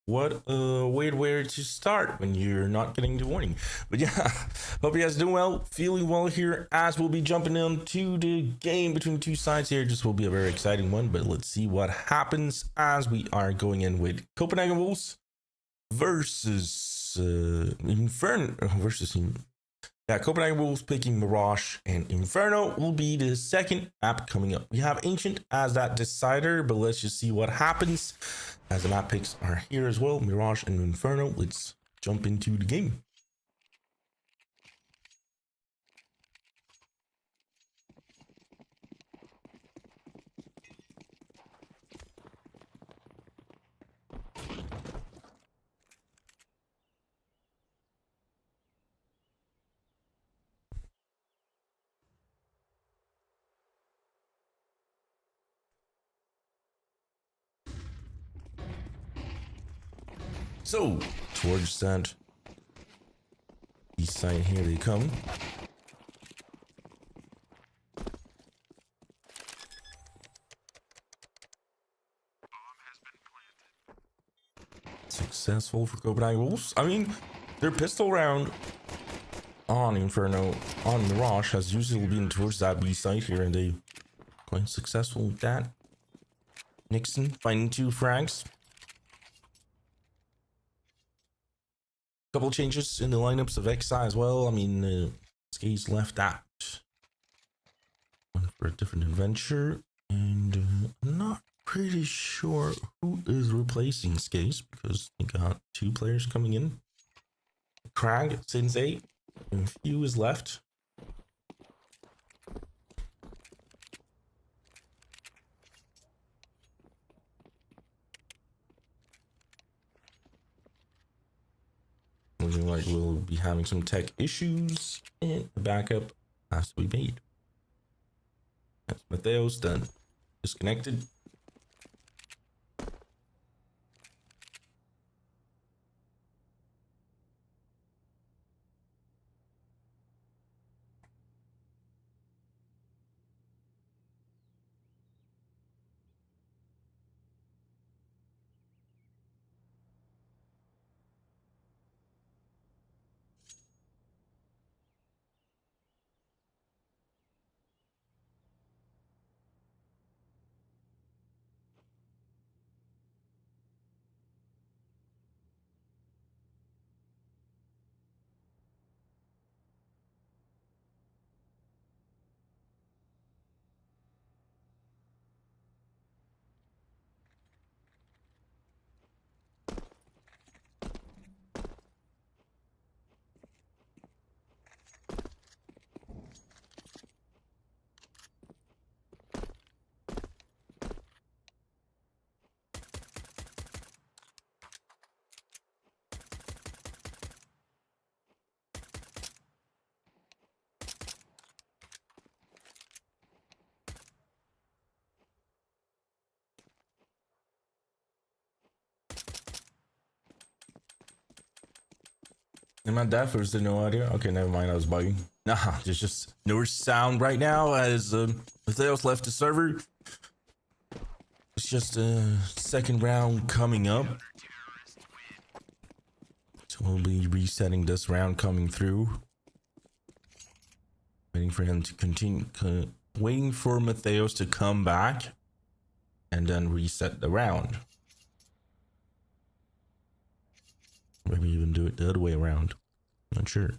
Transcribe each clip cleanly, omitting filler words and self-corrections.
What a weird way to start when you're not getting the warning. But yeah, hope you guys are doing well, feeling well here as we'll be jumping into the game between two sides here. Just will be a very exciting one, but let's see what happens as we are going in with Copenhagen Wolves versus Inferno yeah, Copenhagen Wolves picking Mirage, and Inferno will be the second map coming up. We have Ancient as that decider, but let's just see what happens as the map picks are here as well. Mirage and Inferno. Let's jump into the game. So, towards that east side here they come. Successful for Copenhagen Wolves. I mean, their pistol round on Inferno, on Mirage, has usually been towards that B side here, and they quite successful with that. Nixon finding 2 frags. Couple changes in the lineups of XI as well. I mean, Skay's left that one for a different adventure, and I'm not pretty sure who is replacing Skays because they got 2 players coming in. Krag, Sensei, and few is left. Looking like we'll be having some tech issues, and the backup has to be made. That's Mateo's done. Disconnected. Am I deaf or is there no audio? Okay, never mind. I was bugging. Nah, there's just no sound right now as Mateos left the server. It's just a second round coming up. So we'll be resetting this round coming through. Waiting for him to continue. Waiting for Mateos to come back and then reset the round. Maybe even do it the other way around. Not sure.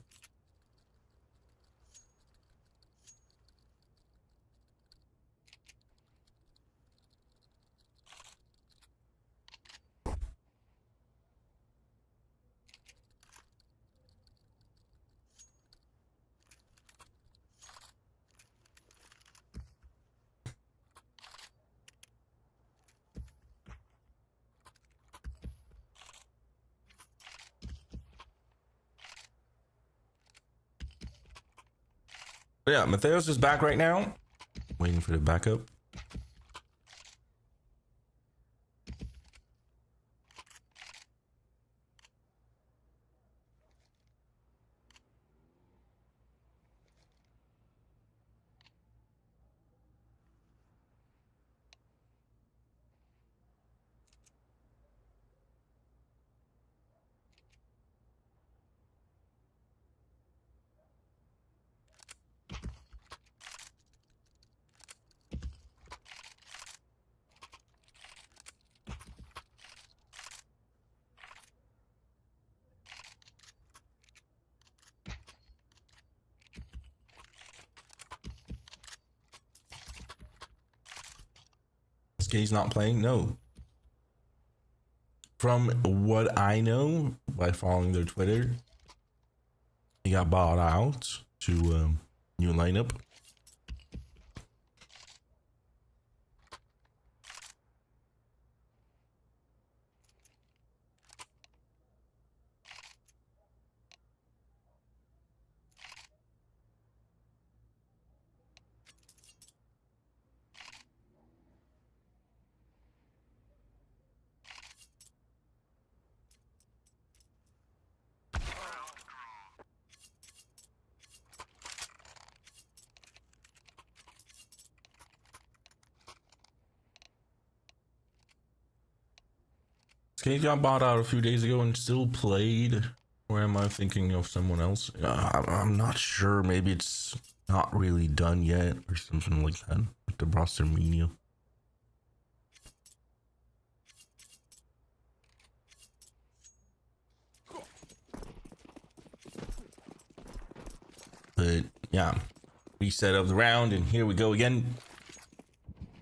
But yeah, Mateos is back right now. Waiting for the backup. SK's not playing? No. From what I know by following their Twitter, he got bought out to new lineup. SK got bought out a few days ago and still played. Or am I thinking of someone else? I'm not sure. Maybe it's not really done yet or something like that with the roster media. But yeah, reset of the round, and here we go again.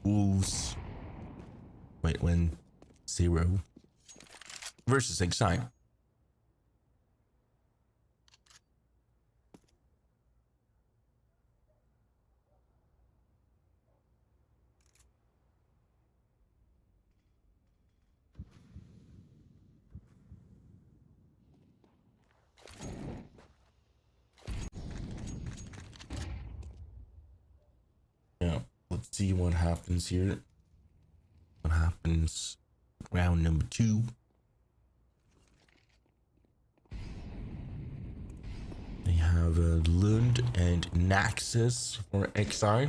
Wolves. Wait, when 0 versus XI. Yeah, let's see what happens here. What happens round number 2. They have Lund and Naxus for XI.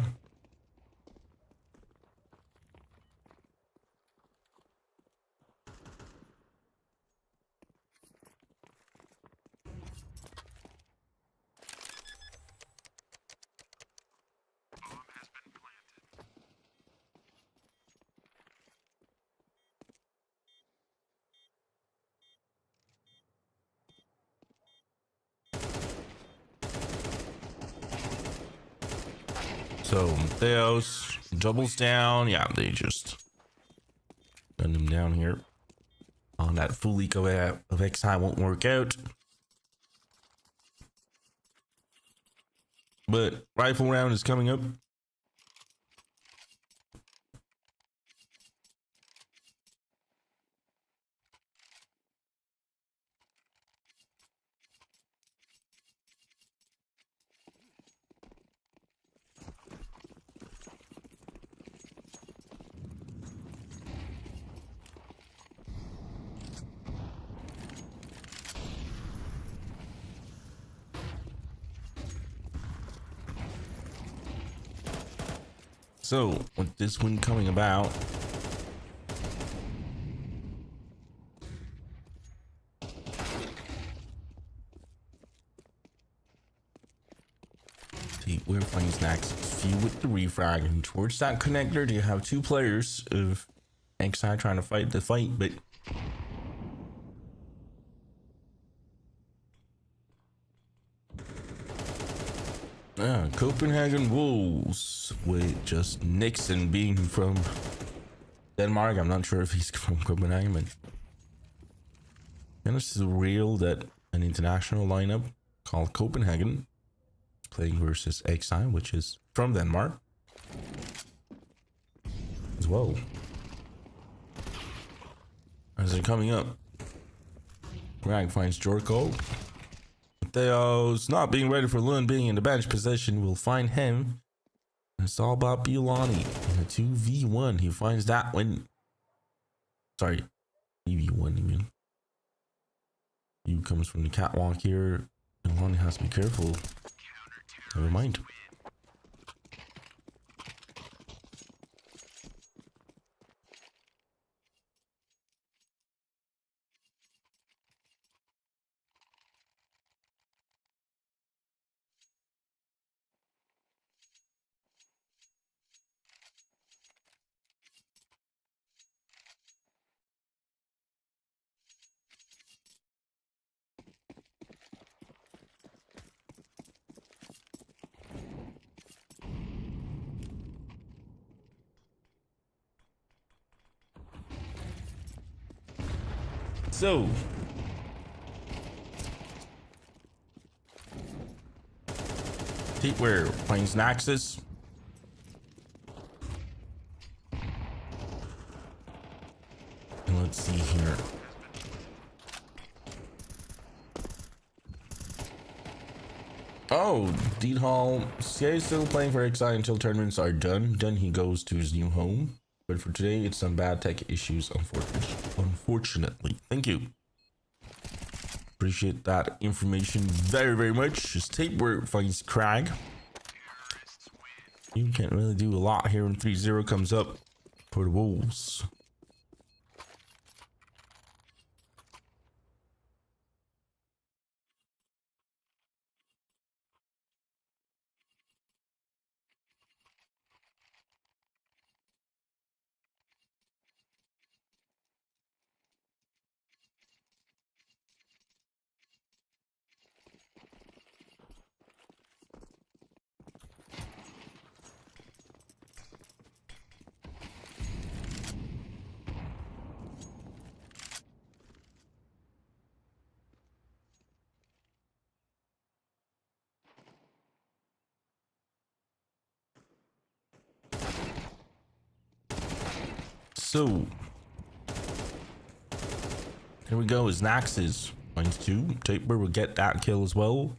So Theos doubles down. Yeah, they just gun him down here. On that full eco of XI won't work out. But rifle round is coming up. So with this one coming about, see where finds Naxus. Few with the refrag, and towards that connector, you have 2 players of XI trying to fight the fight, but Copenhagen Wolves with just Nixon being from Denmark. I'm not sure if he's from Copenhagen, but kind of surreal that an international lineup called Copenhagen is playing versus XI, which is from Denmark as well. As they're coming up, Greg finds Jorko. Theo's not being ready for Lund being in the bench position. We'll find him. It's all about Biolani in a 2v1. He finds that one. Sorry, 3v1 even. He comes from the catwalk here. Biolani has to be careful. Never mind. So Tapeware finds Naxus. And let's see here. Oh, Deed Hall. CA is still playing for XI until tournaments are done. Then he goes to his new home. But for today, it's some bad tech issues, unfortunately. Thank you. Appreciate that information very, very much. His Tapeware finds Crag. You can't really do a lot here when 3-0 comes up for the Wolves. So here we go. Is Naxus finds 2. Tapeware will get that kill as well.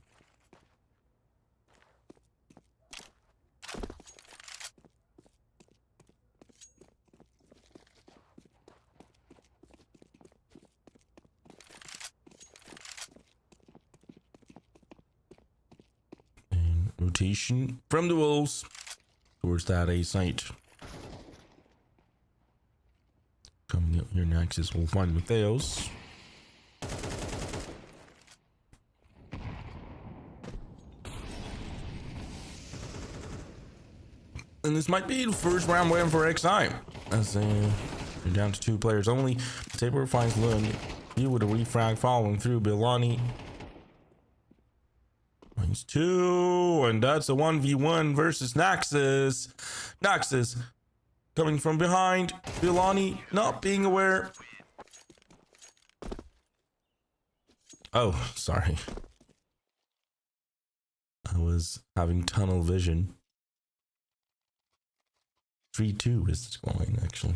And rotation from the Wolves towards that A site. Coming up here, Naxus will find Mateos. And this might be the first round win for XI. As they're down to 2 players only. Tapeware finds Lund. You with a refrag following through Bilani. Finds 2. And that's a 1v1 versus Naxus. Naxus coming from behind. Bilani not being aware. Oh, sorry. I was having tunnel vision. 3-2 is going actually.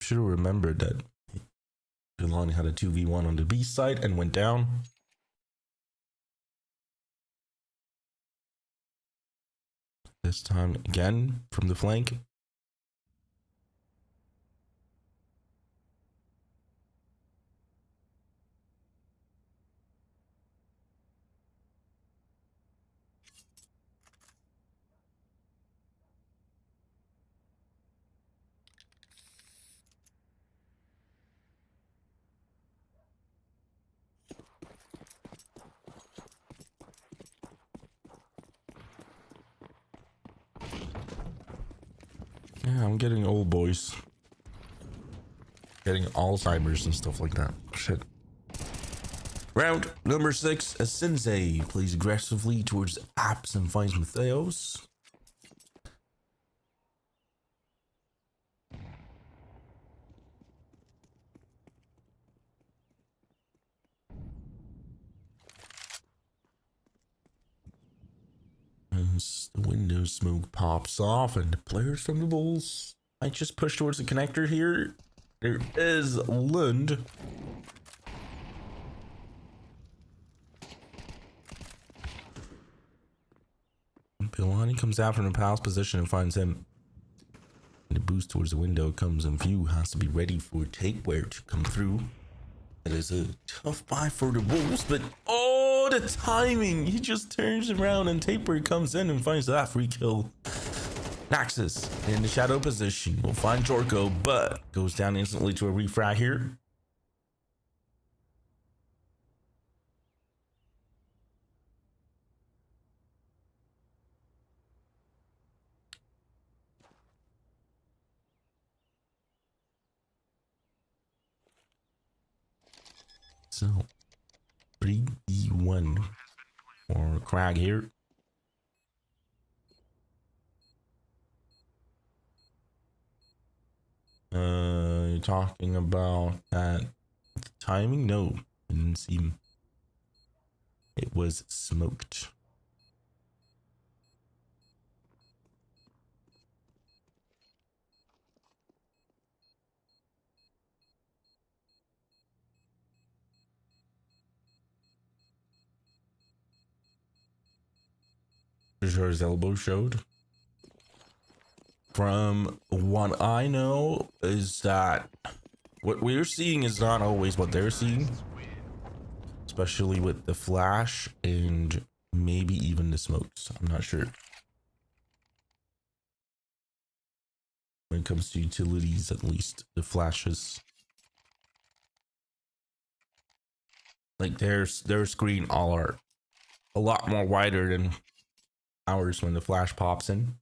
Should have remembered that Bilani had a 2v1 on the B side and went down. This time again from the flank. Yeah, I'm getting old, boys. Getting Alzheimer's and stuff like that. Shit. Round number 6. A Sensei plays aggressively towards apps and finds Mateos. As the window smoke pops off and the players from the Bulls might just push towards the connector here. There is Lund. Bilani comes out from the pals position and finds him. And the boost towards the window comes in view. Has to be ready for Tapeware to come through. It is a tough buy for the Wolves, but oh, the timing! He just turns around and Tapeware comes in and finds that free kill. Naxus in the shadow position will find Jorko, but goes down instantly to a refrag here. So 3v1 for Crag here. You're talking about that timing? No, didn't seem. It was smoked. Sure his elbow showed. From what I know is that what we're seeing is not always what they're seeing, especially with the flash and maybe even the smokes. I'm not sure. When it comes to utilities, at least the flashes, like their screen all are a lot more wider than ours when the flash pops in.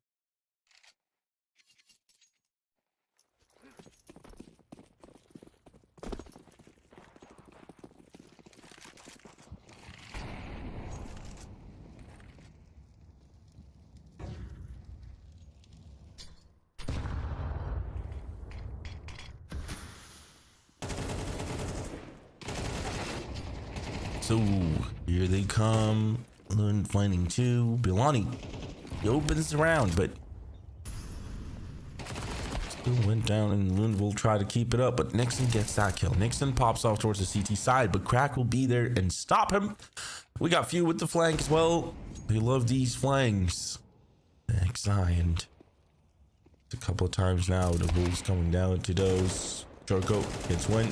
So here they come. Lund finding two. Bilani. He opens the round, but still went down, and Lund will try to keep it up, but Nixon gets that kill. Nixon pops off towards the CT side, but Crack will be there and stop him. We got few with the flank as well. They love these flanks. XI, and a couple of times now the Wolves coming down to those. Shorko gets win.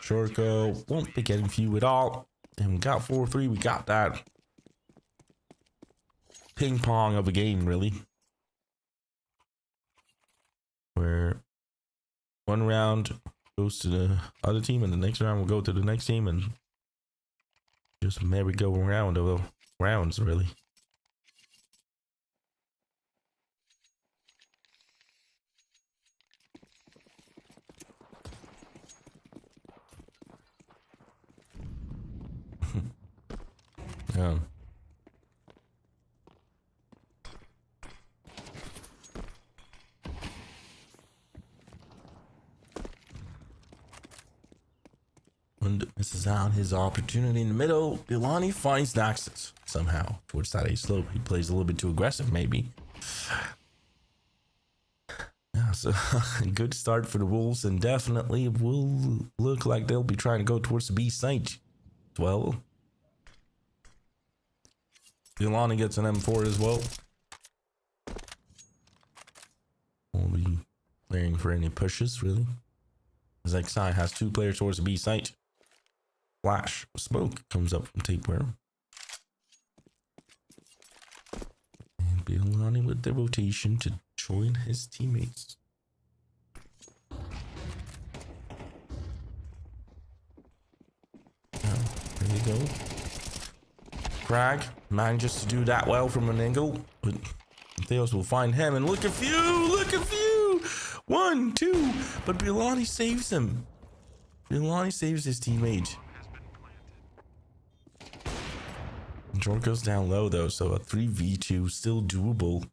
Shorko won't be getting few at all. And we got 4-3. We got that ping pong of a game, really, where one round goes to the other team and the next round will go to the next team, and just merry-go-round of rounds, really. Yeah. And misses out his opportunity in the middle. Bilani finds Naxus somehow towards that A slope. He plays a little bit too aggressive, maybe. Yeah, so good start for the Wolves, and definitely it will look like they'll be trying to go towards the B site. Well, Bilani gets an M4 as well. Won't be clearing for any pushes, really. As XI has two players towards the B site. Flash smoke comes up from Tapeware. And Bilani with the rotation to join his teammates. Now, there you go. Crag manages to do that well from an angle, but Theos will find him, and look at Few! Look at Few! 1, 2, but Bilani saves him. Bilani saves his teammate. Jork goes down low though, so a 3v2 still doable.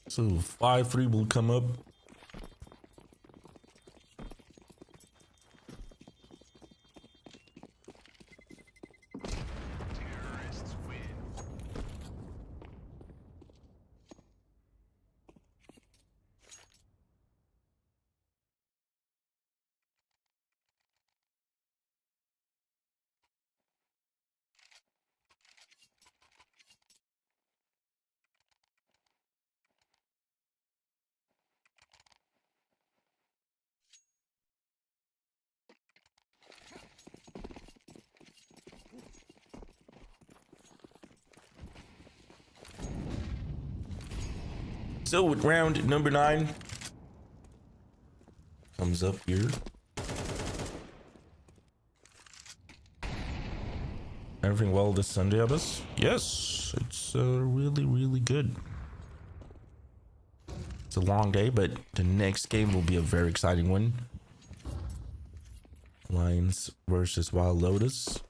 So 5-3 will come up. So with round number 9 comes up here. Everything well this Sunday, Anubis? Yes, it's really good. It's a long day, but the next game will be a very exciting one. Lions versus WildLotus.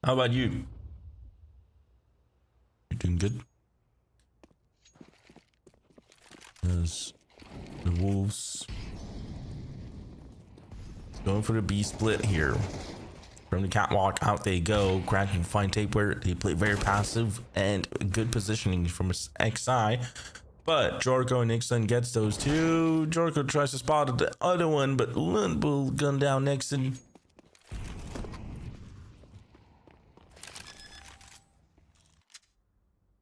How about you? You doing good? As the Wolves going for the B split here. From the catwalk, out they go. Cracking fine tape where they play very passive and good positioning from XI. But Jorko and Nixon gets those two. Jorko tries to spot the other one, but Lund will gun down Nixon.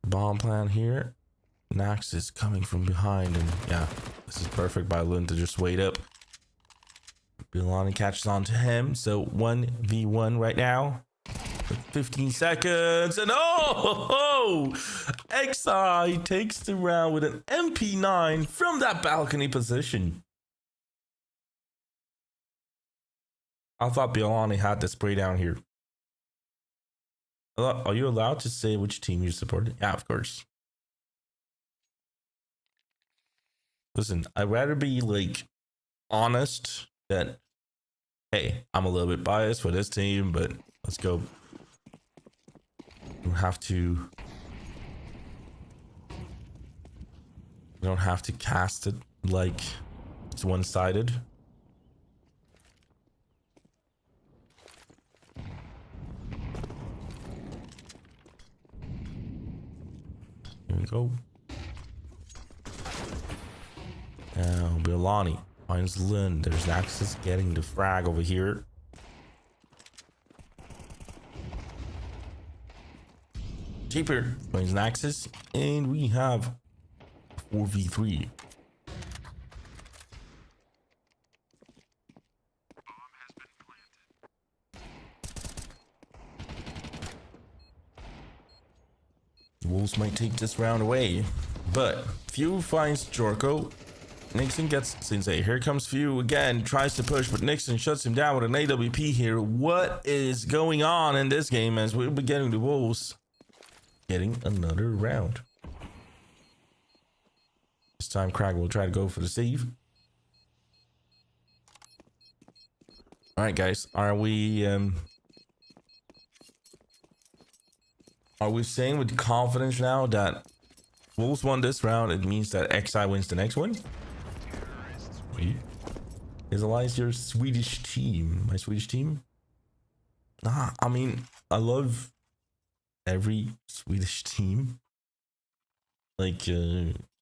Bomb plan here. Nax is coming from behind, and yeah, this is perfect by Lund to just wait up. Bilani catches on to him, so 1v1 right now. 15 seconds, and oh, XI takes the round with an MP9 from that balcony position. I thought Bilani had the spray down here. Are you allowed to say which team you supported? Yeah, of course. Listen, I'd rather be like honest that, hey, I'm a little bit biased for this team, but let's go. We don't have to cast it like it's one-sided. Here we go. Now Bilani finds Lynn. There's Axis getting the frag over here. Cheaper finds Naxus, and we have 4v3. Wolves might take this round away, but Few finds Jorko. Nixon gets Sensei. Here comes Few again, tries to push, but Nixon shuts him down with an AWP here. What is going on in this game as we're beginning the Wolves getting another round? This time Crag will try to go for the save. All right, guys, are we saying with confidence now that Wolves won this round? It means that XI wins the next one. Wait, is Elias your Swedish team? My Swedish team? Nah, I mean, I love every Swedish team, like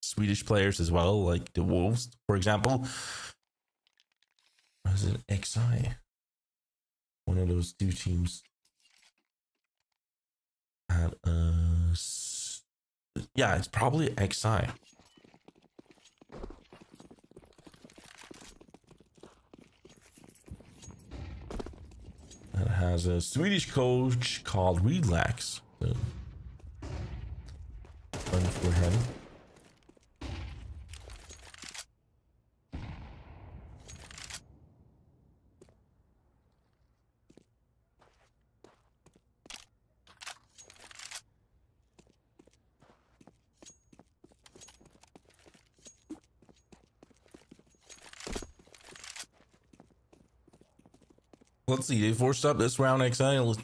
Swedish players as well, like the Wolves, for example. Or is it XI? One of those two teams had yeah, it's probably XI. That has a Swedish coach called Relax. So, fun for him. Let's see, they forced up this round XI.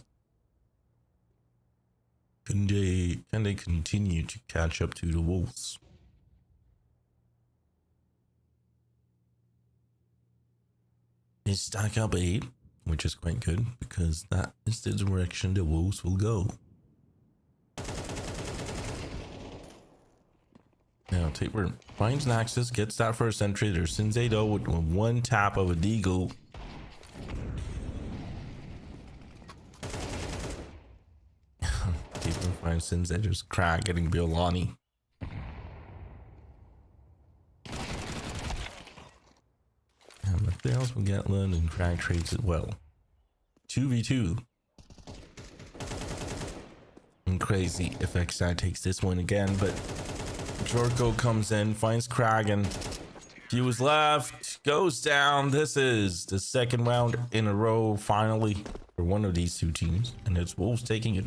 Can they continue to catch up to the Wolves? They stack up 8, which is quite good because that is the direction the Wolves will go. Now Taper finds Naxus, gets that first entry. There's Sensei though with one tap of a deagle. Fine Sensei just crack getting Biolani. And Matheos will get Lund and crack trades as well. 2v2. And crazy if Xi takes this one again, but Jorko comes in, finds Krag, and Fuse left, goes down. This is the second round in a row, finally, for one of these two teams, and it's Wolves taking it.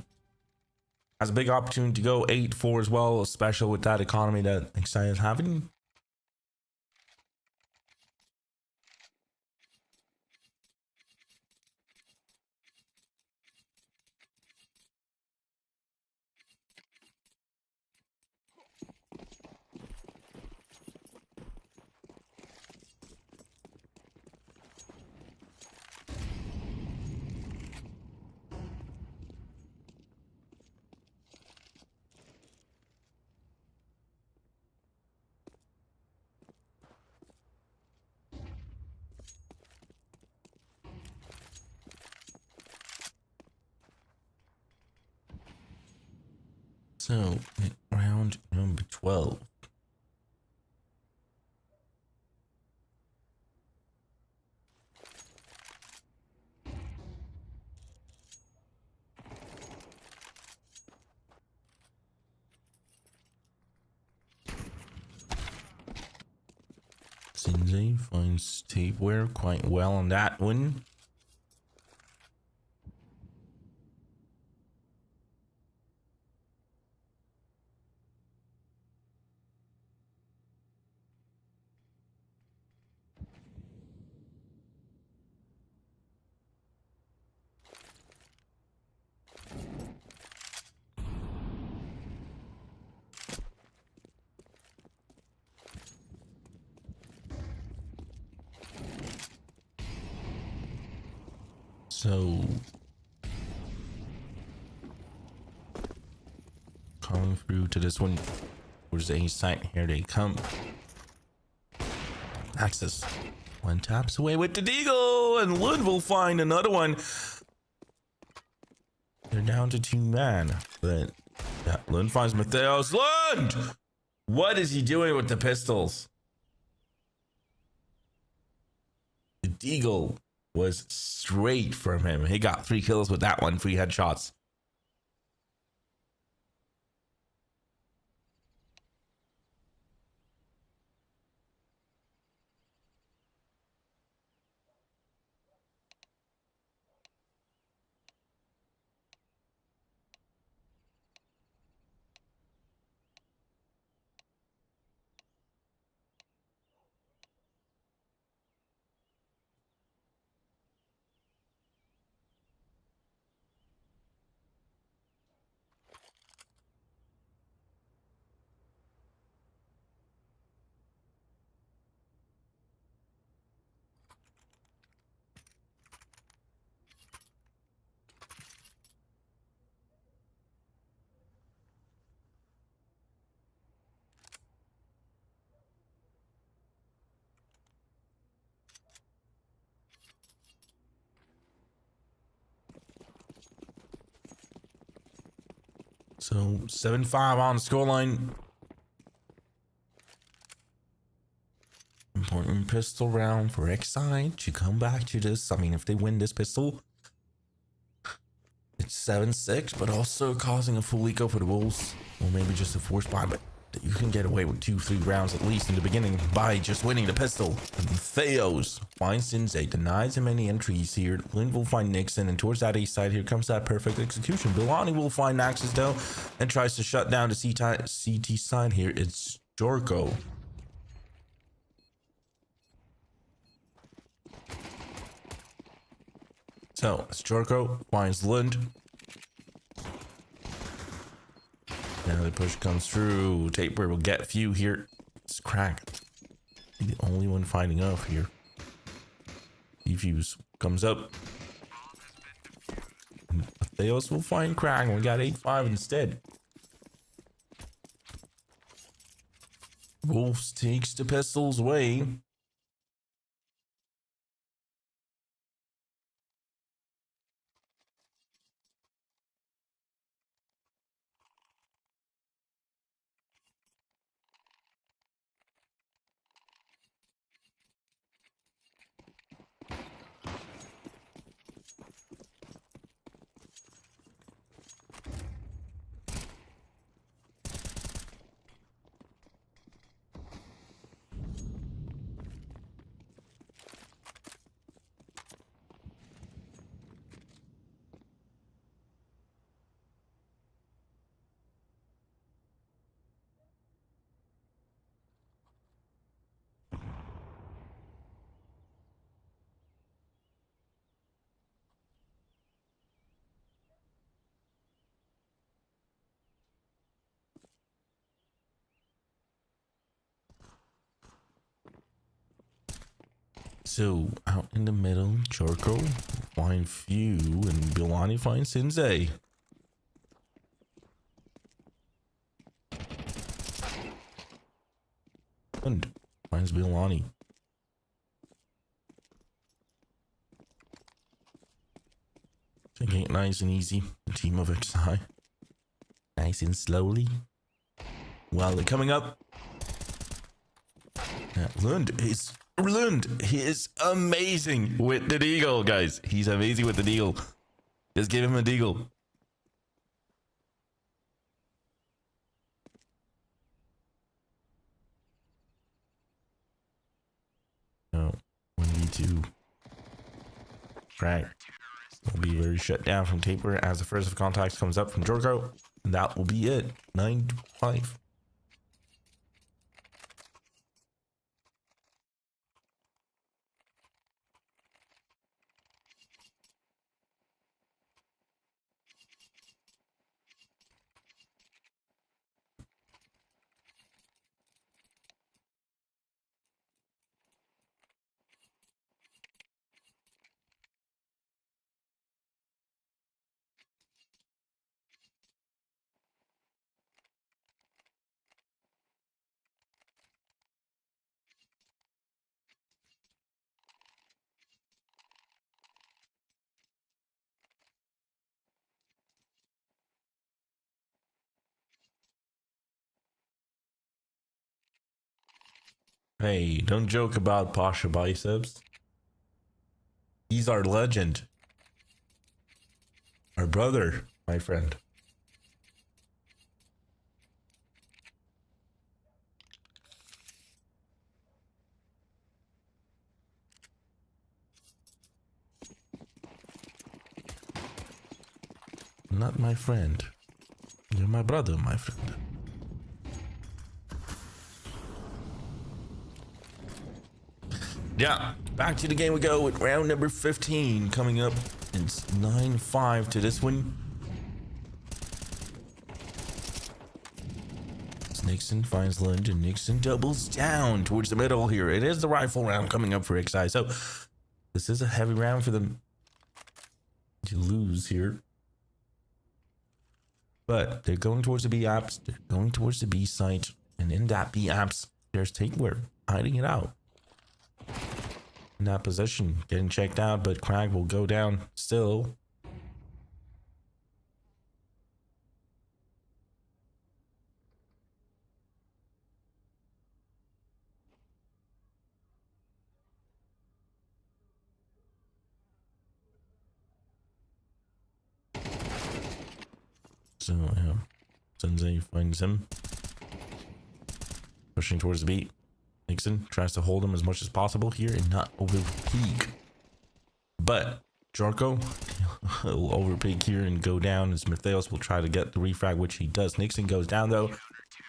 Has a big opportunity to go 8-4 as well, especially with that economy that Xi is having. So, round number 12. Sensei finds tapeware quite well on that one. So, coming through to this one, where's a site? Here they come. Axis. One taps away with the Deagle, and Lund will find another one. They're down to 2 man, but yeah, Lund finds Matheos. Lund! What is he doing with the pistols? The Deagle was straight from him. He got 3 kills with that one, 3 headshots. So 7-5 on the scoreline. Important pistol round for Xi to come back to this. I mean, if they win this pistol, it's 7-6, but also causing a full eco for the Wolves, or maybe just a force buy. But you can get away with 2-3 rounds at least in the beginning by just winning the pistol. And Theos finds Sensei, denies him any entries here. Lynn will find Nixon, and towards that A side here comes that perfect execution. Bilani will find Axis though, and tries to shut down the CT side here. It's Jorko. So, as Jorko finds Lund. Now the push comes through. Taper will get few here. It's Crack. The only one fighting off here. Defuse comes up. Theos will find Crack. We got 8-5 instead. Wolves takes the pistols away. So out in the middle, Charco find Few and Bilani find Sensei. And finds Bilani. Taking it nice and easy. The team of XI. Nice and slowly. While they're coming up. Lund is amazing with the deagle, guys. He's amazing with the deagle. Just give him a deagle. No, 1v2. Right. Will be very shut down from Taper as the first of contacts comes up from Jorko. And that will be it. 9-5. Hey, don't joke about Pasha biceps. He's our legend. Our brother, my friend. Not my friend. You're my brother, my friend. Yeah, back to the game we go with round number 15 coming up. It's 9-5 to this one. Nixon finds Lund and Nixon doubles down towards the middle here. It is the rifle round coming up for XI. So this is a heavy round for them to lose here. But they're going towards the B apps. They're going towards the B site. And in that B apps, there's Takeware hiding it out. In that position, getting checked out, but Crag will go down still. So, yeah. Sensei finds him. Pushing towards the beat. Nixon tries to hold him as much as possible here and not overpeak. But Jarko will overpeak here and go down as Matheos will try to get the refrag, which he does. Nixon goes down though.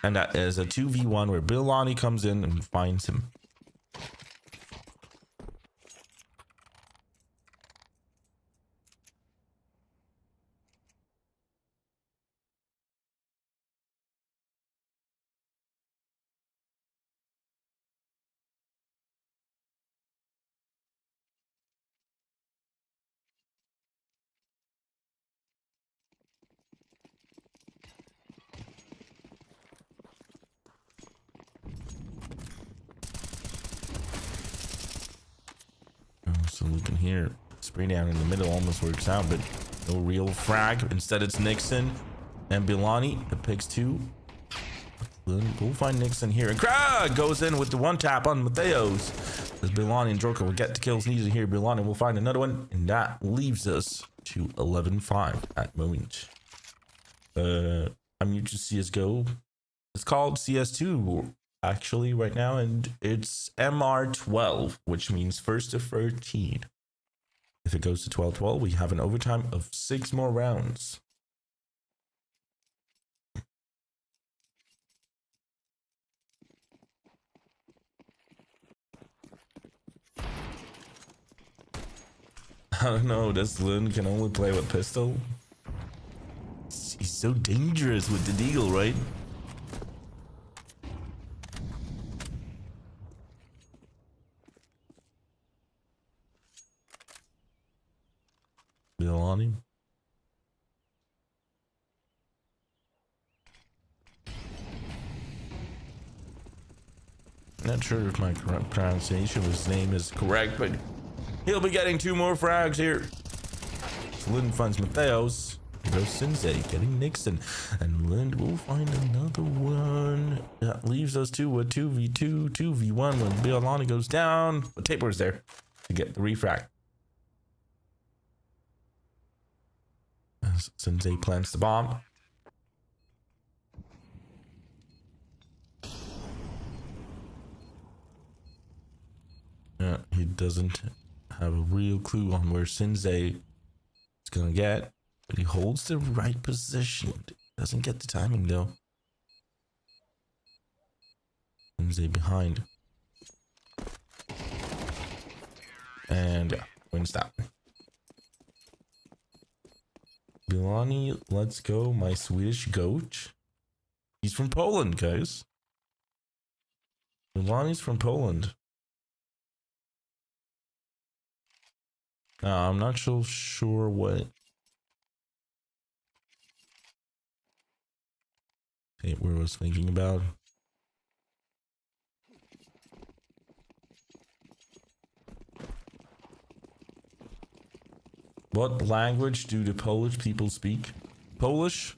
And that is a 2v1 where Bilani comes in and finds him. So looking here, spray down in the middle almost works out, but no real frag. Instead it's Nixon and Bilani. It picks two. We'll find Nixon here, and Krag goes in with the one tap on Matheos. As Bilani and Jorko will get the kills needed here. Bilani will find another one, and that leaves us to 11-5 at the moment. I'm new to CSGO. It's called CS2 actually right now, and it's MR12, which means first to 13. If it goes to 12-12, we have an overtime of 6 more rounds. I don't know, this Lund can only play with pistol. He's so dangerous with the deagle, right? Bilani. Not sure if my pronunciation of his name is correct, but he'll be getting 2 more frags here. So Lind finds Matheos. Goes Sensei getting Nixon, and Lind will find another one. That leaves us to a 2v2, 2v1 when Bilani goes down. But Taper's there to get the refract. As Sensei plants the bomb. Yeah, he doesn't have a real clue on where Sensei is gonna get, but he holds the right position. Doesn't get the timing though. Sensei behind. And yeah, wins that. Bilani, let's go, my Swedish goat. He's from Poland, guys. Bilani's from Poland. I'm not so sure what Taper was thinking about. What language do the Polish people speak? Polish?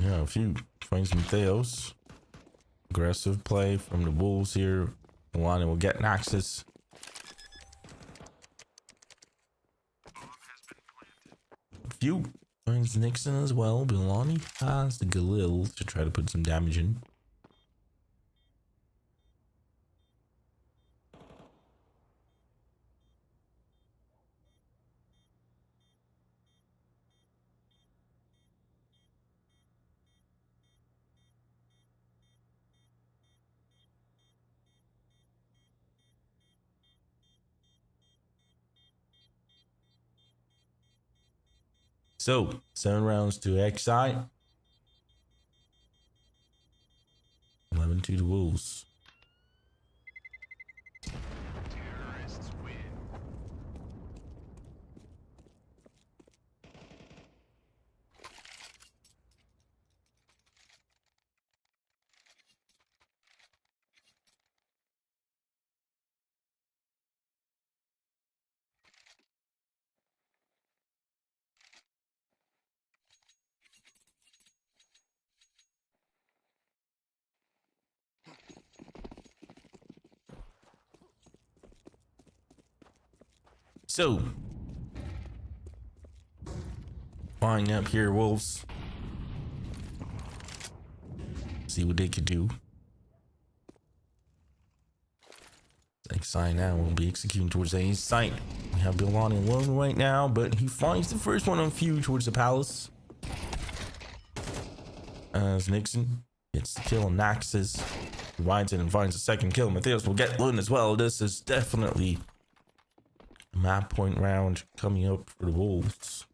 Yeah, a few finds Matheos. Aggressive play from the Wolves here. Milani will get Naxxus. A few finds Nixon as well. Bilani has the Galil to try to put some damage in. So, 7 rounds to XI. 11 to the Wolves. Terrorists win. So, flying up here, Wolves. See what they could do. XI now will be executing towards A's site. We have Bilani alone right now, but he finds the first one on Few towards the palace. As Nixon gets the kill on Naxxus, revives it and finds the second kill. Matheos will get one as well. This is definitely a map point round coming up for the Wolves.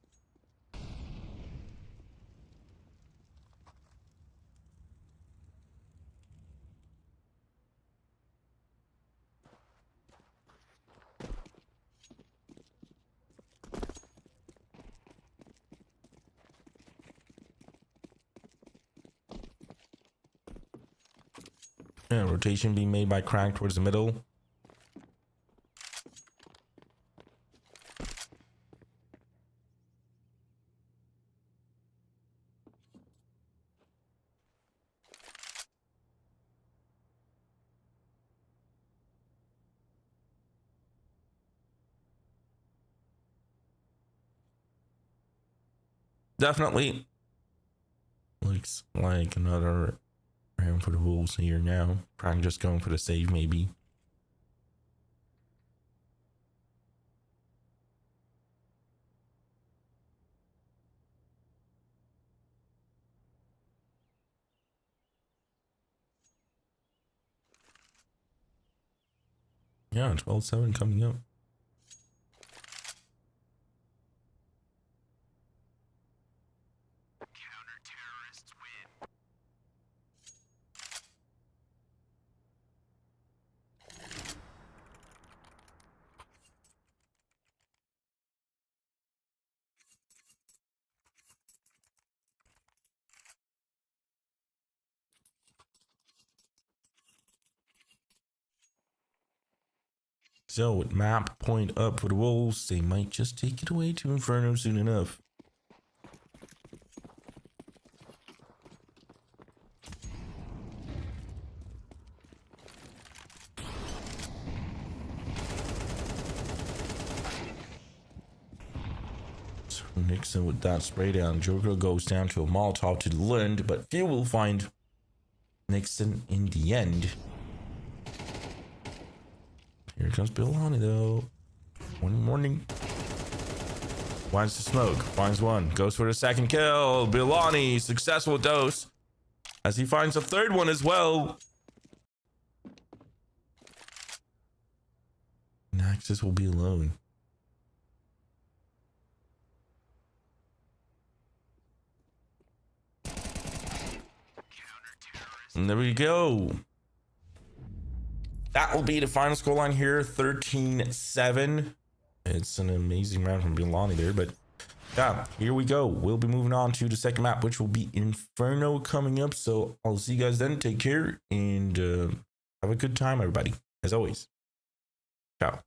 Yeah, rotation being made by Crank towards the middle. Definitely looks like another round for the Wolves here now. Probably just going for the save, maybe. Yeah, 12-7 coming up. So with map point up for the wolves, they might just take it away to Inferno soon enough. So Nixon with that spray down. Joker goes down to a Molotov to the land, but few will find Nixon in the end. Here comes Bilani though. Morning. Finds the smoke. Finds one. Goes for the second kill. Bilani successful dose. As he finds a third one as well. Naxus will be alone. And there we go. That will be the final scoreline here, 13-7. It's an amazing round from Bilani there, but yeah, here we go. We'll be moving on to the second map, which will be Inferno coming up. So I'll see you guys then. Take care and have a good time, everybody. As always. Ciao.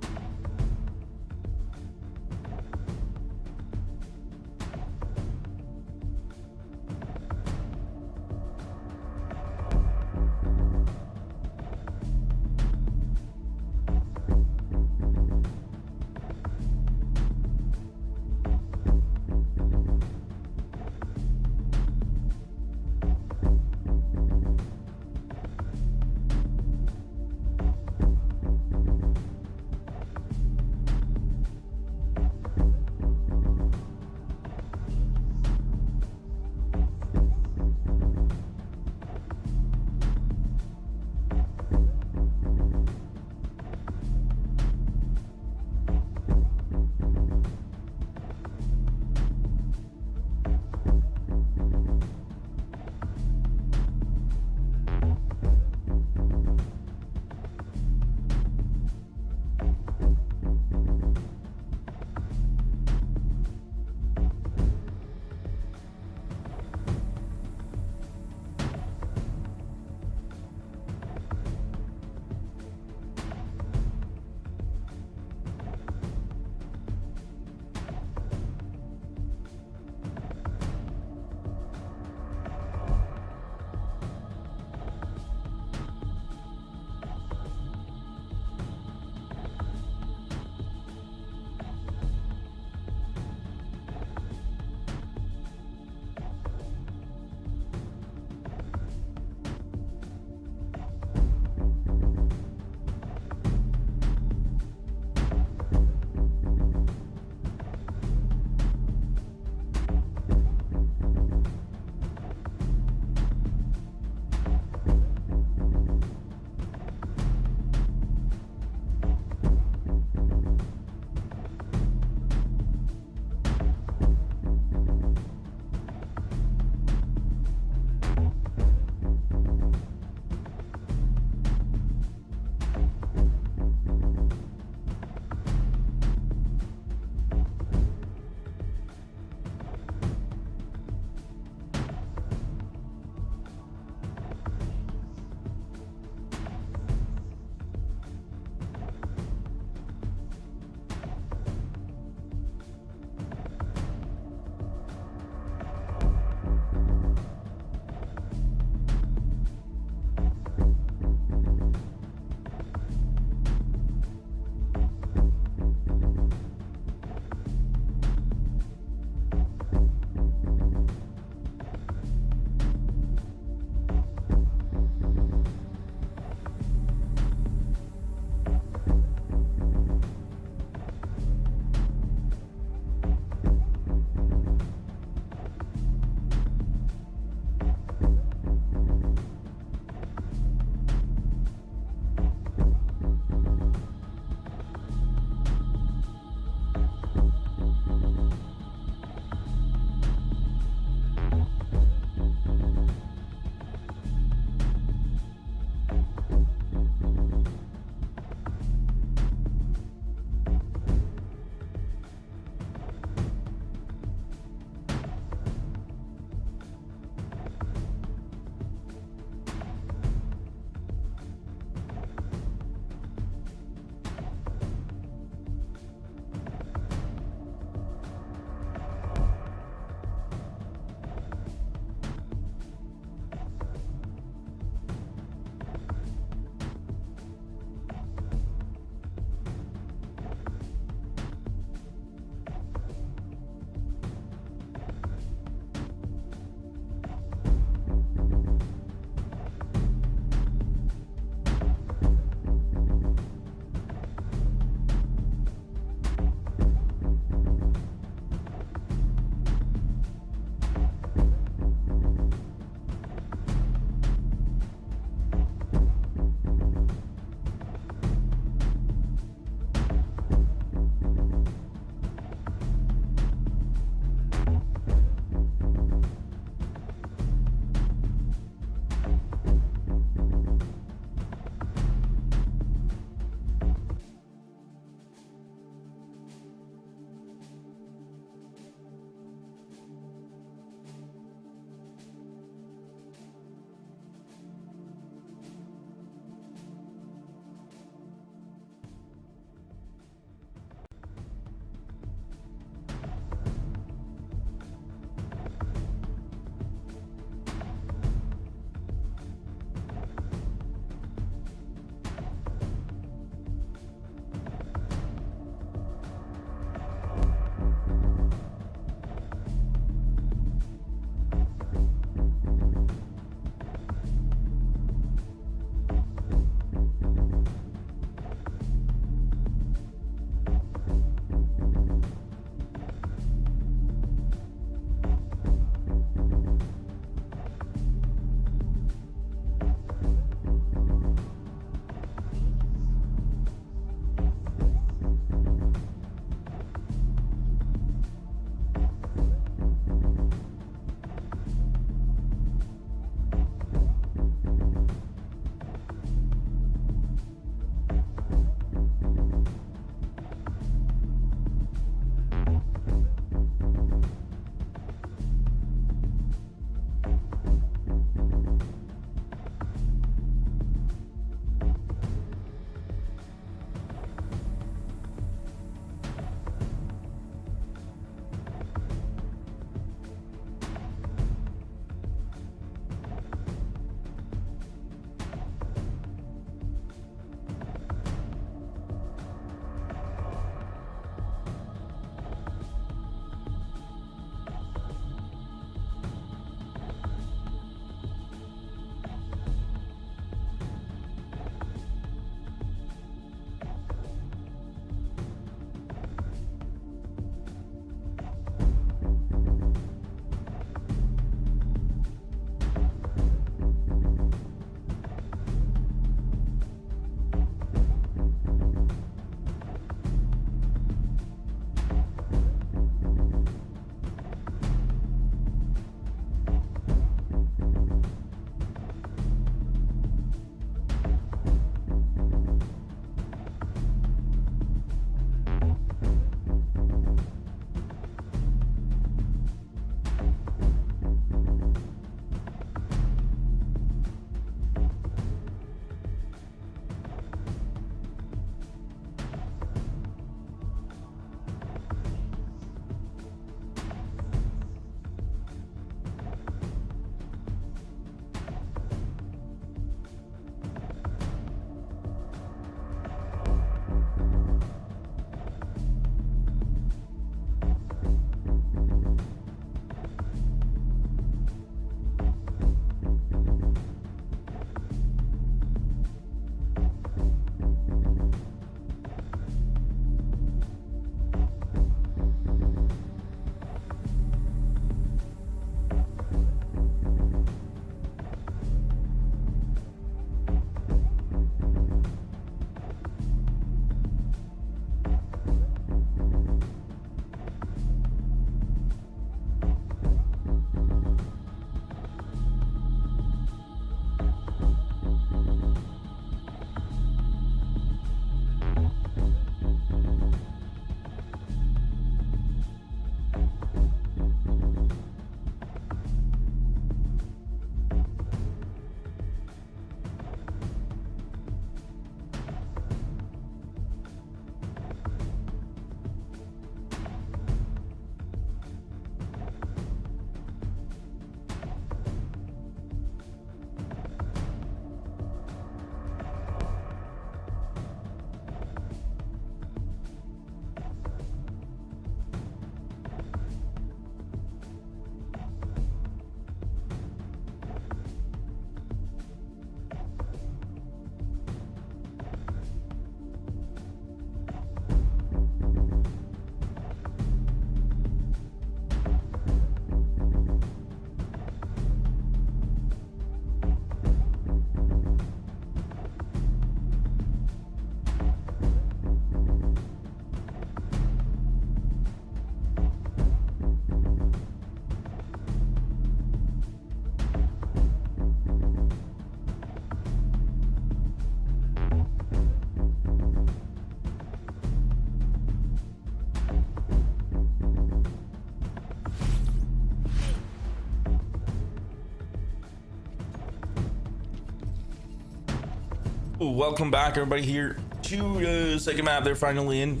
Welcome back, everybody, here to the second map. They're finally in,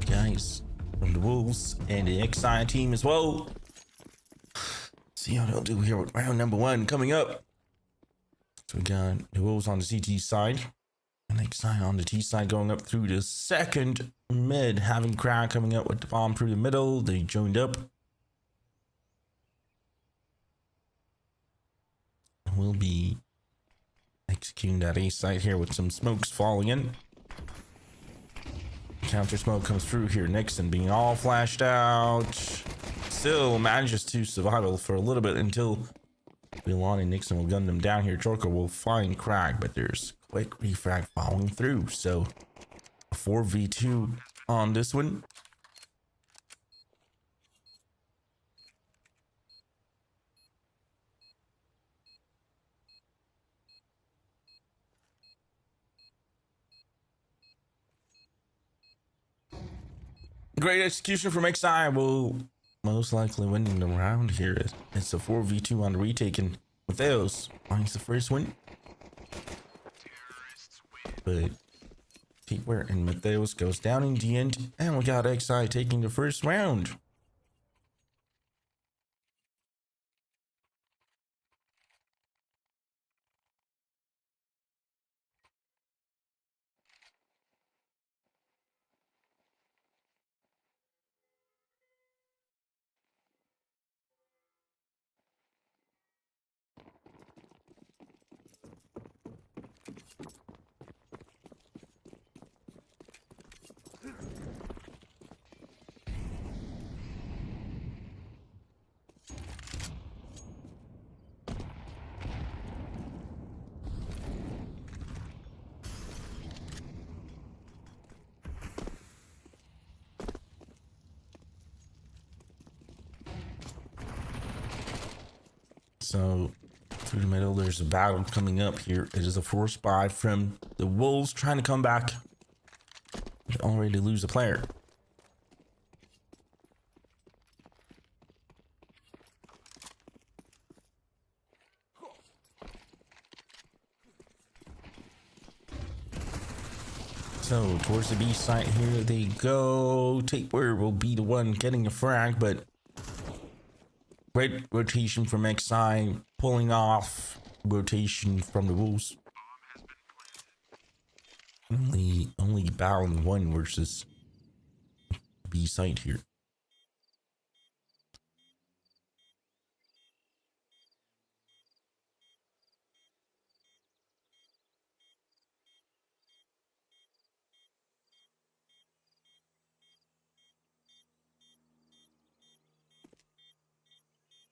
guys, from the Wolves and the XI team as well. See how they'll do here with round number 1 coming up. So we got the Wolves on the CT side and XI on the T side going up through the second mid, having Crowd coming up with the bomb through the middle. They joined up. We'll be executing that A site here with some smokes falling in. Counter smoke comes through here. Nixon being all flashed out. Still manages to survive for a little bit until Bilon and Nixon will gun them down here. Joker will find Crag, but there's quick refrag following through. So a 4v2 on this one. Great execution from XI will most likely winning the round here. It's a 4v2 on the retake, and Mateos finds the first win. But Teamwear and Mateos goes down in the end, and we got XI taking the first round. So through the middle, there's a battle coming up here. It is a force buy from the Wolves trying to come back. They already lose a player. So towards the B site here they go. Tapewear will be the one getting a frag, but great rotation from XI, pulling off rotation from the Wolves. Only battling one versus B site here.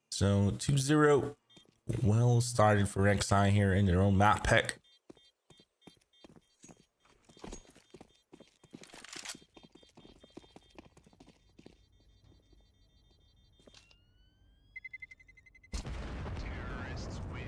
So 2-0, well started for XI here in their own map pick. Terrorists win.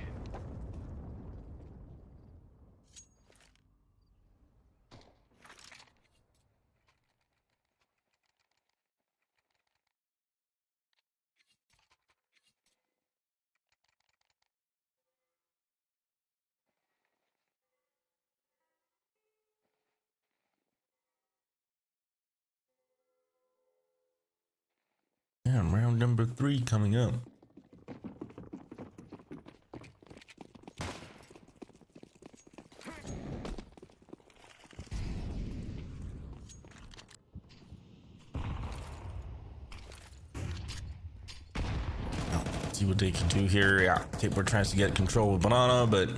Yeah, round number 3 coming up. See what they can do here. Yeah, Tapewear tries to get control of Banana, but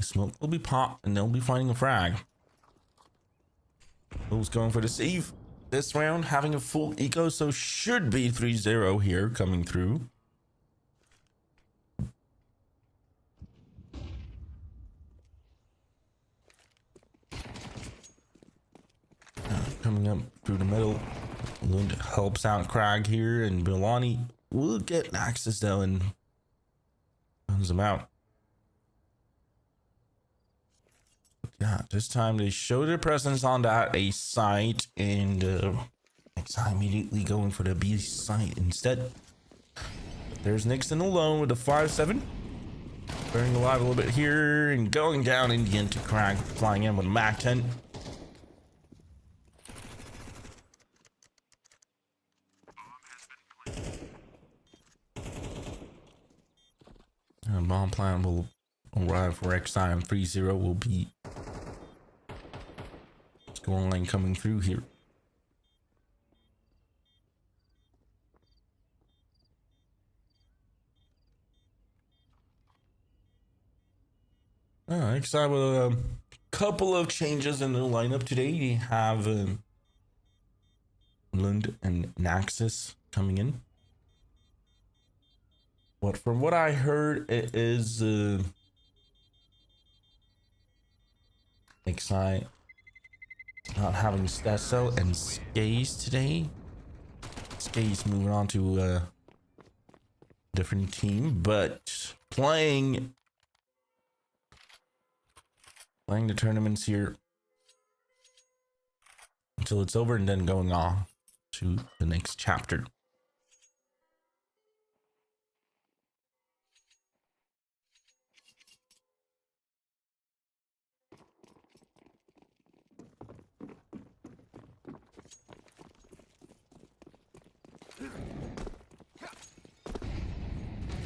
smoke will be popped and they'll be finding a frag. Who's going for the save this round, having a full eco, so should be 3-0 here coming through. Coming up through the middle, Lund helps out Crag here, and Bilani will get access though and runs them out. Yeah, this time they show their presence on that A site, and XI immediately going for the B site instead. There's Nixon alone with a 5-7. Burning alive a little bit here and going down in the end to Crag, flying in with a Mac 10. And bomb plan will arrive for XI and 3-0 will be scoreline coming through here. Excited with a couple of changes in the lineup today. You have Lund and Naxxus coming in. But from what I heard, it is Exi not having Stesso and Skaze today. Skaze moving on to a different team, but playing the tournaments here until it's over and then going on to the next chapter.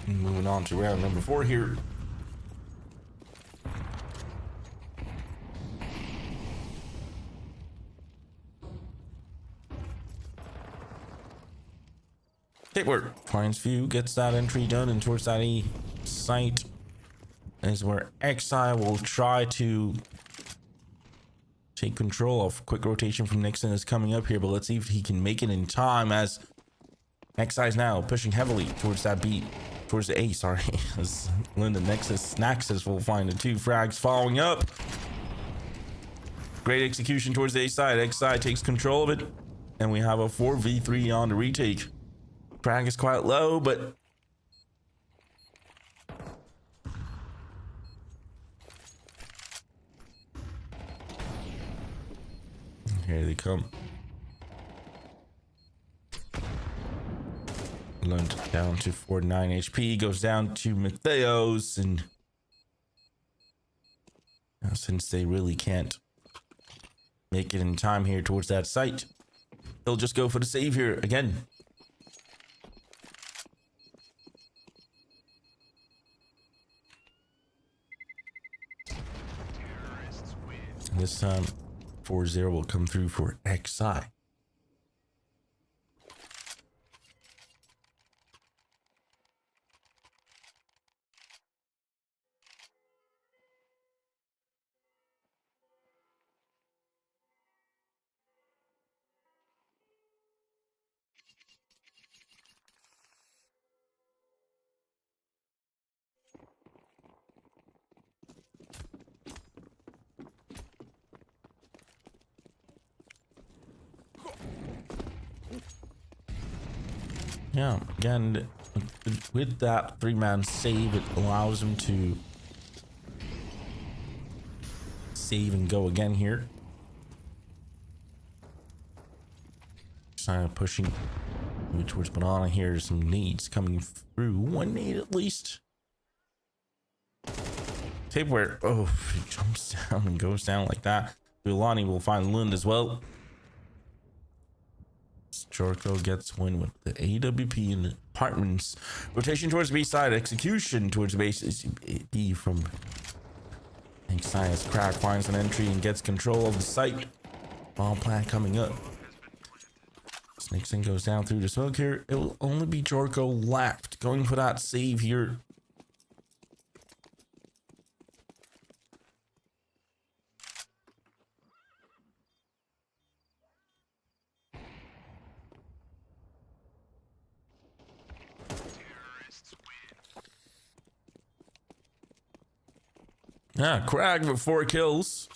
And moving on to round number 4 here. Where finds View gets that entry done, and towards that E site is where XI will try to take control of. Quick rotation from Nixon is coming up here, but let's see if he can make it in time, as XI is now pushing heavily towards that B, towards the A, sorry. As Linda Naxxus will find the 2 frags following up. Great execution towards the A side. XI takes control of it, and we have a 4v3 on the retake. Frag is quite low, but here they come. Lund down to 49 HP, goes down to Matheos, and since they really can't make it in time here towards that site, they'll just go for the save here again. This time 4-0 will come through for XI. Yeah, again, with that 3-man save, it allows him to save and go again here. Kind of pushing towards Banana here. Some needs coming through. 1 need at least. Tapeware. Oh, he jumps down and goes down like that. Vilani will find Lund as well. Jorko gets win with the AWP and apartments. Rotation towards B side. Execution towards base B from Science. Crack finds an entry and gets control of the site. Ball plant coming up. Nixon goes down through the smoke here. It will only be Jorko left going for that save here. Yeah, Crag with 4 kills.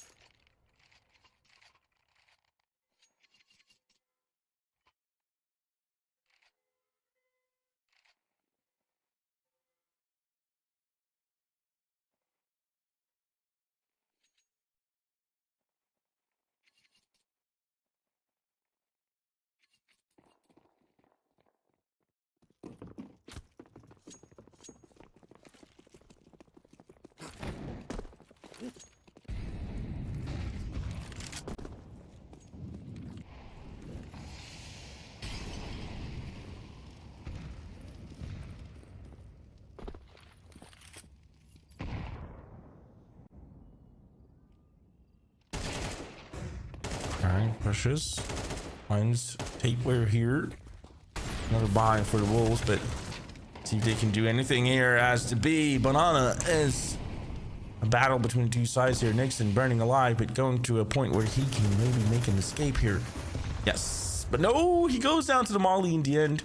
Alright, pushes. Finds tapeware here. Another buy for the Wolves, but see if they can do anything here. As to be, Banana is a battle between the two sides here. Nixon burning alive, but going to a point where he can maybe make an escape here. Yes, but no, he goes down to the Molly in the end.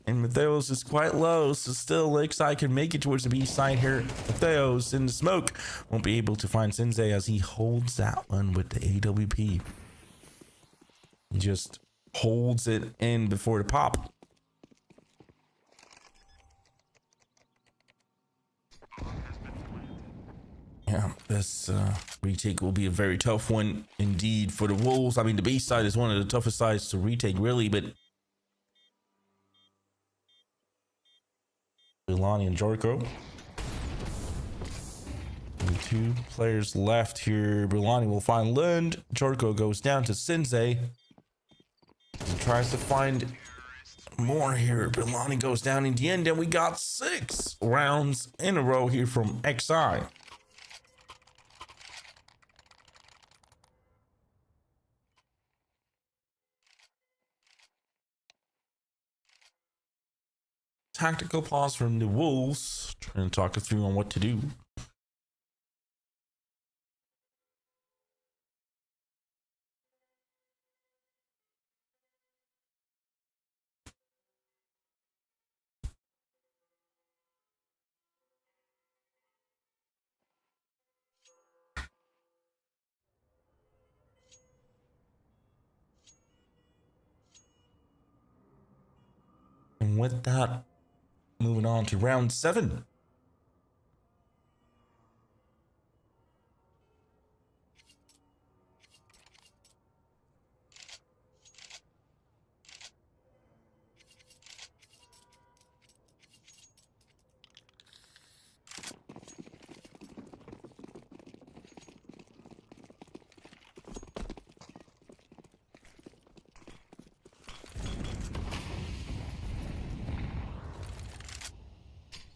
And Matheos is quite low, so still Lakeside can make it towards the B side here. Matheos in the smoke won't be able to find Sensei as he holds that one with the AWP. He just holds it in before the pop. Yeah, this retake will be a very tough one indeed for the Wolves. I mean, the B side is one of the toughest sides to retake, really, but Ilani and Jorko. Only two players left here. Brilani will find Lind. Jorko goes down to Sensei. He tries to find more here. Brilani goes down in the end, and we got 6 rounds in a row here from XI. Tactical pause from the Wolves, trying to talk us through on what to do. And with that, moving on to round 7.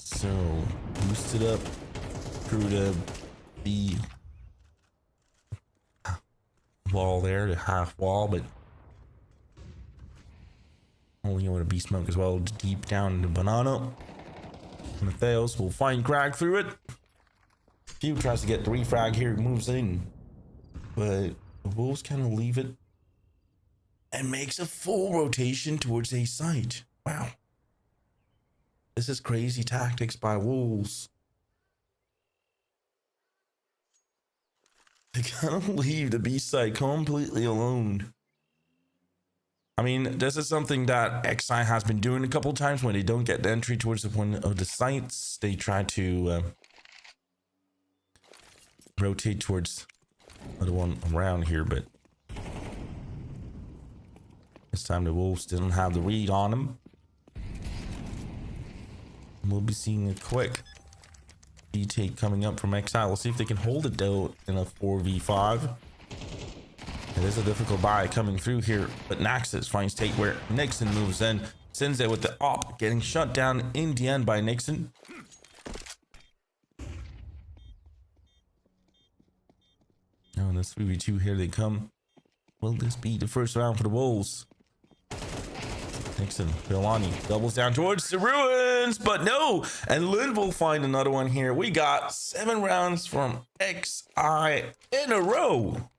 So, boosted up through the wall there, the half wall, but only with a beast smoke as well, deep down in the banana. Matheos will find Crag through it. Few tries to get the refrag here, moves in, but the Wolves kind of leave it and makes a full rotation towards a site. Wow. This is crazy tactics by Wolves. They kind of leave the B side completely alone. I mean, this is something that XI has been doing a couple times when they don't get the entry towards one of the sites. They try to rotate towards the one around here, but this time the Wolves didn't have the read on them. We'll be seeing a quick retake coming up from XI. We'll see if they can hold it though in a 4v5. It is a difficult buy coming through here, but Naxxus finds take where Nixon moves in. Sensei with the op getting shut down in the end by Nixon. Now in this 3v2 here they come. Will this be the first round for the Wolves? Nixon, Bilani doubles down towards the ruins, but no, and Lynn will find another one here. We got 7 rounds from XI in a row.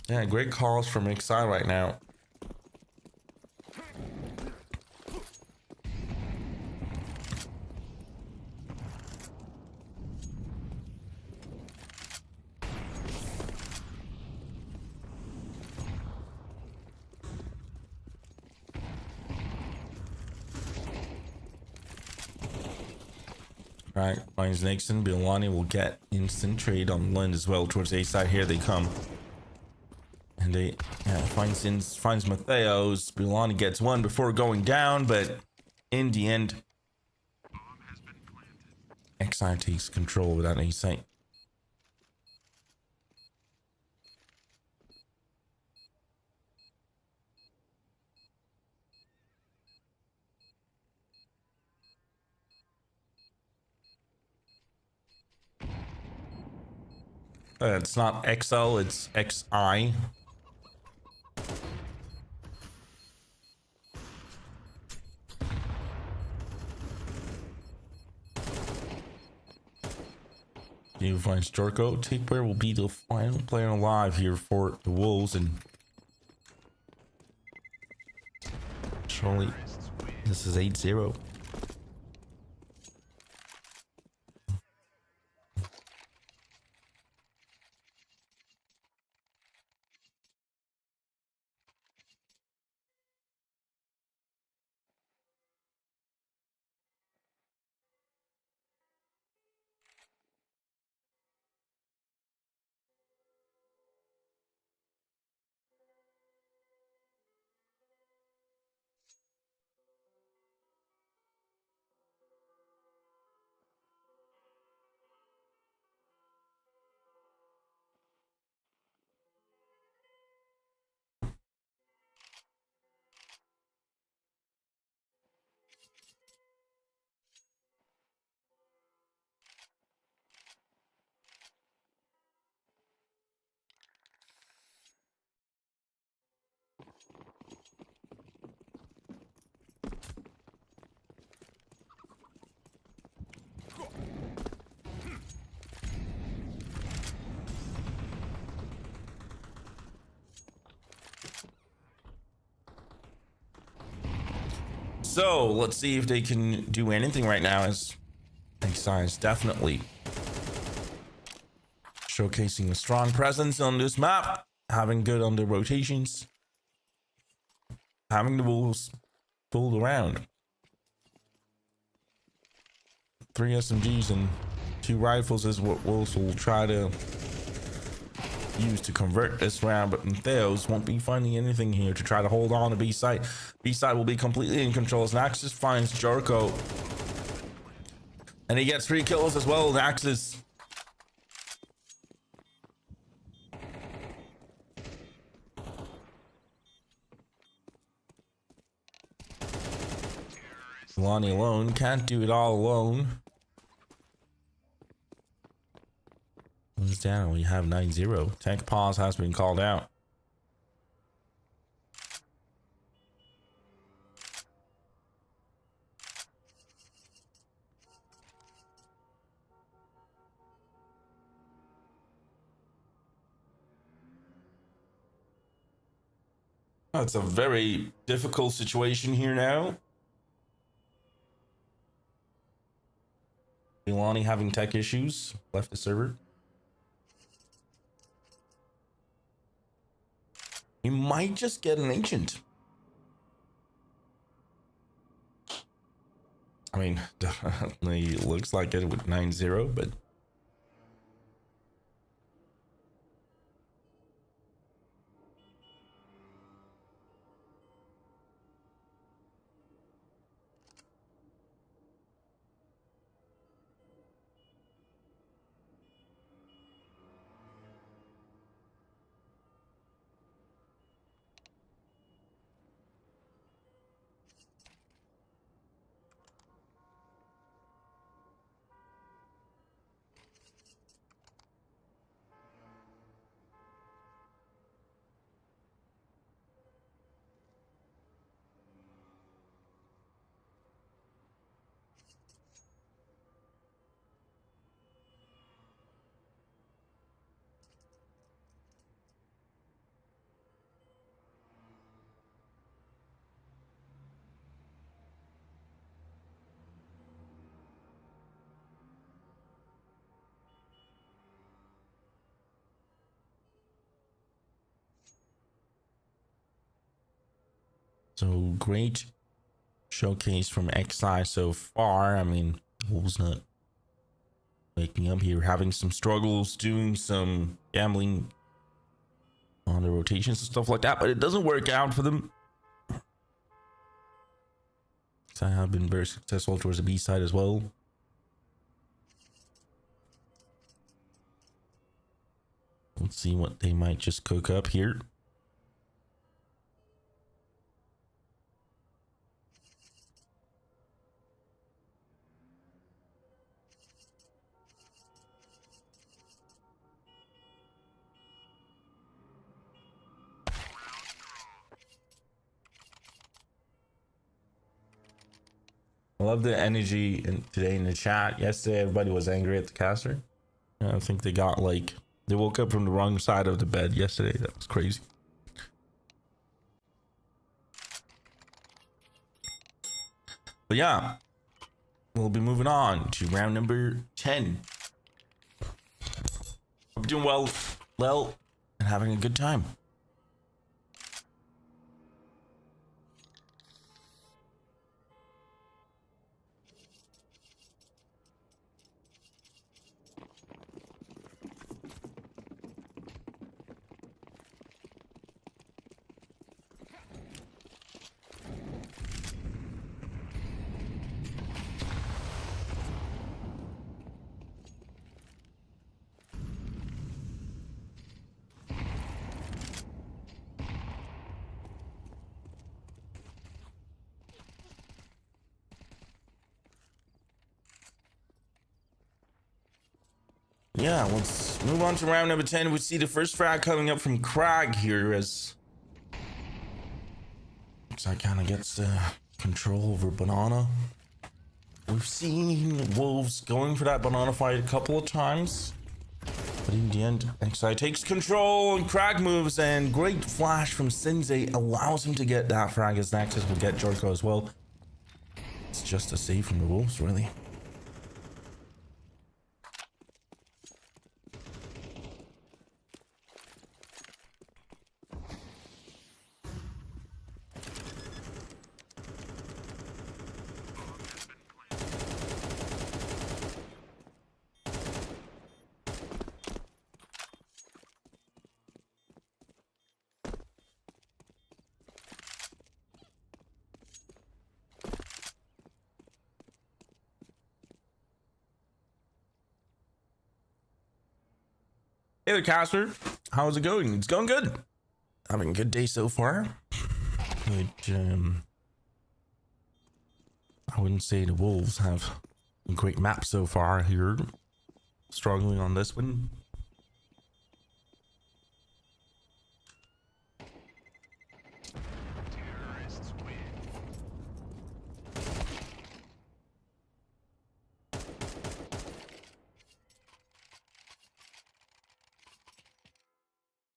Yeah, great calls from XI right now. Right, finds Nixon. Bilani will get instant trade on Lind as well towards A side. Here they come. And they finds Matheos. Bilani gets one before going down, but in the end, XI takes control without any sight. It's not XL, it's XI. You find Storko. Take player will be the final player alive here for the Wolves, and surely this is 8-0. So let's see if they can do anything right now, as XI is definitely showcasing a strong presence on this map, having good under rotations, having the Wolves pulled around. 3 SMGs and 2 rifles is what Wolves will try to use to convert this round, but Theos won't be finding anything here to try to hold on to B side. B side will be completely in control as Naxxus finds Jericho, and he gets 3 kills as well. Naxxus Lonnie alone can't do it all alone. One's down. We have 9-0. Tank pause has been called out. It's a very difficult situation here now. Ilani having tech issues, left the server. We might just get an ancient. I mean, definitely looks like it with 9-0, but so great showcase from XI so far. I mean, Wolves not waking up here, having some struggles, doing some gambling on the rotations and stuff like that, but it doesn't work out for them. XI have been very successful towards the B side as well. Let's see what they might just cook up here. I love the energy today in the chat. Yesterday, everybody was angry at the caster. I think they got like, they woke up from the wrong side of the bed yesterday. That was crazy. But yeah, we'll be moving on to round number 10. Hope you're doing well, and having a good time. Yeah, let's move on to round number 10. We see the first frag coming up from Crag here as that kind of gets control over Banana. We've seen Wolves going for that Banana fight a couple of times, but in the end, XI takes control and Crag moves, and great flash from Sensei allows him to get that frag as Nexus will get Jorko as well. It's just a save from the Wolves, really. Hey there, caster. How's it going? It's going good. Having a good day so far. But I wouldn't say the Wolves have a great map so far here. Struggling on this one. Terrorists win.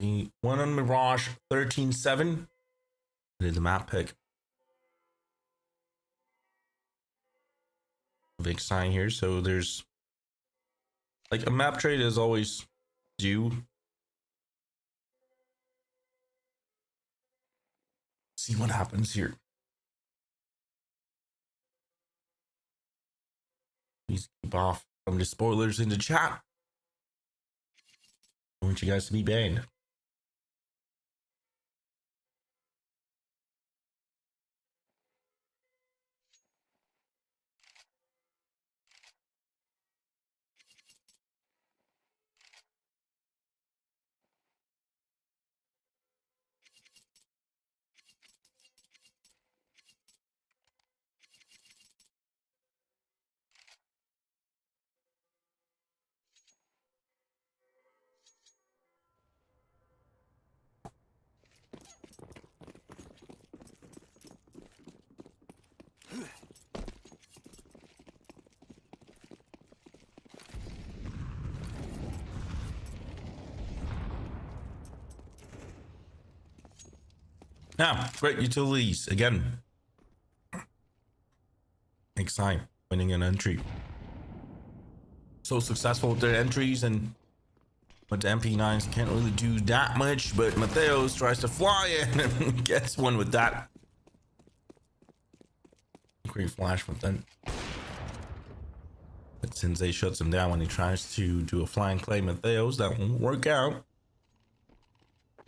The one on Mirage 13-7. Did the map pick. Big sign here. So there's like a map trade is always due. See what happens here. Please keep off from the spoilers in the chat. I want you guys to be banned. Now, great utilities again. Exciting, winning an entry. So successful with their entries, and with the MP9s, can't really do that much. But Mateos tries to fly in and gets one with that. Great flash with that. But Sensei shuts him down when he tries to do a flying play. Mateos, that won't work out.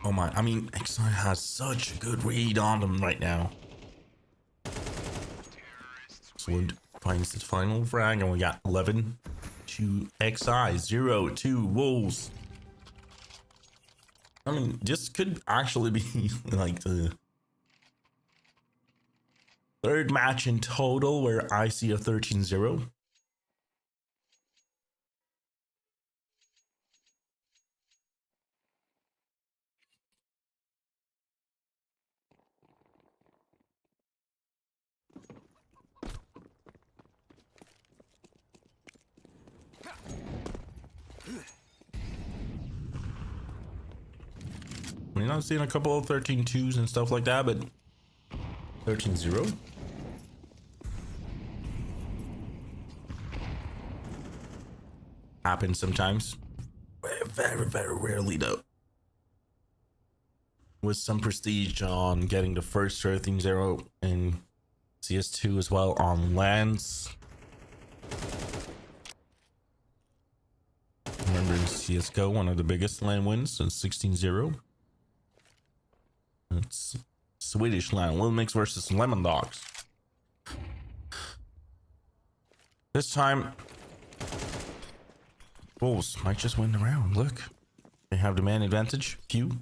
Oh my, I mean, XI has such a good read on them right now. Swoon finds his final frag, and we got 11 to XI, 0 to Wolves. I mean, this could actually be like the third match in total where I see a 13-0. I mean, I've seen a couple of 13-2s and stuff like that, but 13-0? Happens sometimes. Very, very rarely, though. With some prestige on getting the first 13-0 in CS2 as well on lands. Remember in CSGO, one of the biggest land wins since 16-0. It's Swedish land. Lil Mix versus Lemon Dogs. This time, Wolves might just win the round. Look, they have the man advantage. Q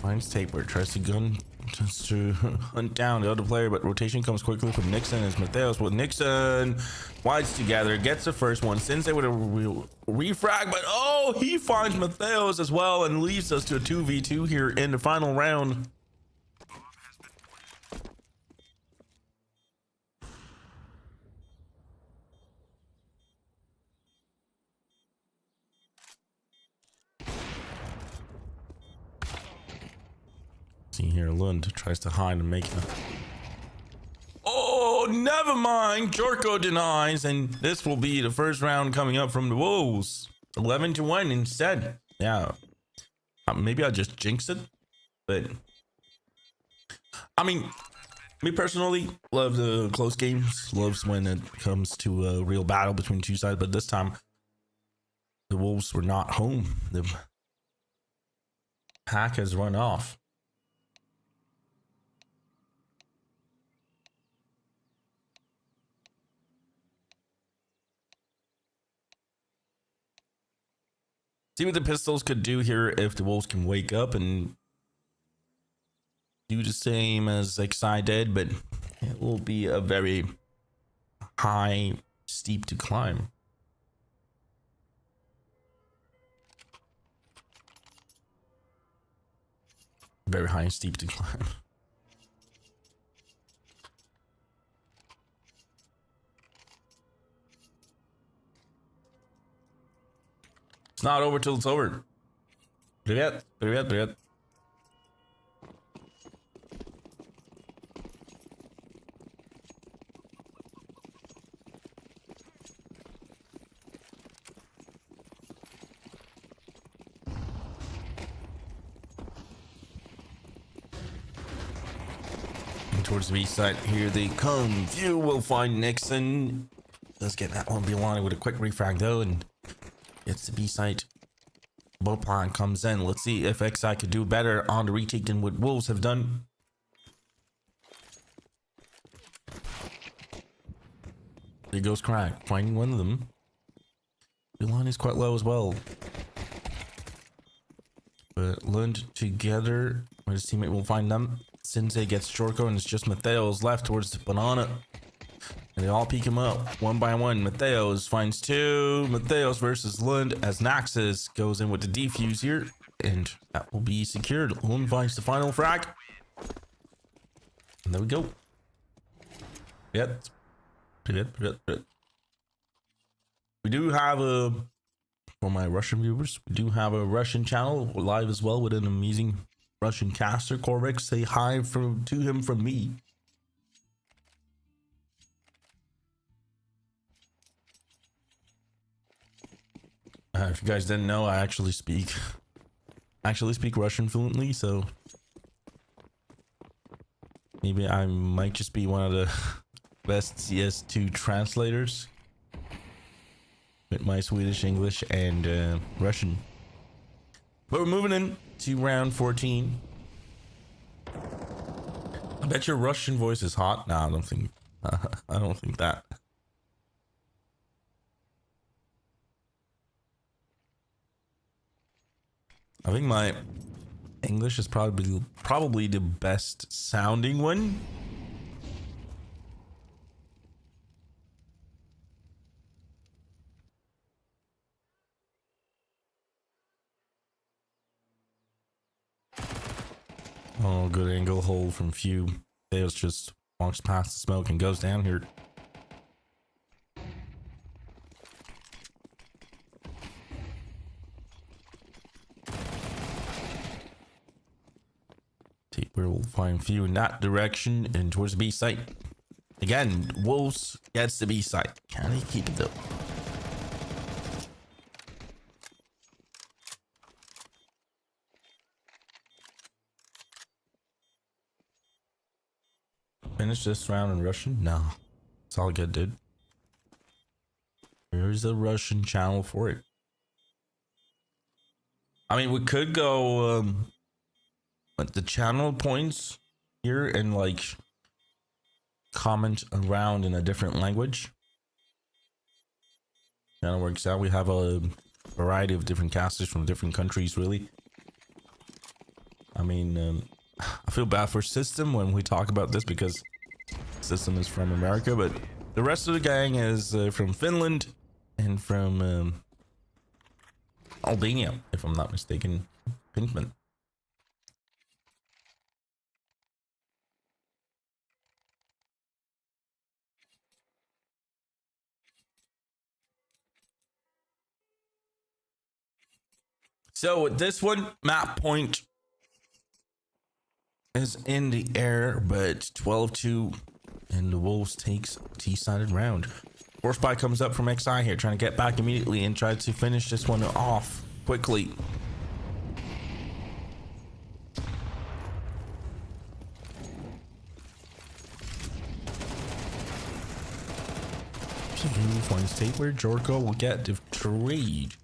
finds Taper, tries to hunt down the other player, but rotation comes quickly from Nixon as Mateos with Nixon wides together, gets the first one. Sensei with a refrag, but oh, he finds Mateos as well and leaves us to a 2v2 here in the final round. See here, Lund tries to hide and make it. Oh, never mind. Jorko denies, and this will be the first round coming up from the Wolves. 11-1 instead. Yeah. Maybe I'll just jinx it, but I mean, me personally, love the close games. Loves when it comes to a real battle between two sides, but this time the Wolves were not home. The pack has run off. See what the Pistols could do here if the Wolves can wake up and do the same as XI did, but it will be a very high, steep to climb. Very high and steep to climb. It's not over till it's over. Привет, привет, привет. Towards the B side, here they come. View will find Nixon. Does get that one Bilani with a quick refrag though, and gets the B side. Boplan comes in. Let's see if XI could do better on the retake than what Wolves have done. There goes Crack, finding one of them. Bilani is quite low as well. But Lund together, his teammate will find them. Sensei gets Jorko and it's just Mateos left towards the banana. And they all peek him up one by one. Mateos finds two. Mateos versus Lund as Naxxus goes in with the defuse here. And that will be secured. Lund finds the final frag. And there we go. Yep. We do have a, for my Russian viewers, we do have a Russian channel live as well with an amazing Russian caster. Korvik, say hi to him from me. If you guys didn't know, I actually speak Russian fluently, so maybe I might just be one of the best CS2 translators with my Swedish, English, and Russian. But we're moving in to round 14. I bet your Russian voice is hot. Nah, I don't think that. I think my English is probably the best sounding one. Oh, good angle hold from Few. Theos just walks past the smoke and goes down here. Where we'll find Few in that direction and towards the B site. Again, Wolves gets the B site. Can he keep it though? Finish this round in Russian? No. It's all good, dude. There's a Russian channel for it. I mean, we could go at the channel points here and like comment around in a different language. Kind of works out. We have a variety of different casters from different countries, really. I mean, I feel bad for System when we talk about this because System is from America, but the rest of the gang is from Finland and from Albania, if I'm not mistaken. Pinkman. So with this one, map point is in the air, but 12-2, and the Wolves takes T-sided round. Force buy comes up from XI here, trying to get back immediately and try to finish this one off quickly. Points take where Jorko will get the trade.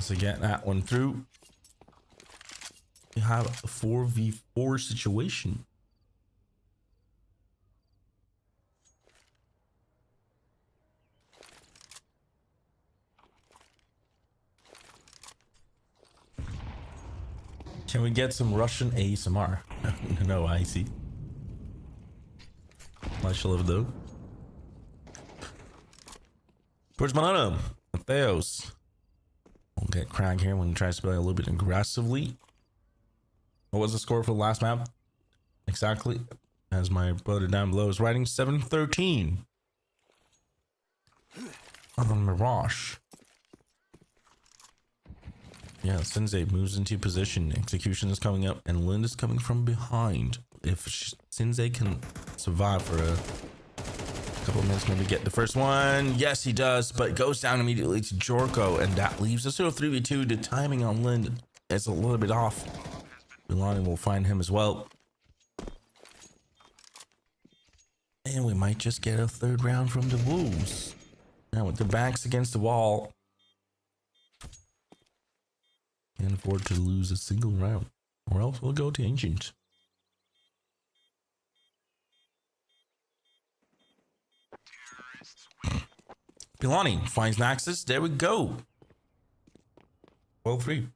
To get that one through, we have a 4v4 situation. Can we get some Russian ASMR? No, I see. Much love though. Towards Manano, Theos. We'll get Crag here when he tries to play a little bit aggressively. What was the score for the last map? Exactly. As my brother down below is writing 7-13 on Mirage. Yeah, Sensei moves into position. Execution is coming up and Lind is coming from behind. If Sensei can survive for a couple of minutes, maybe get the first one. Yes, he does, but goes down immediately to Jorko, and that leaves us to a 3v2. The timing on Lind is a little bit off. Milani will find him as well. And we might just get a third round from the Wolves. Now with the backs against the wall, can't afford to lose a single round, or else we'll go to Ancient. Pilani finds Naxus. There we go. 12-3.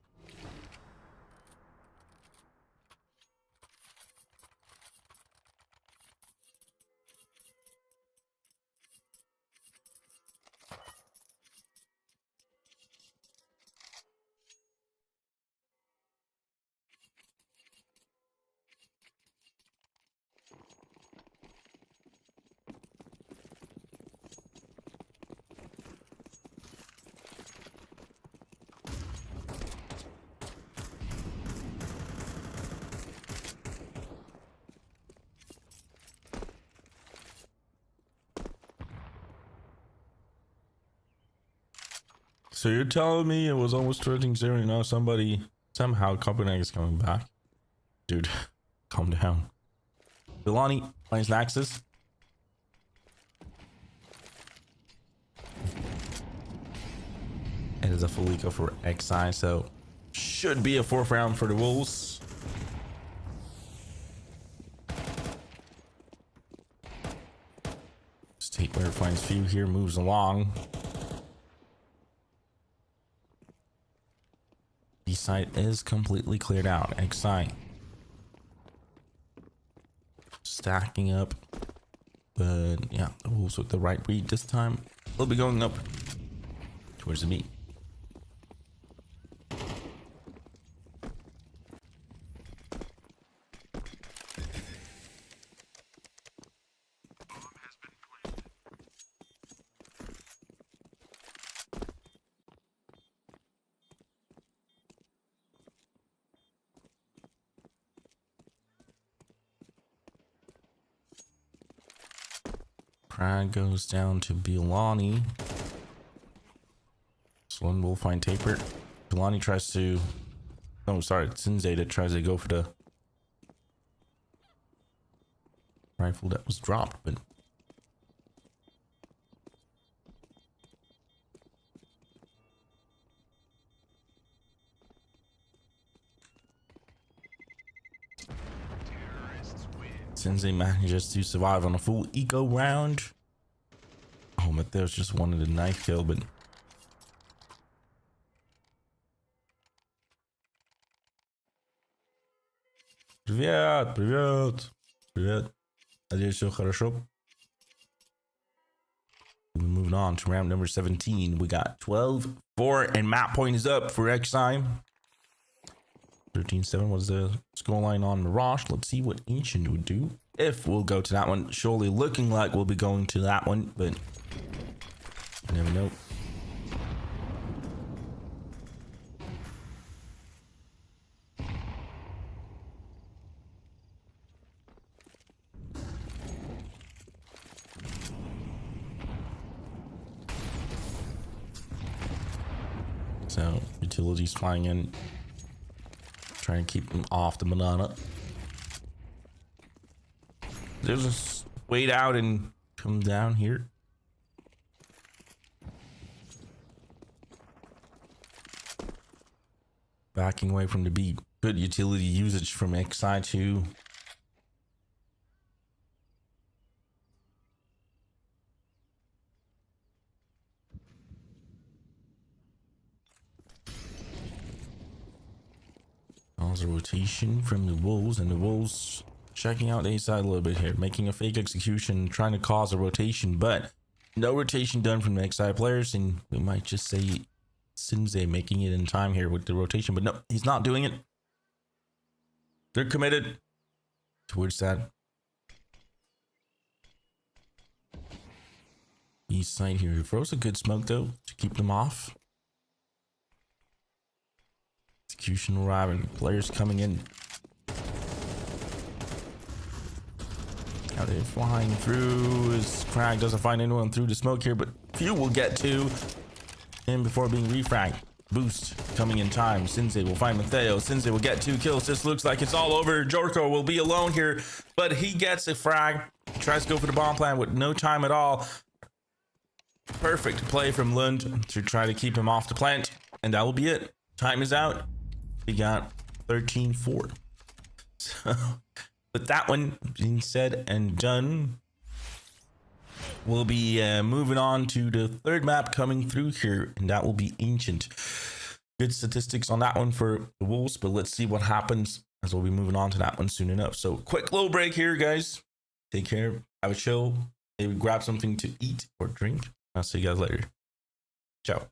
So you're telling me it was almost 13-0, now somehow Copenhagen is coming back? Dude, calm down. Bilani finds Naxus. It is a full eco for XI, so should be a fourth round for the Wolves. Stateware finds Few here, moves along. East side is completely cleared out. XI stacking up, but yeah, the Wolves with the right read this time. They'll be going up towards the B. Prag goes down to Bilani. Sloan will find Taper. Bilani tries to... Oh, sorry. Sinzeta tries to go for the rifle that was dropped, but... Sensei manages to survive on a full eco round. Oh, Mateos just wanted a knife kill, but... Привет, привет, привет. Надеюсь, все хорошо. We're moving on to round number 17. We got 12-4, and map point is up for XI. 13-7 was the scoreline on Mirage. Let's see what Ancient would do if we'll go to that one. Surely looking like we'll be going to that one, but you never know. So utilities flying in. Try and keep them off the banana. They'll just wait out and come down here. Backing away from the beat. Good utility usage from XI2. A rotation from the Wolves, and the Wolves checking out the A side a little bit here, making a fake execution, trying to cause a rotation, but no rotation done from the XI players, and we might just say Sinze making it in time here with the rotation, but no, he's not doing it. They're committed towards that east side here. He throws a good smoke though to keep them off. Execution arriving, players coming in. Now they're flying through. As Crag doesn't find anyone through the smoke here, but few will get to him before being refragged. Boost coming in time. Sinze will find Matteo. Sinze will get 2 kills. This looks like it's all over. Jorko will be alone here, but he gets a frag. Tries to go for the bomb plan with no time at all. Perfect play from Lund to try to keep him off the plant, and that will be it. Time is out. We got 13-4. So with that one being said and done, we'll be moving on to the third map coming through here, and that will be Ancient. Good statistics on that one for the Wolves, but let's see what happens as we'll be moving on to that one soon enough. So quick little break here, guys. Take care. Have a chill. Maybe grab something to eat or drink. I'll see you guys later. Ciao.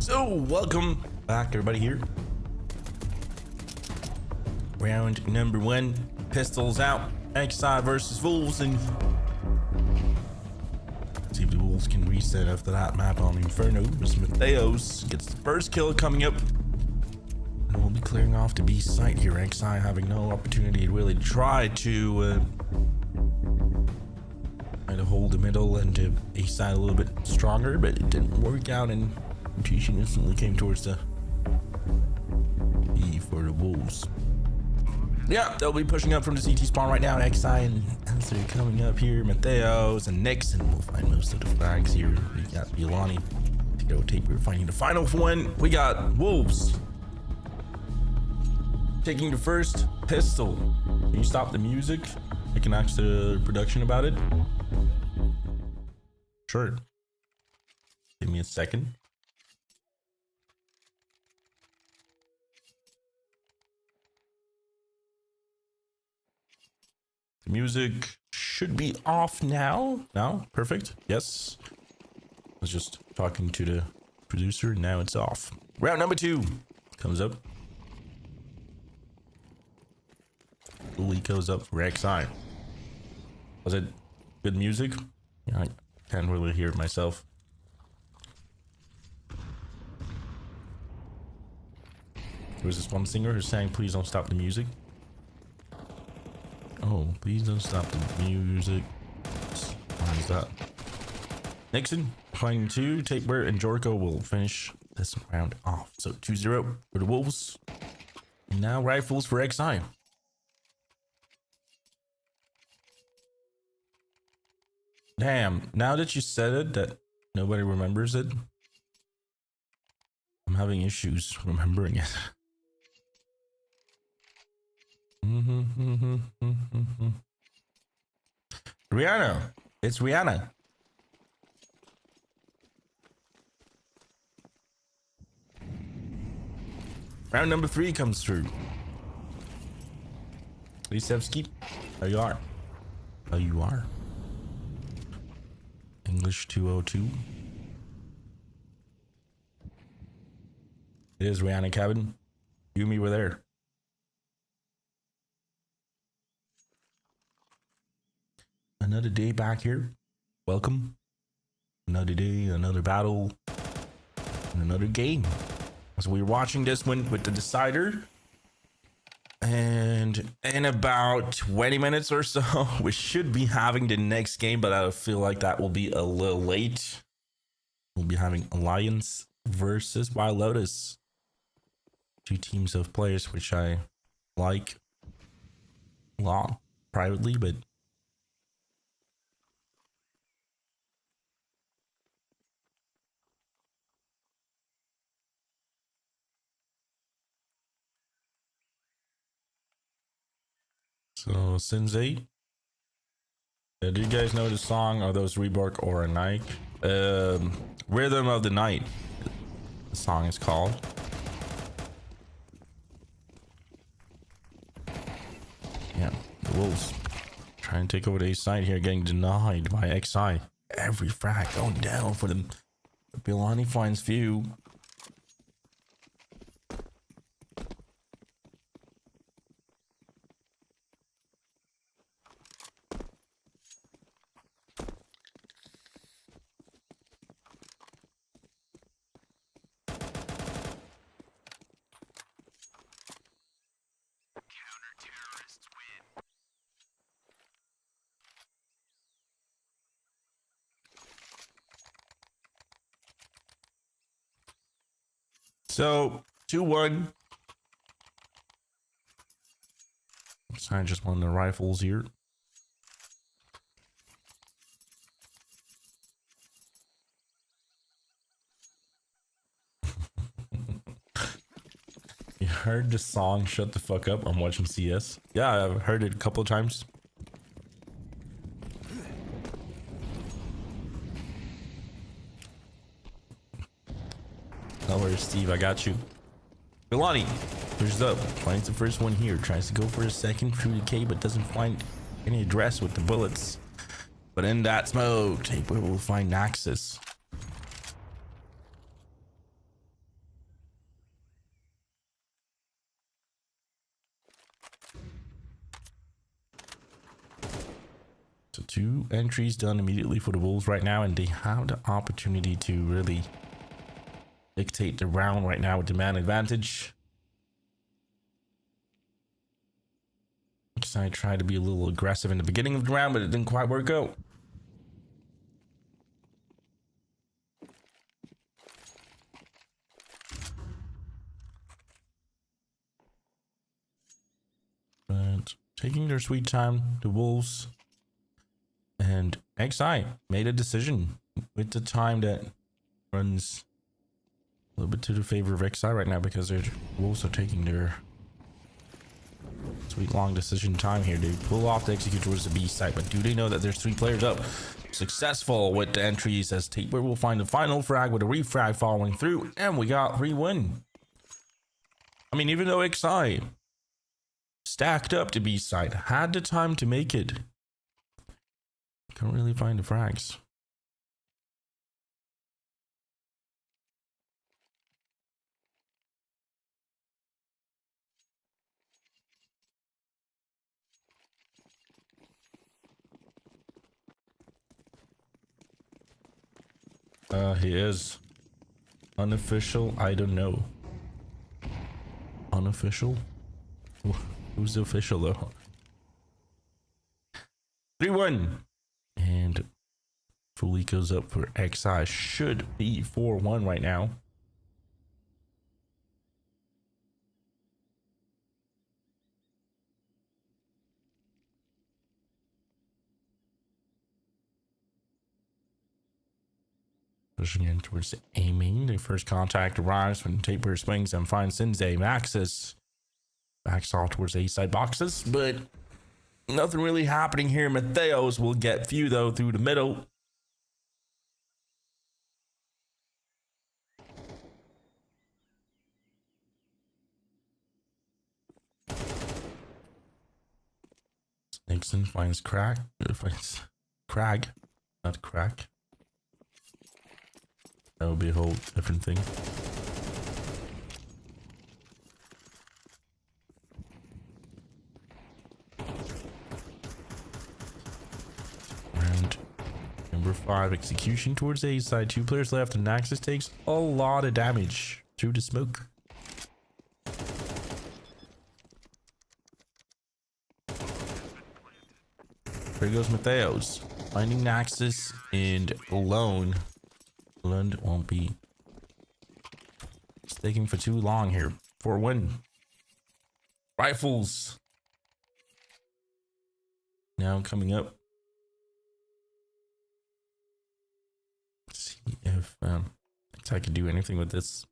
So, welcome back, everybody here. Round number 1, pistols out. XI versus Wolves, and see if the Wolves can reset after that map on Inferno. Mr. Mateos gets the first kill coming up, and we'll be clearing off the B site here. XI having no opportunity to really try to hold the middle and A side a little bit stronger, but it didn't work out, and Intermission instantly came towards the B for the Wolves. Yeah, they'll be pushing up from the CT spawn right now. XI and Answer coming up here. Mateos and Nixon will find most of the flags here. We got Yolani to go tape. We're finding the final one. We got Wolves taking the first pistol. Can you stop the music? I can ask the production about it. Sure. Give me a second. The music should be off now. Now, perfect. Yes. I was just talking to the producer. Now it's off. Round number 2 comes up. Bully goes up for XI. Was it good music? Yeah, I can't really hear it myself. There was this one singer who's saying, "Please don't stop the music." Oh, please don't stop the music. Why is that? Nixon, finding 2. Tapewear and Jorko will finish this round off. So 2-0 for the Wolves. And now rifles for XI. Damn, now that you said it, that nobody remembers it, I'm having issues remembering it. Rihanna, it's Rihanna. Round number 3 comes through. Lisevsky, there you are. Oh, you are. English 202. It is Rihanna cabin. You and me were there. Another day back here. Welcome. Another day, another battle, and another game. So we're watching this one with the decider. And in about 20 minutes or so, we should be having the next game, but I feel like that will be a little late. We'll be having Alliance versus WildLotus. 2 teams of players, which I like a lot privately, but so Sensei, do you guys know the song of those Rebork or a Nike? Rhythm of the Night, the song is called. Yeah, the Wolves trying to take over the A side here, getting denied by XI. Every frag going down for them. Bilani finds few. Counter-terrorists win. So 2-1. So I just won the rifles here. You heard the song "Shut the Fuck Up"? I'm watching CS. Yeah, I've heard it a couple of times. No worries, Steve, I got you. Bilani, here's up. Finds the first one here. Tries to go for a second through the K, but doesn't find any address with the bullets. But in that smoke, Tapewear will find Naxus. So 2 entries done immediately for the Wolves right now, and they have the opportunity to really dictate the round right now with the man advantage. I tried to be a little aggressive in the beginning of the round, but it didn't quite work out. But taking their sweet time, the Wolves and XI made a decision with the time that runs a little bit to the favor of XI right now, because their Wolves are taking their sweet long decision time here. They pull off the execute towards the B side, but do they know that there's 3 players up? Successful with the entries as Taper will find the final frag with a refrag following through, and we got 3-1. I mean, even though XI stacked up to B side, had the time to make it, couldn't really find the frags. He is unofficial. I don't know. Unofficial? Who's the official though? 3-1, and fully goes up for XI. Should be 4-1 right now. Pushing in towards the A main. The first contact arrives when Taper swings and finds Sensei. Maxis backs off towards the A side boxes, but nothing really happening here. Matheos will get few though through the middle. Nixon finds Crag, not Crack. That would be a whole different thing. Round number 5, execution towards A side. 2 players left, and Naxxus takes a lot of damage through the smoke. There goes Matheos, finding Naxxus and alone. Lund won't be staking for too long here. 4-1. Rifles now coming up. Let's see if I can do anything with this.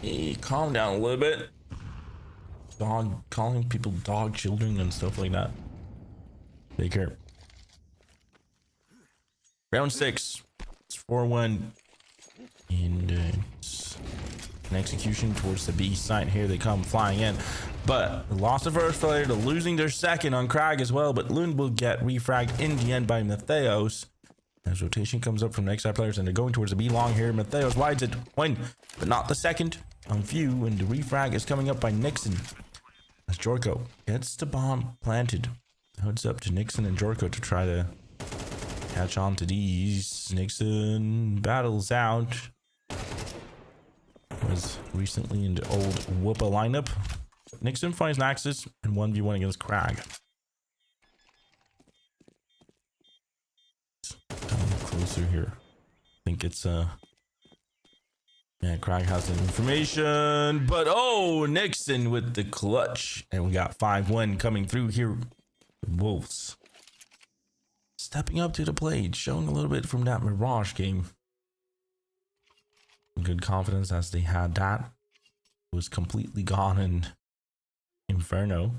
Hey, calm down a little bit. Dog, calling people dog children and stuff like that. Take care. Round 6. It's 4-1. And it's an execution towards the B side. Here they come flying in. But lost the first player, to losing their second on Crag as well. But Lund will get refragged in the end by Matheos. As rotation comes up from the XI players, and they're going towards the B long here. Matheos wides it. Win, but not the second on few. And the refrag is coming up by Nixon. As Jorko gets the bomb planted. Now it's up to Nixon and Jorko to try to catch on to these. Nixon battles out. Was recently in the old Whoopa lineup. Nixon finds Naxxus and 1v1 against Crag. Coming closer here. I think it's yeah, Crag has the information, but oh, Nixon with the clutch, and we got 5-1 coming through here. The Wolves stepping up to the plate, showing a little bit from that Mirage game. Good confidence as they had that. It was completely gone in Inferno.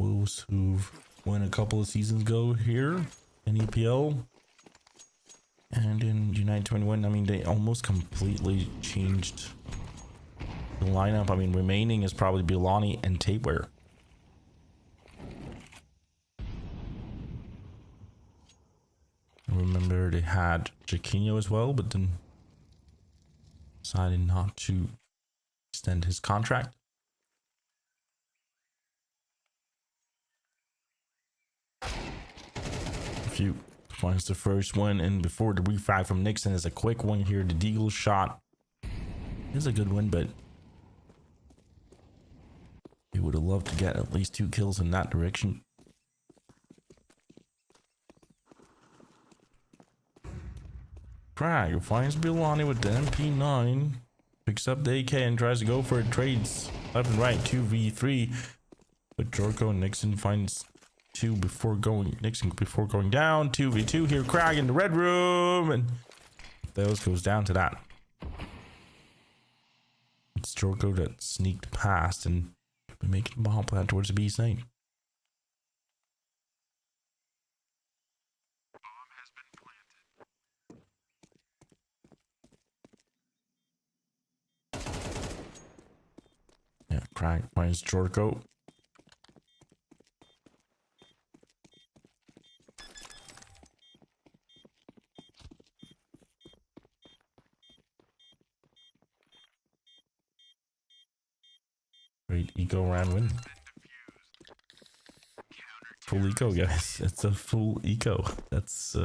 Wolves who've won a couple of seasons ago here in EPL. And in United 21, I mean, they almost completely changed the lineup. I mean, remaining is probably Bilani and Tapeware. I remember they had Jaquinho as well, but then decided not to extend his contract. If you finds the first one, and before the refrag from Nixon is a quick one here. The Deagle shot is a good one, but he would have loved to get at least 2 kills in that direction. Crag finds Bilani with the MP9, picks up the AK and tries to go for it. Trades left and right, 2v3, but Jorko and Nixon finds Nixon before going down. 2v2 here. Crag in the red room, and those goes down to that. It's Jorko that sneaked past and making the bomb plan towards the B site. Yeah, Crag finds Jorko. Great eco round win. Full eco, guys. That's a full eco. That's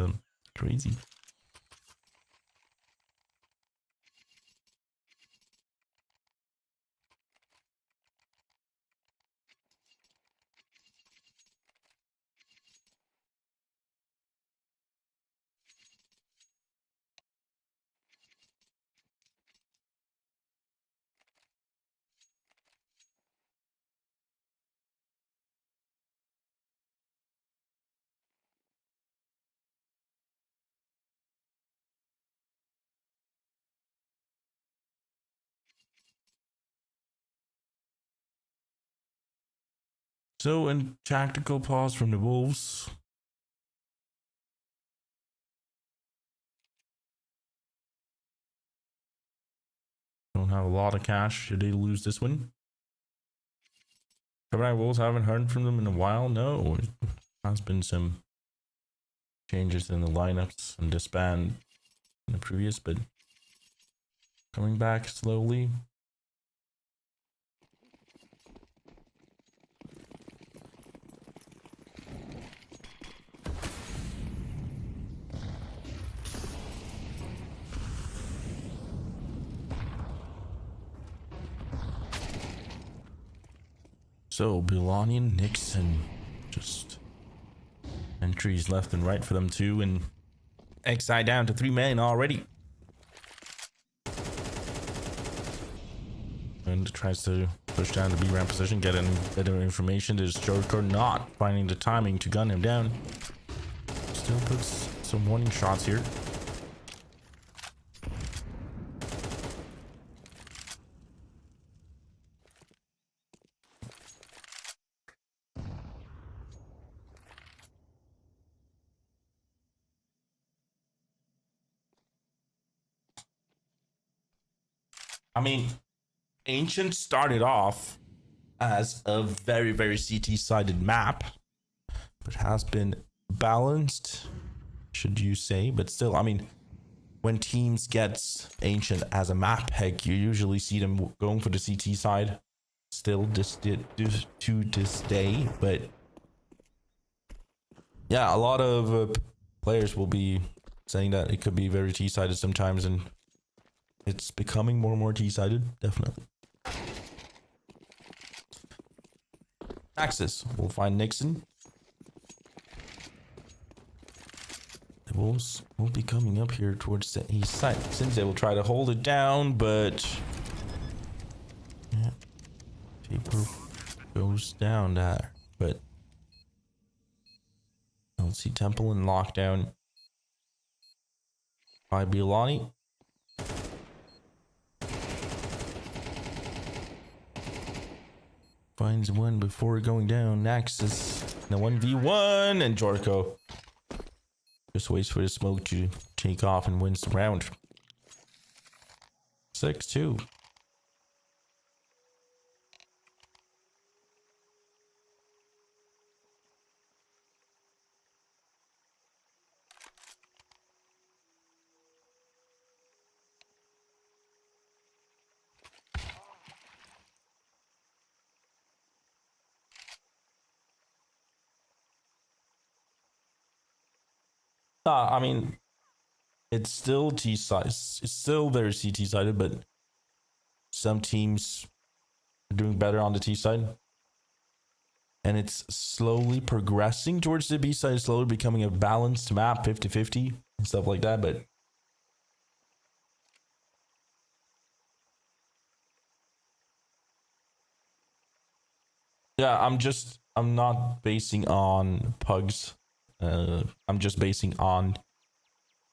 crazy. So, in tactical pause from the Wolves. Don't have a lot of cash should they lose this one. Cabernet Wolves, haven't heard from them in a while. No, has been some changes in the lineups and disband in the previous, but coming back slowly. So Bilani and Nixon, just entries left and right for them too, and XI down to 3 men already. And tries to push down the B ramp position, get any better information. There's Joker not finding the timing to gun him down. Still puts some warning shots here. I mean, Ancient started off as a very, very CT-sided map, but has been balanced, should you say. But still, I mean, when teams get Ancient as a map pick, you usually see them going for the CT side still to this day. But yeah, a lot of players will be saying that it could be very T-sided sometimes, and it's becoming more and more T-sided, definitely. Axis will find Nixon. The Wolves will be coming up here towards the east side. Since they will try to hold it down, but yeah, Taper goes down there. But I'll see Temple in lockdown by Bilani. Finds one before going down. Naxus. The 1v1 and Jorko just waits for the smoke to take off and wins the round. 6-2. I mean, it's still T-side. It's still very CT-sided, but some teams are doing better on the T-side. And it's slowly progressing towards the B-side, slowly becoming a balanced map, 50-50, and stuff like that, but... Yeah, I'm not basing on pugs. I'm just basing on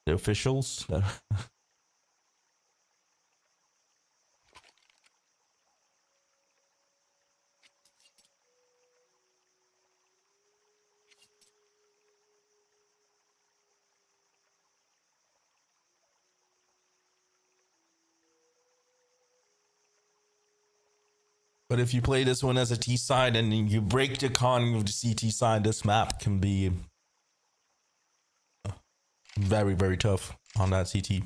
the officials. But if you play this one as a T side and you break the economy of the CT side, this map can be very, very tough on that CT.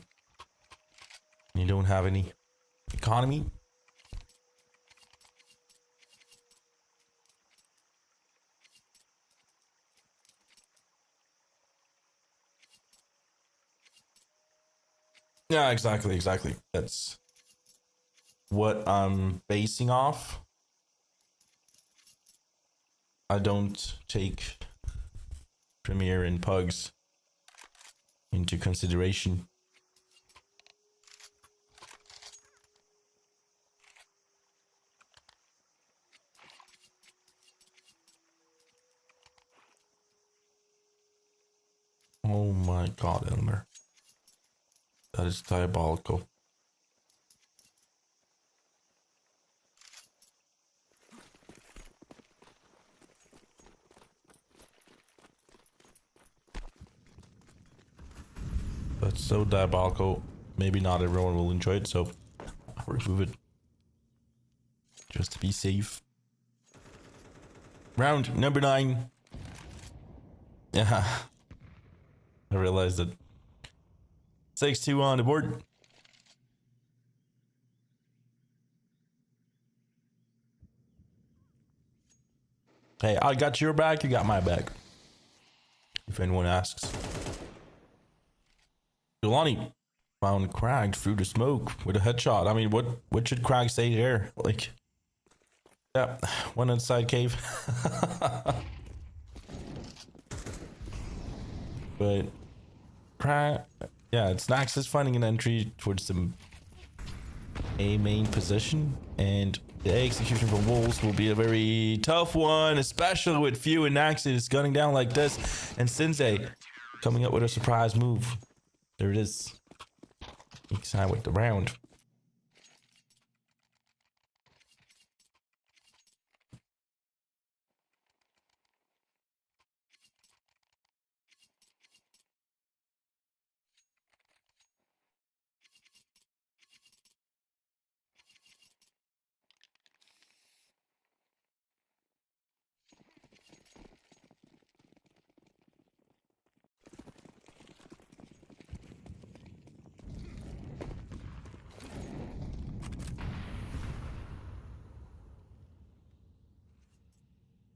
You don't have any economy. Yeah, exactly. That's what I'm basing off. I don't take Premier and Pugs into consideration. Oh my god, Elmer. That is diabolical. That's so diabolical. Maybe not everyone will enjoy it, so I'll remove it. Just to be safe. Round number 9. Yeah. I realized that. 6-2 on the board. Hey, I got your back, you got my back. If anyone asks. Jelani found Crag through the smoke with a headshot. I mean, what should Crag say there? Like, yeah, one inside cave. But Crag, yeah, it's Naxus finding an entry towards the A main position, and the execution from Wolves will be a very tough one, especially with Few and Naxus gunning down like this, and Sensei coming up with a surprise move. There it is. Excited with the round.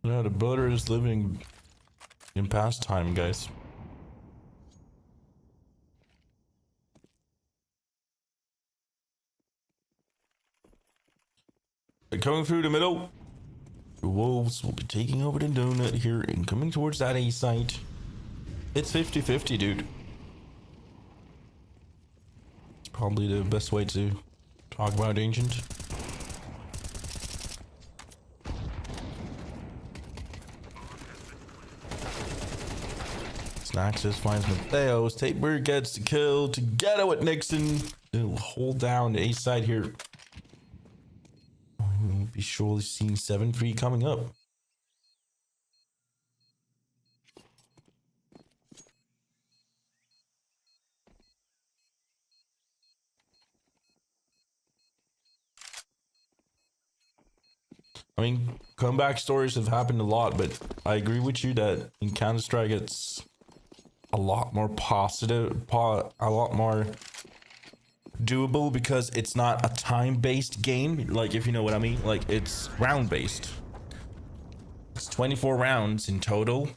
Yeah, the builder is living in past time, guys. Coming through the middle, the Wolves will be taking over the donut here and coming towards that A site. It's 50-50, dude. It's probably the best way to talk about Ancient. Naxus finds Mateos. Tateberg gets the kill together with Nixon. They'll hold down the A side here. We'll be surely seeing 7-3 coming up. I mean, comeback stories have happened a lot, but I agree with you that in Counter-Strike it's a lot more positive, a lot more doable because it's not a time-based game. Like, if you know what I mean, like it's round-based. It's 24 rounds in total,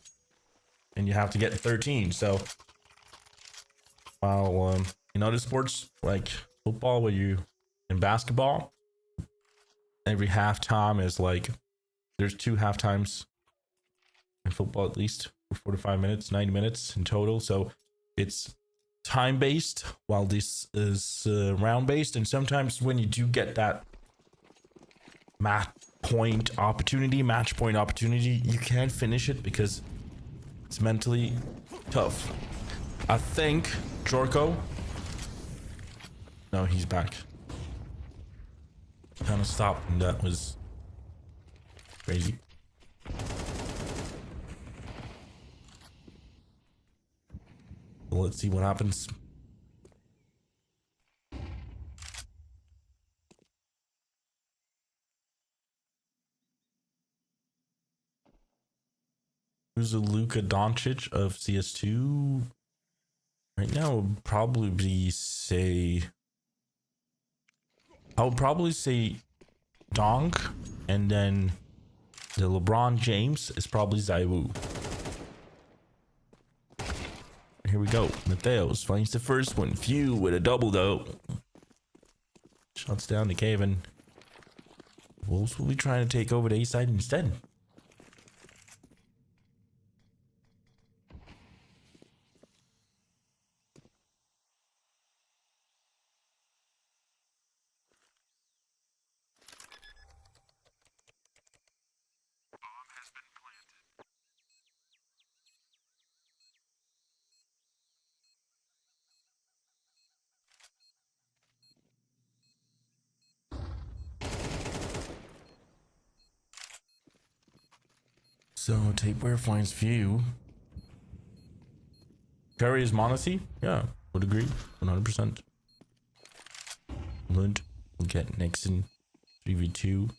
and you have to get 13. So, while in other sports like football, where you in basketball, every halftime is like there's 2 halftimes in football at least for 45 minutes, 90 minutes in total. So it's time based, while this is round based. And sometimes when you do get that match point opportunity, you can't finish it because it's mentally tough. I think Jorko. No, he's back. Kind of stopped, and that was crazy. Well, let's see what happens. Who's the Luka Doncic of CS2? Right now, would probably be I would probably say Donk, and then the LeBron James is probably Zaiwu. Here we go. Mateos finds the first one. Few with a double though. Shots down to Caven. Wolves will be trying to take over the A side instead. So Tapeware finds Few. Curry is Monacy? Yeah, would agree. 100%. Lund will get Nixon 3v2.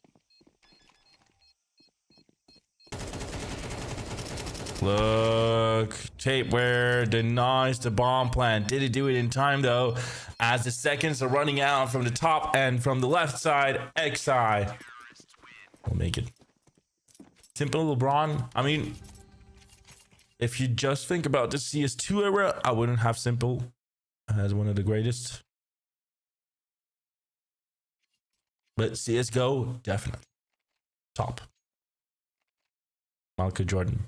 Look, Tapeware denies the bomb plan. Did he do it in time though? As the seconds are running out from the top and from the left side, XI will make it. Simple LeBron. I mean, if you just think about the CS2 era, I wouldn't have Simple as one of the greatest. But CSGO, definitely. Top. Malka Jordan.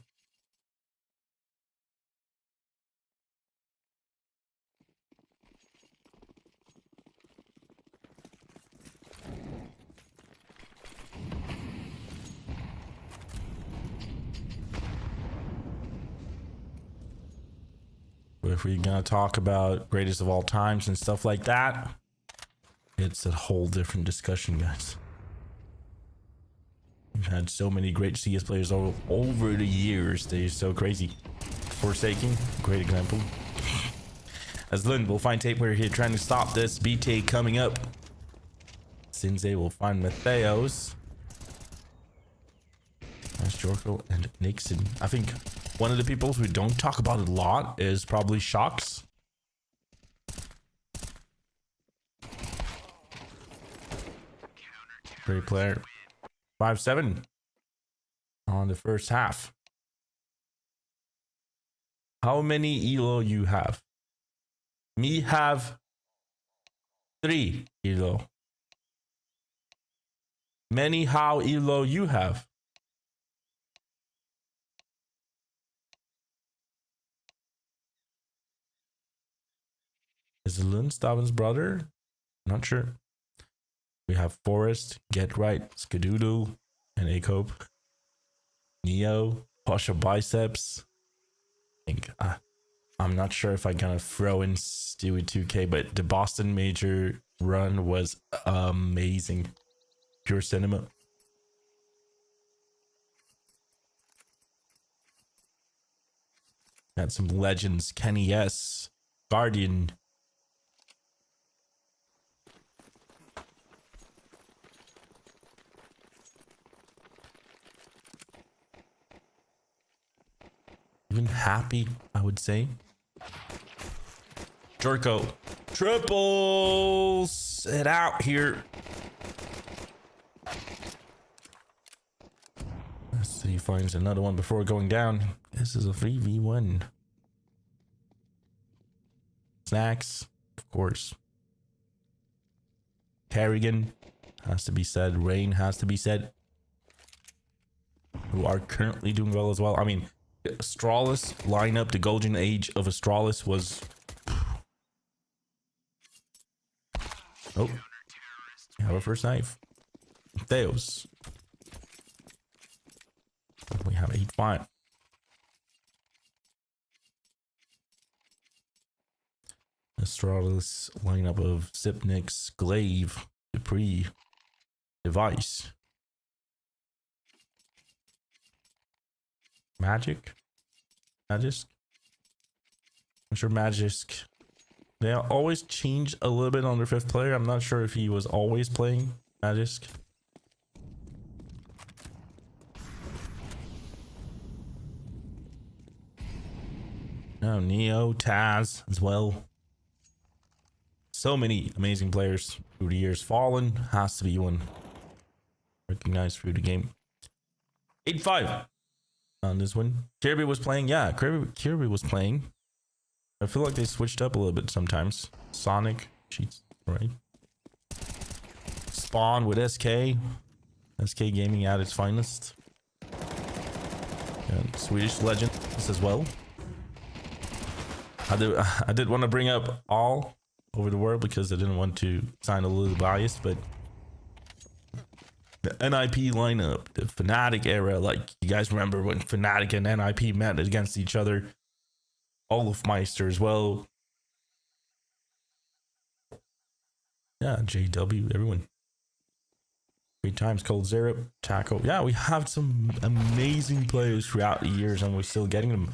If we're gonna talk about greatest of all times and stuff like that, it's a whole different discussion, guys. We've had so many great CS players over the years. They're so crazy. Forsaking, great example. As Lund will find Tapeware here trying to stop this. BT coming up. Sinze will find Mateos. That's Jorko and Nixon. I think one of the people who don't talk about it a lot is probably Shocks. Great player. 5-7 on the first half. How many elo you have? Me have 3 elo. Many how elo you have? Is Lund Stavin's brother? Not sure. We have Forrest, Get Right, Skadoodle, and Acope. Neo, Pasha Biceps. I think I'm not sure if I'm gonna throw in Stewie 2K, but the Boston Major run was amazing. pure cinema. Got some legends. Kenny S. Guardian. Even happy, I would say. Jerko. Triples it out here. Let's see, he finds another one before going down. This is a 3v1. Snacks, of course. Carrigan has to be said. Rain has to be said. Who are currently doing well as well. I mean, Astralis lineup, the golden age of Astralis was... Oh, we have our first knife. Theos. We have 8-5. Astralis lineup of Sipnix, Glaive, Dupree, Device. Magic? Magisk? I'm sure Magisk. They always change a little bit on their 5th player. I'm not sure if he was always playing Magisk. Oh, Neo, Taz as well. So many amazing players through the years. Fallen has to be one recognized through the game. 8-5 on this one. Kirby was playing. Yeah, Kirby was playing. I feel like they switched up a little bit sometimes. Sonic cheats, right? Spawn with SK. SK Gaming at its finest. And Swedish legend as well. I did want to bring up all over the world because I didn't want to sound a little biased, but the NIP lineup, the Fnatic era, like you guys remember when Fnatic and NIP met against each other. Olafmeister as well. Yeah, JW, everyone. 3 times Cold Zero, Taco. Yeah, we have some amazing players throughout the years and we're still getting them.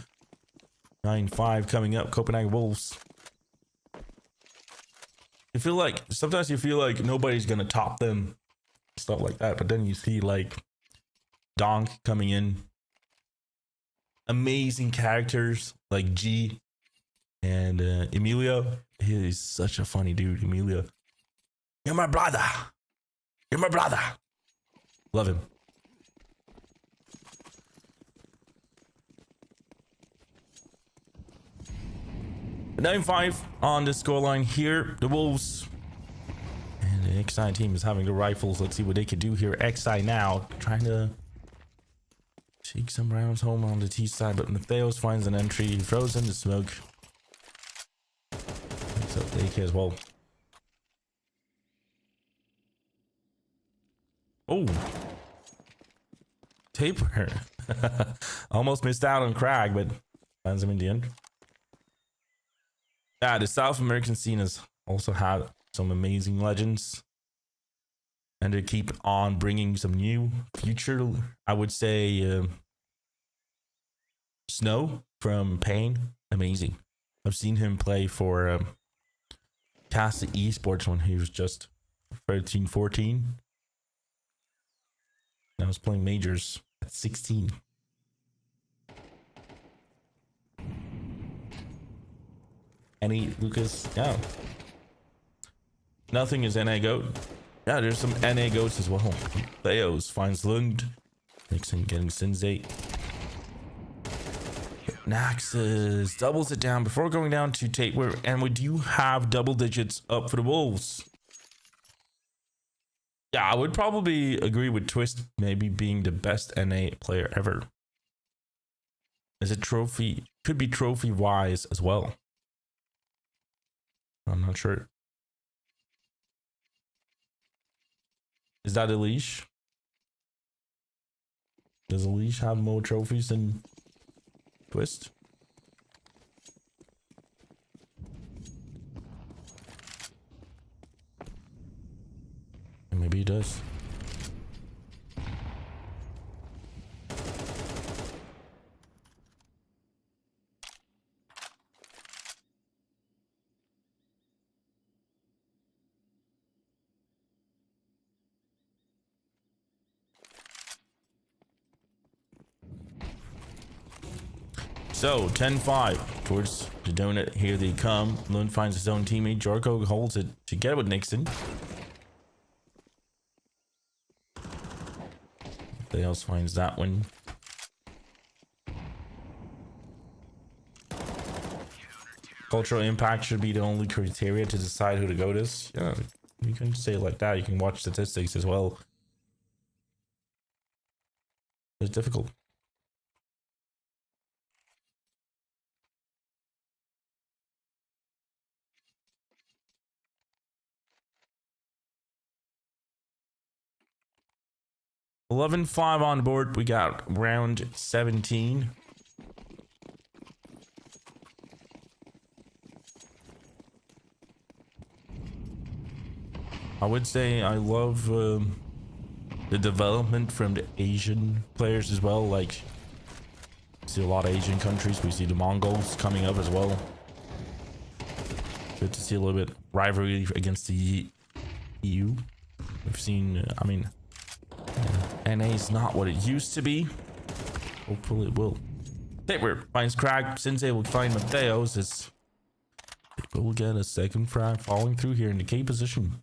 9-5 coming up, Copenhagen Wolves. You feel like, sometimes you feel like nobody's gonna top them. Stuff like that, but then you see like Donk coming in. Amazing characters like G and Emilio. He is such a funny dude, Emilio. You're my brother. You're my brother. Love him. But 9-5 on the scoreline here. The Wolves and the XI team is having the rifles. Let's see what they can do here. XI now trying to take some rounds home on the T side, but Matheos finds an entry. He throws in the smoke. Picks up the AK as well. Oh, Taper. Almost missed out on Crag, but finds him in the end. Yeah, the South American scene has also had some amazing legends, and they keep on bringing some new future. I would say Snow from Pain, amazing. I've seen him play for Casa Esports when he was just 13, 14. I was playing majors at 16. Any Lucas? Yeah. Nothing is NA goat. Yeah, there's some NA goats as well. Theos finds Lund. Nixon getting Sensei. Naxus doubles it down before going down to Tate. And we do have double digits up for the Wolves. Yeah, I would probably agree with Twist maybe being the best NA player ever. As a trophy, could be trophy wise as well. I'm not sure. Is that a leash? Does a leash have more trophies than Twist? Maybe he does. So 10-5 towards the donut. Here they come. Lund finds his own teammate. Jorko holds it together with Nixon. Nobody else finds that one. Cultural impact should be the only criteria to decide who to go this. Yeah, you can say it like that. You can watch statistics as well. It's difficult. $11-5 on board. We got round 17. I would say I love the development from the Asian players as well. Like, see a lot of Asian countries. We see the Mongols coming up as well. Good to see a little bit rivalry against the EU. We've seen, I mean, NA is not what it used to be. Hopefully it will. Taper finds Crag. Sensei will find Mateos as they will get a second frag falling through here in the K position.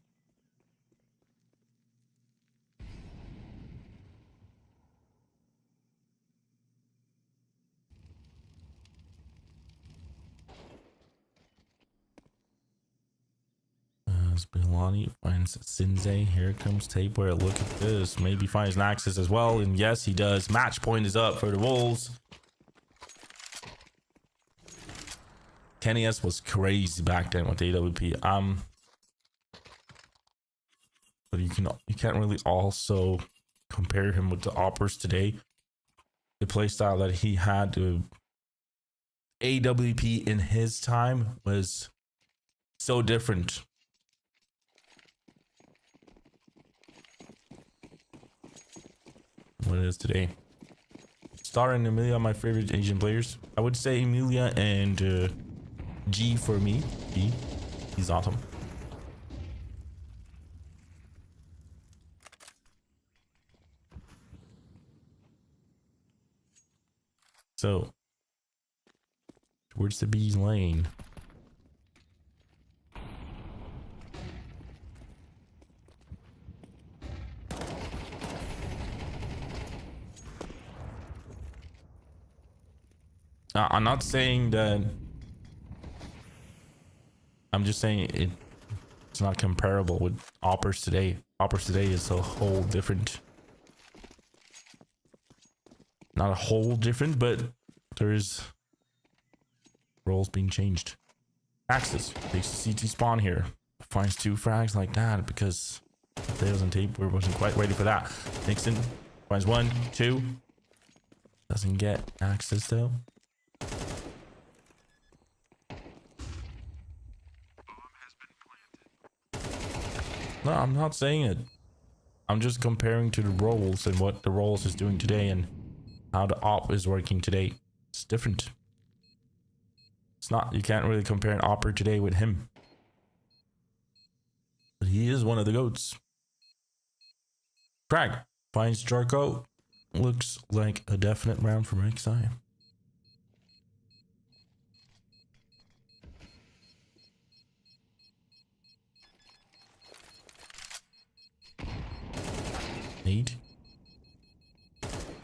Spilani finds Sensei. Here comes Taper. Look at this. Maybe finds Naxos as well. And yes, he does. Match point is up for the Wolves. Kenny S was crazy back then with AWP. But you can't really also compare him with the Oppers today. The playstyle that he had to AWP in his time was so different. What it is today. Star and Emilia are my favorite Asian players. I would say Emilia and G for me. G, he's awesome. So towards the B's lane. I'm not saying that. I'm just saying it's not comparable with Oppers today. Oppers today is a whole different. Not a whole different, but there's roles being changed. Axis takes the CT spawn here. Finds 2 frags like that because Tails and Taper wasn't quite ready for that. Nixon finds 1, 2. Doesn't get access though. No, I'm not saying it. I'm just comparing to the roles and what the roles is doing today and how the op is working today. It's different. It's not, you can't really compare an opper today with him. But he is one of the GOATs. Crag finds Jarko. Looks like a definite round from XI. Nade.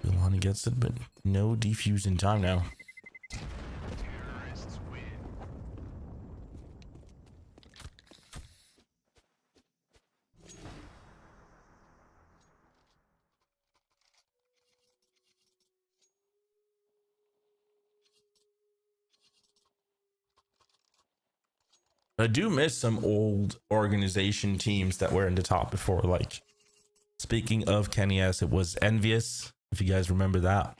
Bilani gets it, but no defuse in time now. Terrorists win. I do miss some old organization teams that were in the top before. Like, speaking of Kenny S, it was Envious, if you guys remember that.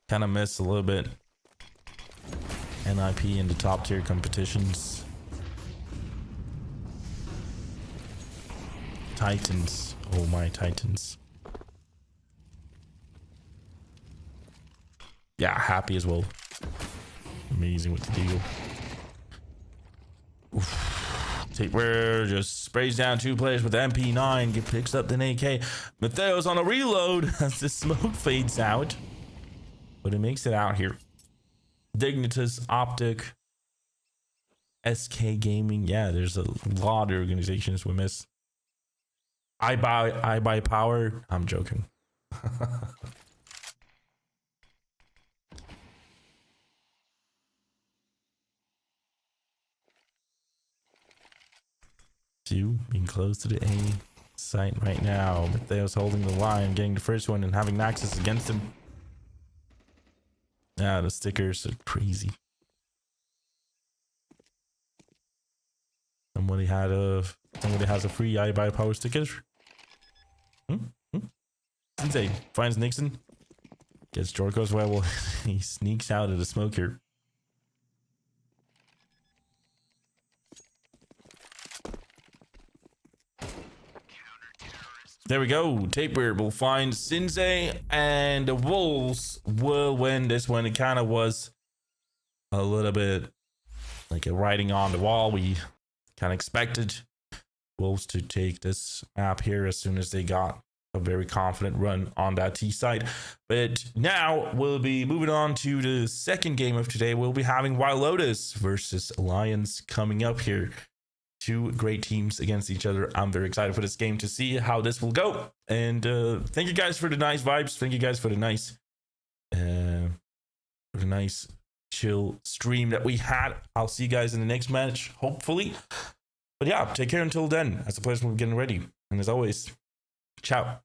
Kind of miss a little bit NIP in the top tier competitions. Titans. Oh my Titans. Yeah, happy as well. Amazing with the deal. Oof. Tapewear just sprays down 2 players with MP9, picks up the AK. Mateo's on a reload as the smoke fades out. But it makes it out here. Dignitas, Optic, SK Gaming. Yeah, there's a lot of organizations we miss. I buy power. I'm joking. Two being close to the A site right now. Mateo's holding the line, getting the first one and having Naxus against him. Yeah, the stickers are crazy. Somebody has a free I buy power sticker. Sensei finds Nixon. Gets Jorko as well. He sneaks out of the smoke here. There we go. Tapewear will find Sensei, and the Wolves will win this one. It kind of was a little bit like a writing on the wall. We kind of expected Wolves to take this map here as soon as they got a very confident run on that T side. But now we'll be moving on to the second game of today. We'll be having WildLotus versus Alliance coming up here. 2 great teams against each other. I'm very excited for this game to see how this will go. And thank you guys for the nice vibes. Thank you guys for the nice chill stream that we had. I'll see you guys in the next match, hopefully. But yeah, take care until then. As the players will be getting ready. And as always, ciao.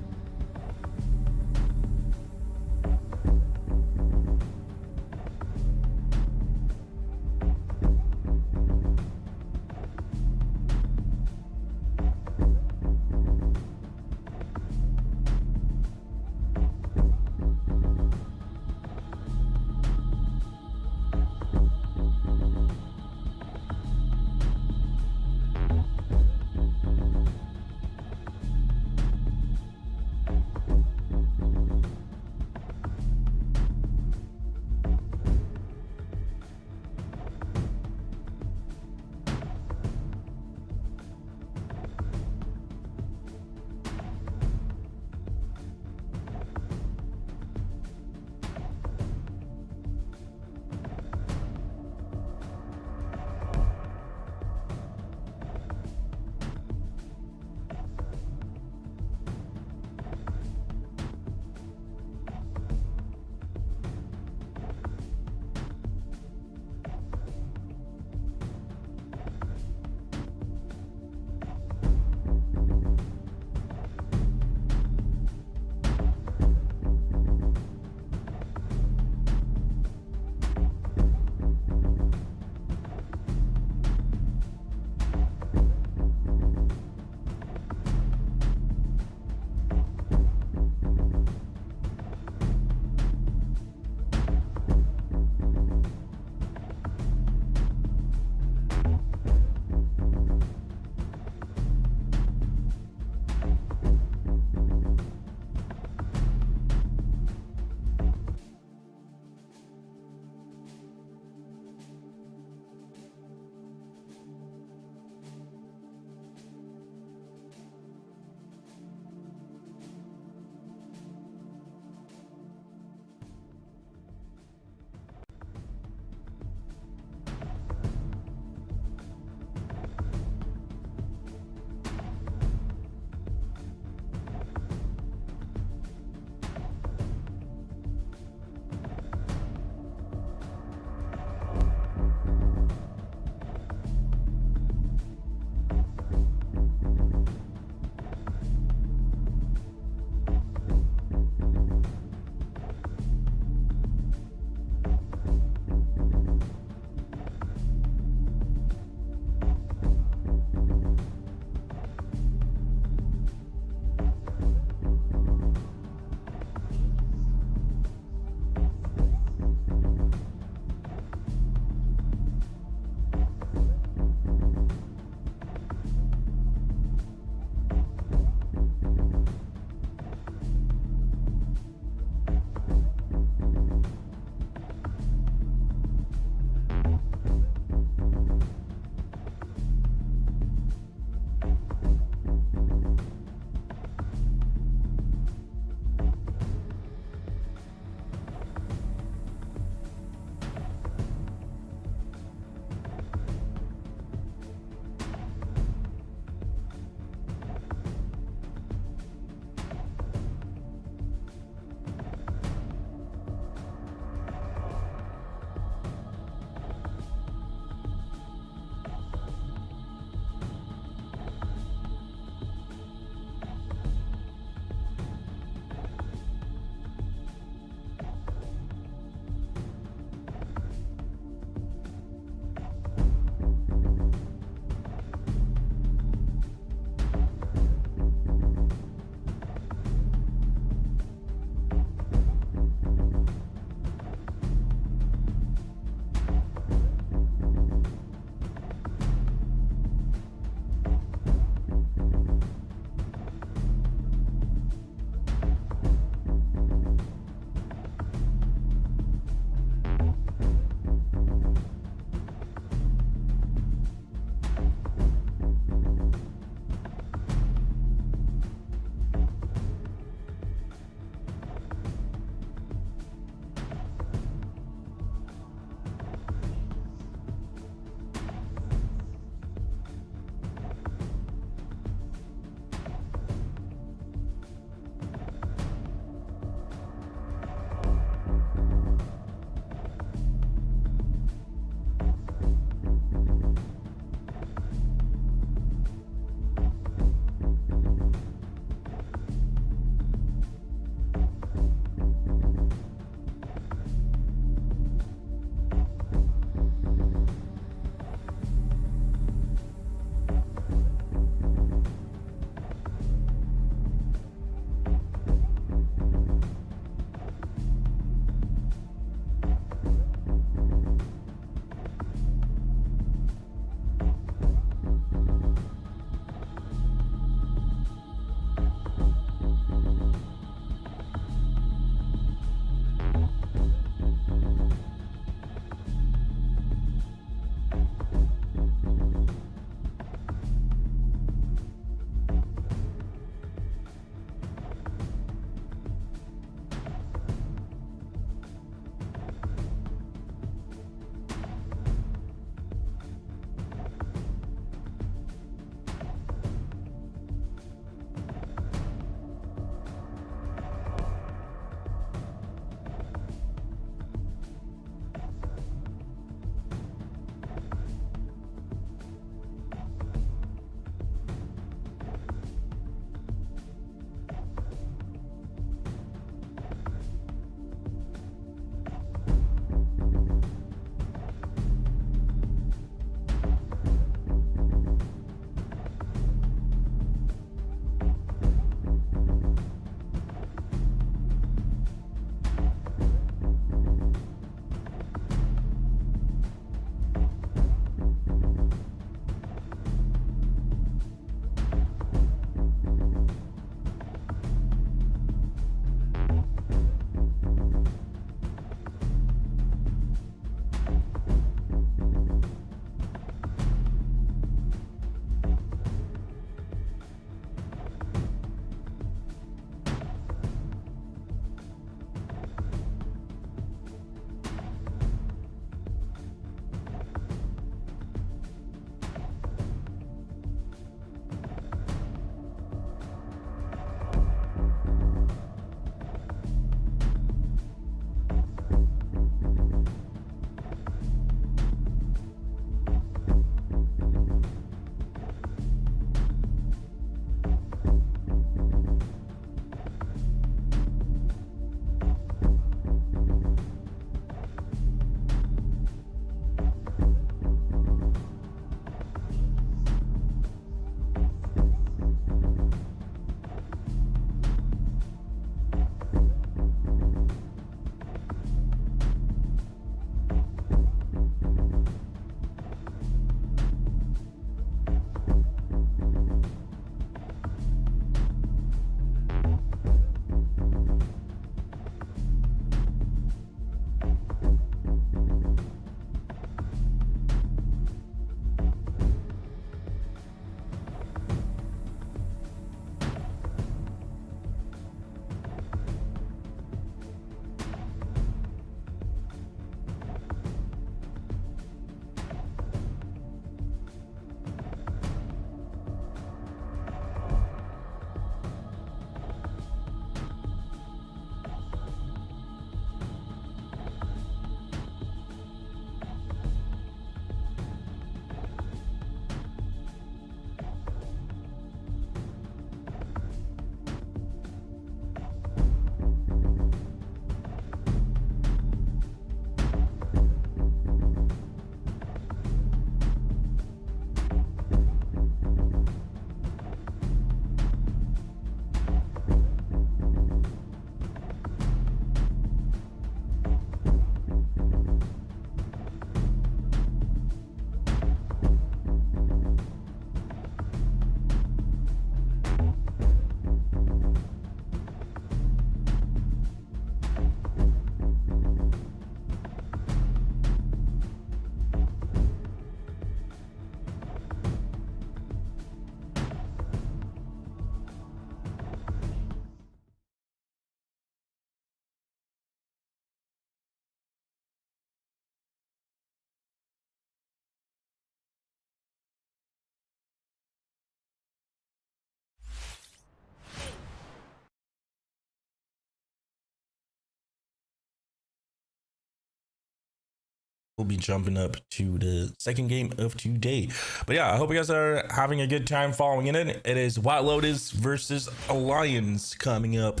we'll be jumping up to the second game of today. But yeah, I hope you guys are having a good time following it in. It is WildLotus versus Alliance coming up.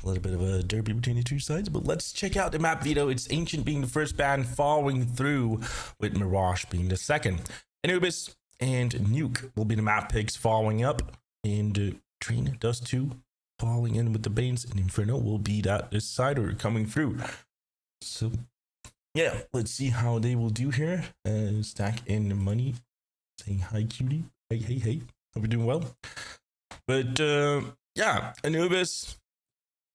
A little bit of a derby between the two sides, but let's check out the map veto. It's Ancient being the first band, following through with Mirage being the second. Anubis and Nuke will be the map picks following up, and Train Dust 2 following in with the Banes, and Inferno will be that decider coming through. So yeah, let's see how they will do here. Stack in money, saying hi cutie, hey, hope you're doing well. But yeah, Anubis,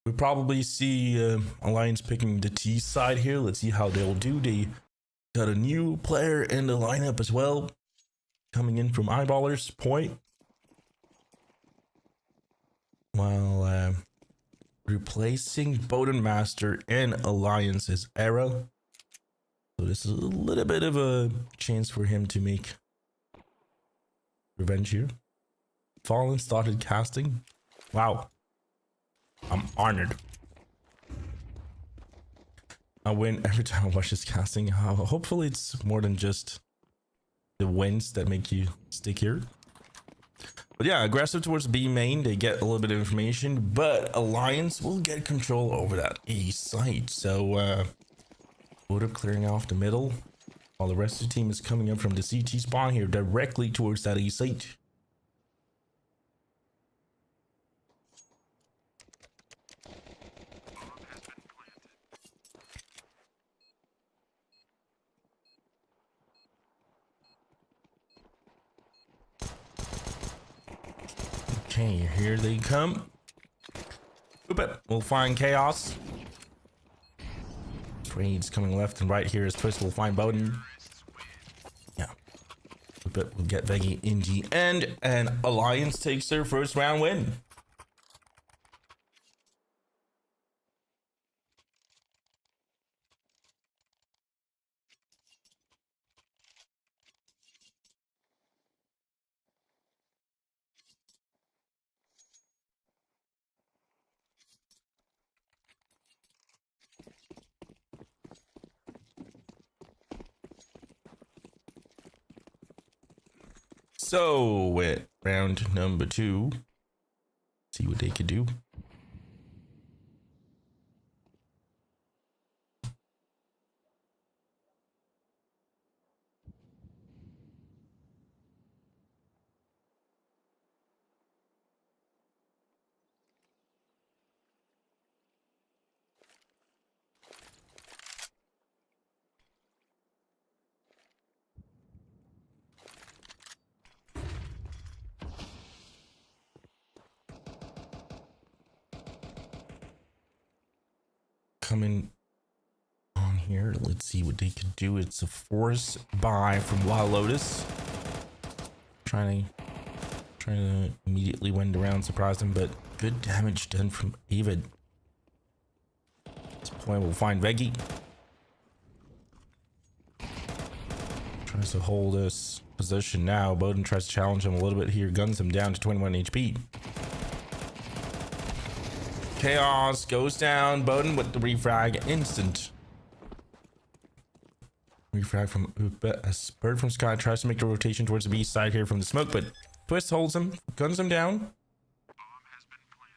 we probably see Alliance picking the T side here. Let's see how they'll do. They got a new player in the lineup as well, coming in from Eyeballers Point, while replacing Bowden Master in Alliance's era. So this is a little bit of a chance for him to make revenge here. Fallen started casting. Wow. I'm honored. I win every time I watch this casting. Hopefully it's more than just the wins that make you stick here. But yeah, aggressive towards B main. They get a little bit of information, but Alliance will get control over that A site. So would up clearing off the middle, while the rest of the team is coming up from the CT spawn here directly towards that A site. Okay, here they come. Oop it. We'll find Chaos. Trades coming left and right here as Twist will find Bowden. Yeah. Oop it. We'll get Veggie in the end, and Alliance takes their first round win. So with round number 2, see what they could do. Coming on here, let's see what they could do. It's a force buy from WildLotus, trying to immediately win the round, surprise them, but good damage done from Avid. At this point we'll find Veggie, tries to hold this position now. Bowden tries to challenge him a little bit here, guns him down to 21 HP. Chaos goes down. Bowden with the refrag, instant refrag from Ukbe. A bird from Sky tries to make the rotation towards the B side here from the smoke, but Twist holds him, guns him down.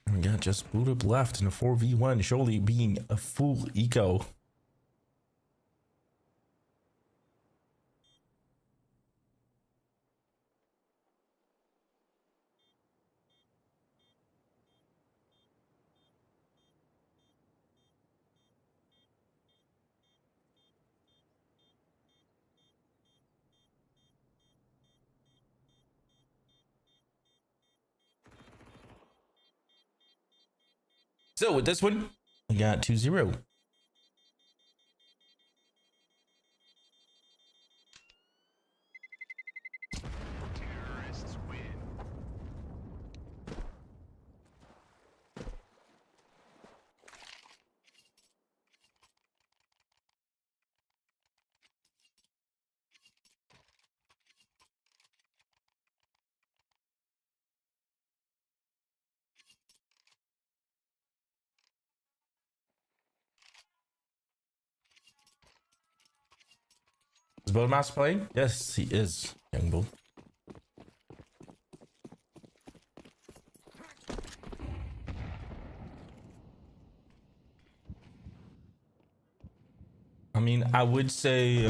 And we got just boot up left in a 4v1, surely being a full eco. So with this one, we got 2-0. Terrorists win. Is Boatmaster playing? Yes, he is, young bull. I mean, I would say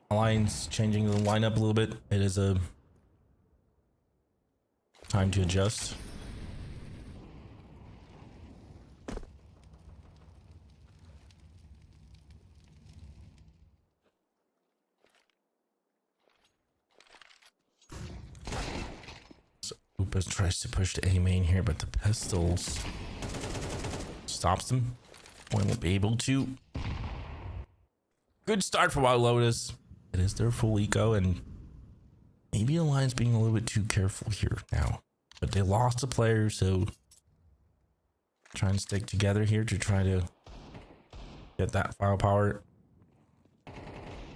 Alliance changing the lineup a little bit. It is a time to adjust. So Upas tries to push the A main here, but the pistols stops them. Boy won't be able to. Good start for WildLotus. It is their full eco, and maybe Alliance being a little bit too careful here now. But they lost a player, so trying to stick together here to try to get that firepower.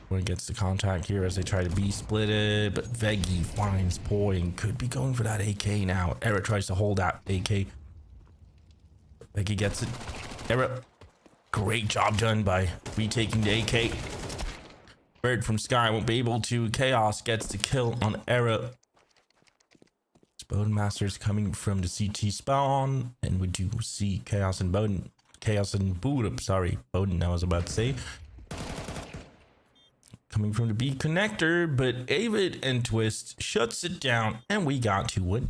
When it gets the contact here as they try to B split it, but Veggie finds Poi and could be going for that AK now. Era tries to hold that AK. Veggie gets it. Era, great job done by retaking the AK. Bird from Sky won't be able to. Chaos gets the kill on Era. Bodenmaster's coming from the CT spawn, and we do see Chaos and Boden. Chaos and Boot, sorry, Boden, I was about to say. Coming from the B connector, but Avid and Twist shuts it down, and we got to win.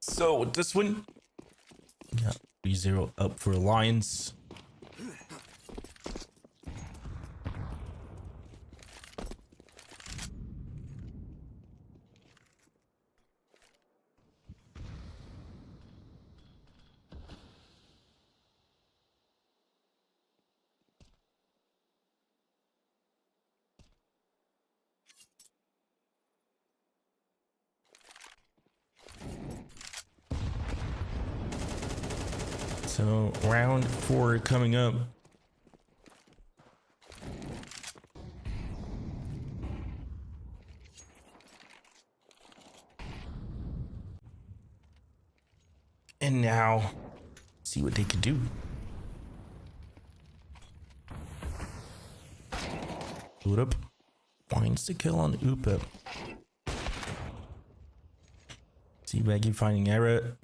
So with this one, yeah, 3-0 up for Alliance. So round 4 coming up. And now, see what they can do. Boot up. Finds the kill on Upa. See Veggie finding error.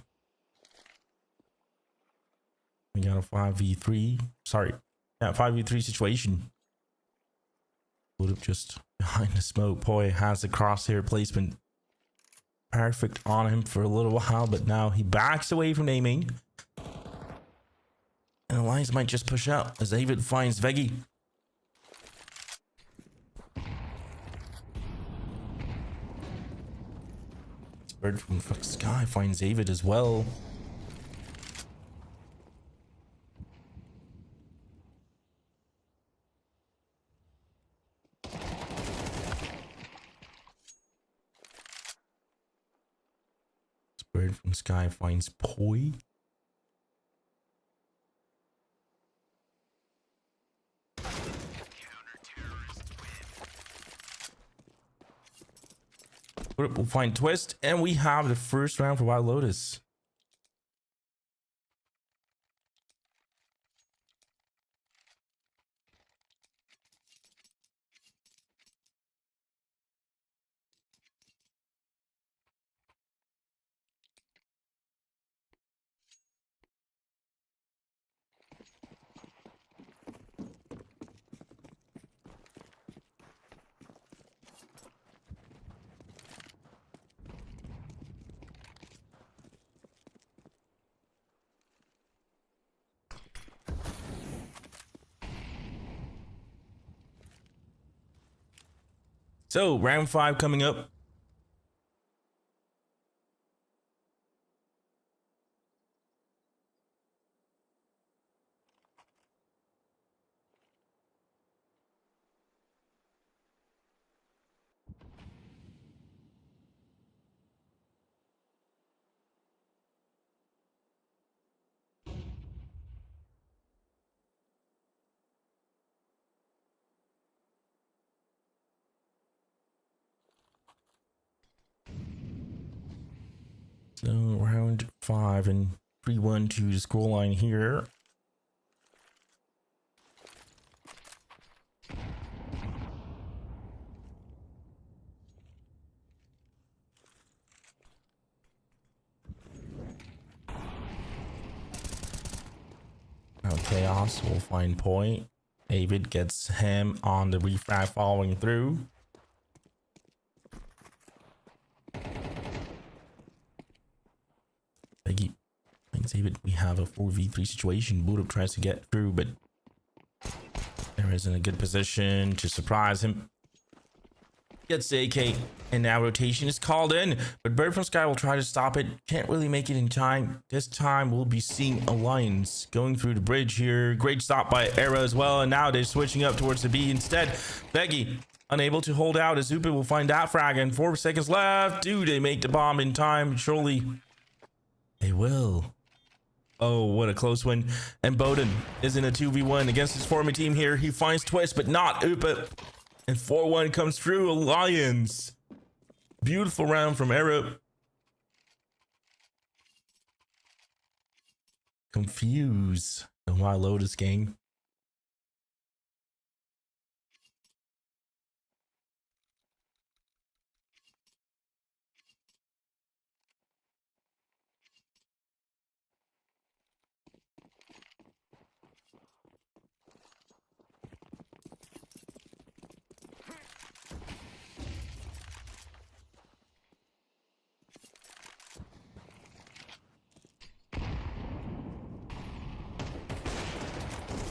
We got a 5v3. Sorry. Yeah, 5v3 situation. Boot up just behind the smoke. Poi has the crosshair placement perfect on him for a little while, but now he backs away from aiming. And Alliance might just push out as David finds Veggie. Bird from Sky finds David as well. Bird from Sky finds Poi. We'll find Twist, and we have the first round for WildLotus. So round 5 coming up. So round 5 and 3-1 to the scoreline here. Now Chaos will find point. David gets him on the refrag following through. Peggy finds David. We have a 4v3 situation. Boot up tries to get through, but there isn't a good position to surprise him. Gets the AK, and now rotation is called in, but Bird from Sky will try to stop it. Can't really make it in time. This time we'll be seeing Alliance going through the bridge here. Great stop by Era as well, and now they're switching up towards the B instead. Peggy unable to hold out as Zupa will find that frag, and 4 seconds left. Do they make the bomb in time? Surely they will. Oh, what a close one. And Bowden is in a 2v1 against his former team here. He finds Twist, but not Upa. And 4-1 comes through. Alliance. Beautiful round from Arab. Confuse the WildLotus gang.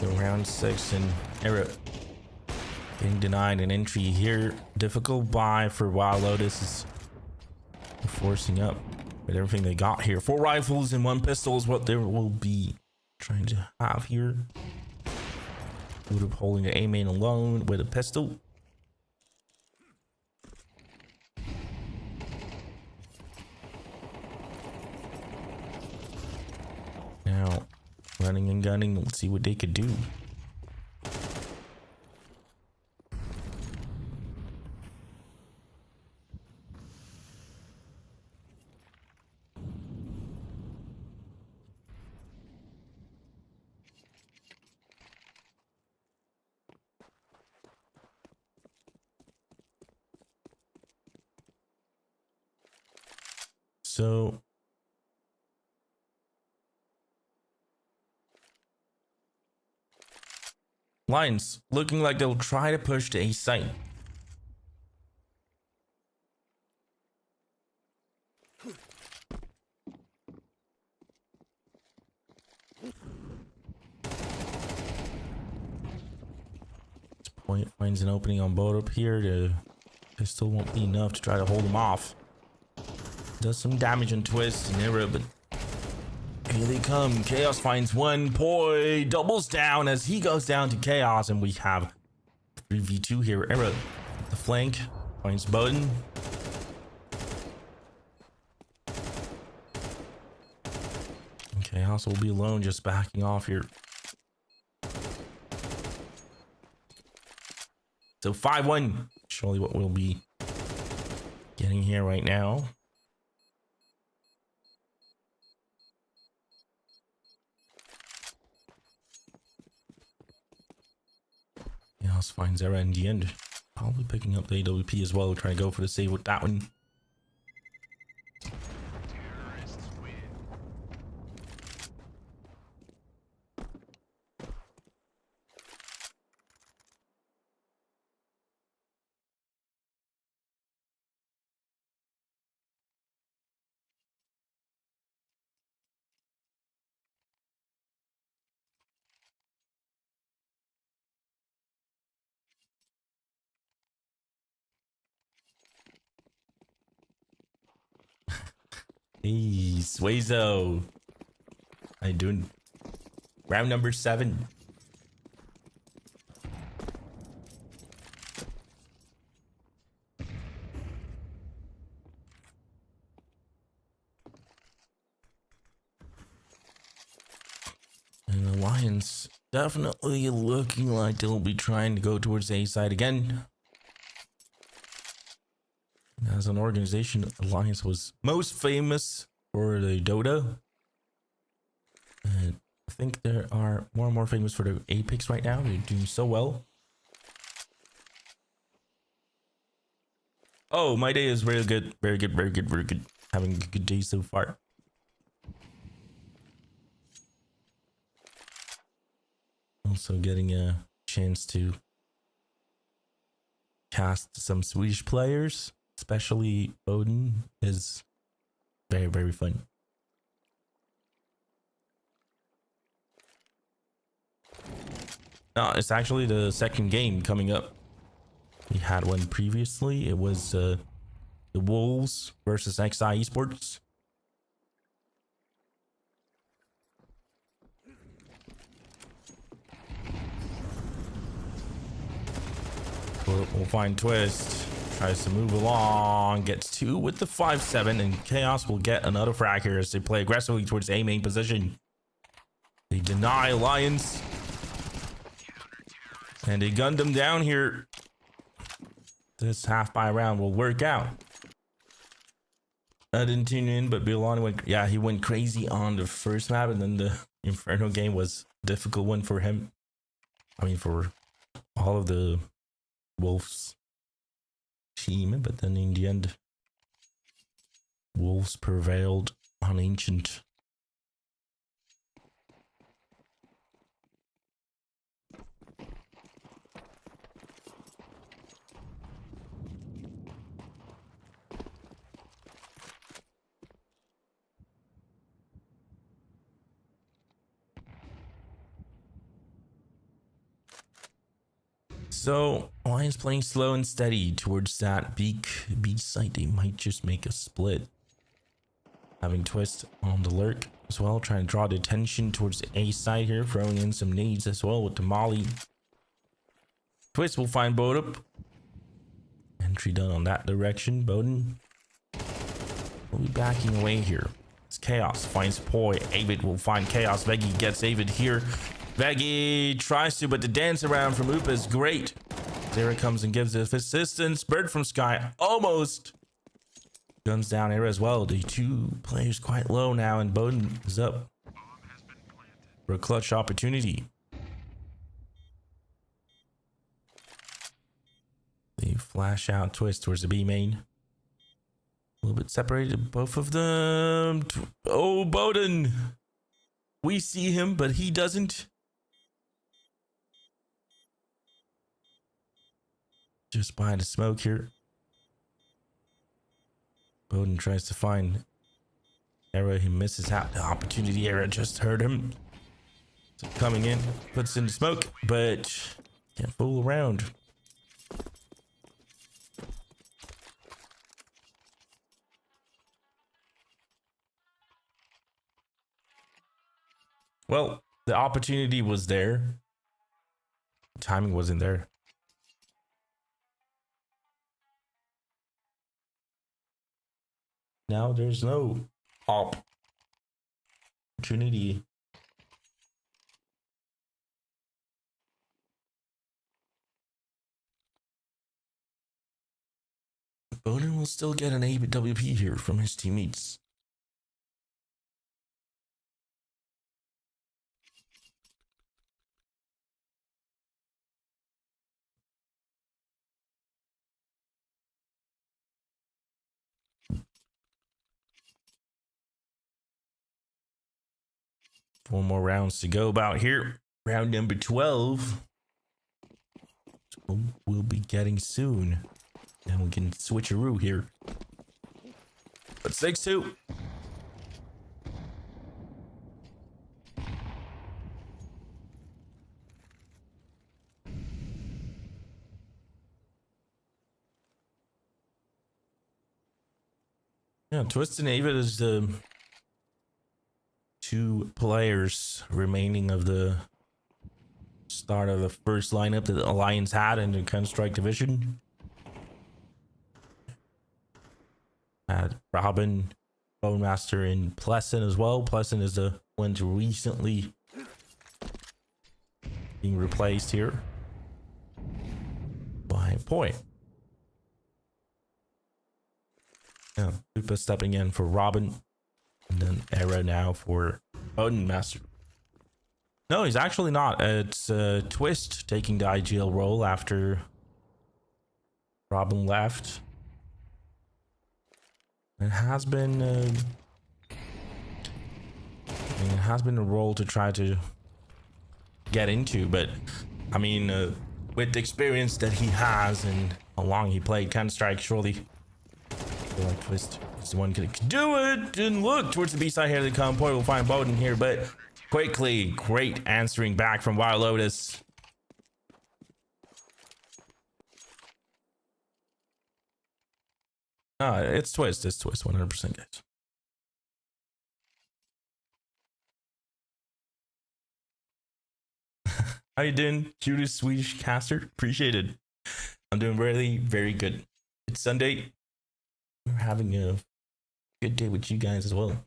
So round 6 and Arab getting denied an entry here. Difficult buy for WildLotus is forcing up with everything they got here. 4 rifles and 1 pistol is what they will be trying to have here. Would have holding the A main alone with a pistol. Now running and gunning. Let's see what they could do. So Lions looking like they'll try to push the A site. Point finds an opening on boat up here. The pistol won't be enough to try to hold him off. Does some damage on Twist and Era, but here they come. Chaos finds one. Poi doubles down as he goes down to Chaos, and we have 3v2 here. Era, the flank, finds Bowden. Chaos will be alone, just backing off here. So 5-1. Surely what we'll be getting here right now. Chaos finds Era in the end. Probably picking up the AWP as well. Trying to go for the save with that one. Terrorists win. Hey, Swazo. How you doing? Round number 7. And the Lions definitely looking like they'll be trying to go towards A side again. As an organization, Alliance was most famous for the Dota. And I think there are more and more famous for the Apex right now. They're doing so well. Oh, my day is very good. Very good, very good, very good. Having a good day so far. Also getting a chance to cast some Swedish players, especially Odin, is very, very fun. No, it's actually the second game coming up. We had one previously. It was the Wolves versus XI Esports. We'll find Twist. Tries to move along. Gets 2 with the 5-7. And Chaos will get another frag here as they play aggressively towards A main position. They deny Alliance. And they gunned them down here. This half by round will work out. I didn't tune in, but Bilani went, yeah, he went crazy on the first map, and then the Inferno game was a difficult one for him. I mean, for all of the Wolves team, but then in the end, Wolves prevailed on Ancient. So Lions playing slow and steady towards that B site. They might just make a split. Having Twist on the lurk as well, trying to draw the attention towards the A side here, throwing in some nades as well with the Molly. Twist will find Bodeup. Entry done on that direction. Bowden will be backing away here. It's Chaos finds Poi. Avid will find Chaos. Veggie gets Avid here. Veggie tries to, but the dance around from Oop is great. Zera comes and gives assistance. Bird from Sky almost guns down Era as well. The 2 players quite low now, and Bowden is up for a clutch opportunity. They flash out Twist towards the B main. A little bit separated, both of them. Oh, Bowden. We see him, but he doesn't. Just behind the smoke here. Bowden tries to find Era. He misses out the opportunity. Era just heard him. So coming in, puts in the smoke, but can't fool around. Well, the opportunity was there. Timing wasn't there. Now there's no opportunity. Bowden will still get an AWP here from his teammates. Four more rounds to go about here. Round number 12. We'll be getting soon. Then we can switcheroo here. But 6-2. Yeah, Twist and Avid is the two players remaining of the start of the first lineup that the Alliance had in the Counter-Strike division. Had Robin, Bonemaster, and Pleasant as well. Pleasant is the one to recently being replaced here by Poi. Yeah, Lupa stepping in for Robin, and then Era now for Bonemaster. No, he's actually not. It's Twist taking the IGL role after Robin left. It has been it has been a role to try to get into, but I mean, with the experience that he has and how long he played Counter-Strike, surely I feel like Twist is the one who can do it. And look towards the B side here. They come. Boy, we'll find Bowden here, but quickly, great answering back from WildLotus. It's Twist. It's Twist, 100%, guys. How you doing, Judas Swedish caster? Appreciate it. I'm doing really very good. It's Sunday. We're having a good day with you guys as well.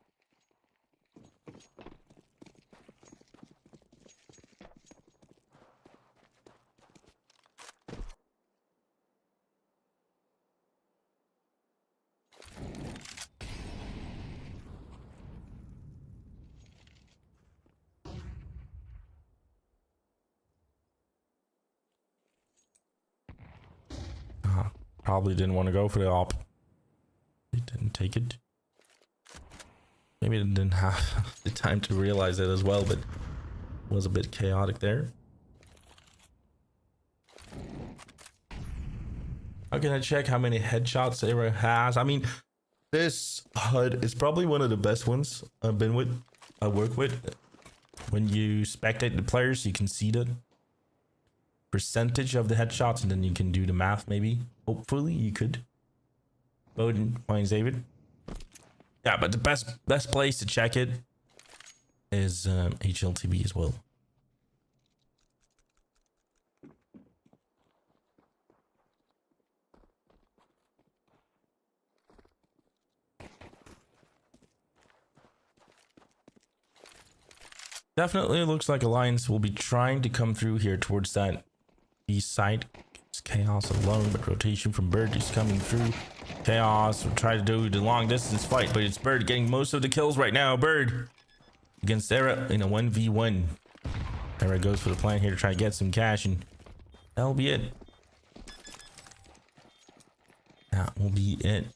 Probably didn't want to go for the op. They didn't take it. Maybe they didn't have the time to realize it as well, but it was a bit chaotic there. How can I check how many headshots Era has? I mean, this HUD is probably one of the best ones I work with. When you spectate the players, you can see the percentage of the headshots, and then you can do the math. Maybe, hopefully, you could. Bowden finds David. Yeah, but the best place to check it is HLTV as well. Definitely looks like Alliance will be trying to come through here towards that east side. It's Chaos alone, but rotation from Bird is coming through. Chaos will try to do the long distance fight, but it's Bird getting most of the kills right now. Bird against Era in a 1v1. Era goes for the plan here to try to get some cash, and that'll be it. That will be it.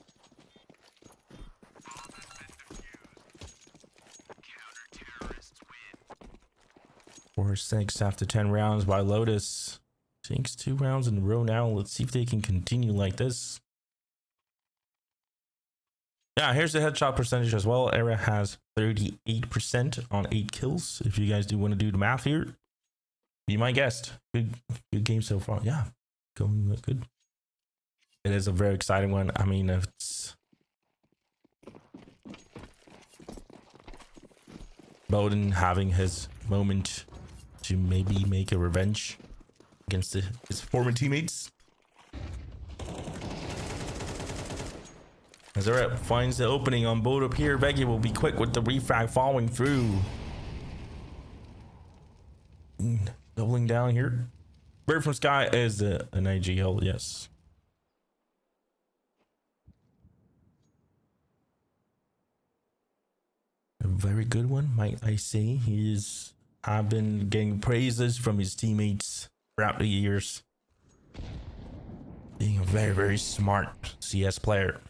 4-6 after 10 rounds by Lotus. Takes 2 rounds in a row now. Let's see if they can continue like this. Yeah, here's the headshot percentage as well. Era has 38% on 8 kills. If you guys do want to do the math here, be my guest. Good game so far. Yeah, going good. It is a very exciting one. I mean, it's Bowden having his moment to maybe make a revenge against his former teammates. As Zeret finds the opening on boat up here, Veggie will be quick with the refrag following through. Doubling down here. Bird from Sky is an IGL, yes. A very good one, might I say. I've been getting praises from his teammates throughout the years. Being a very, very smart CS player.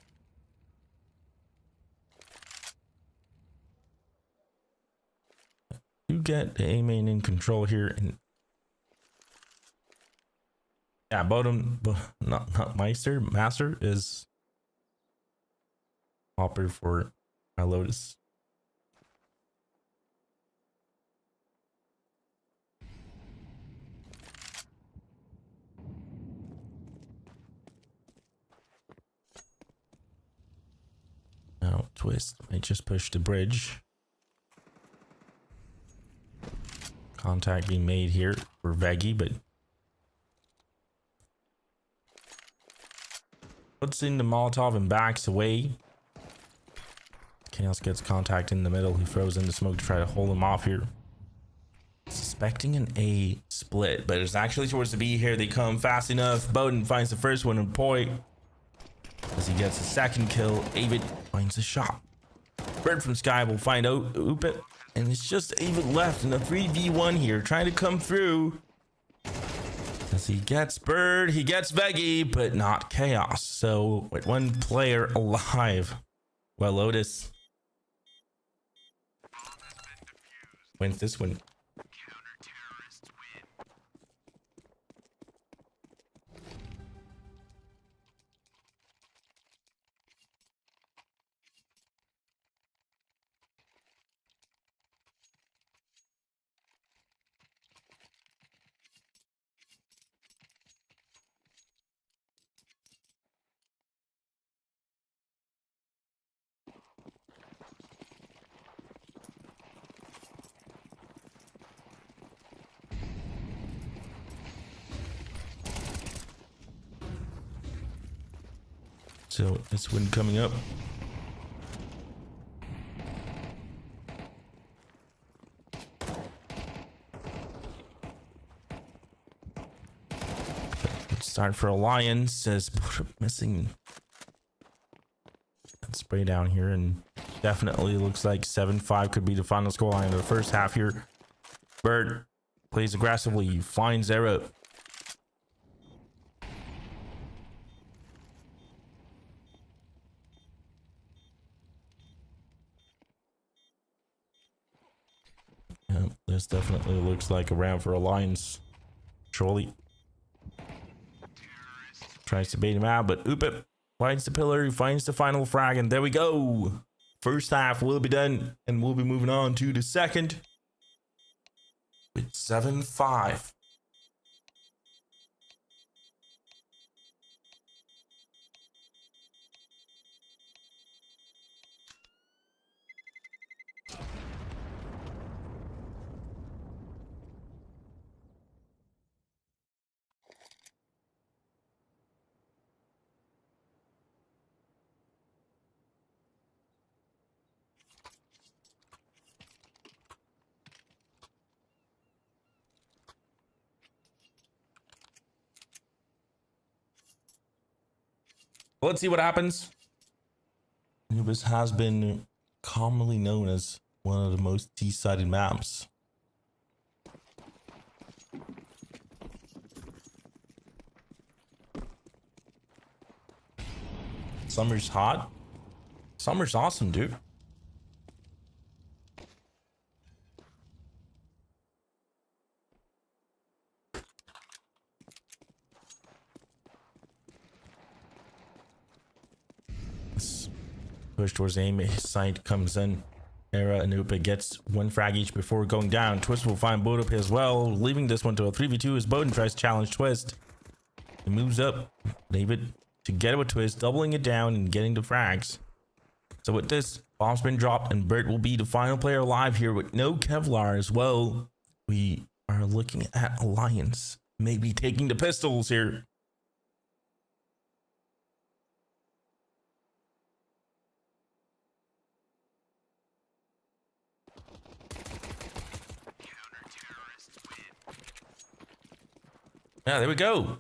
You get the A main in control here, and yeah, bottom, not Master is Hopper for WildLotus. Twist might just push the bridge. Contact being made here for Veggie, but puts in the Molotov and backs away. Chaos gets contact in the middle. He throws in the smoke to try to hold him off here. Suspecting an A split, but it's actually towards the B here. They come fast enough. Bowden finds the first one on point. As he gets a second kill, Avid finds a shot. Bird from Sky will find out Oopit, and it's just Avid left in a 3v1 here, trying to come through. As he gets Bird, he gets Veggie, but not Chaos. So with one player alive, WildLotus wins this one. Counter-terrorists win. So this one coming up. Start for Alliance as missing that spray down here, and definitely looks like 7-5 could be the final scoreline of the first half here. Bird plays aggressively, finds Arrow. Yeah, this definitely looks like a round for Alliance. Surely tries to bait him out, but Oopit finds the pillar, he finds the final frag, and there we go. First half will be done, and we'll be moving on to the second with 7-5. Let's see what happens. Anubis has been commonly known as one of the most T-sided maps. Summer's hot. Summer's awesome, dude. Push towards aim, his sight comes in. Era and Upa gets one frag each before going down. Twist will find Bode up as well, leaving this one to a 3v2 as Bowden tries to challenge Twist. He moves up, David to get it with Twist, doubling it down and getting the frags. So with this, bomb's been dropped and Bert will be the final player alive here with no Kevlar as well. We are looking at Alliance maybe taking the pistols here. Yeah, there we go.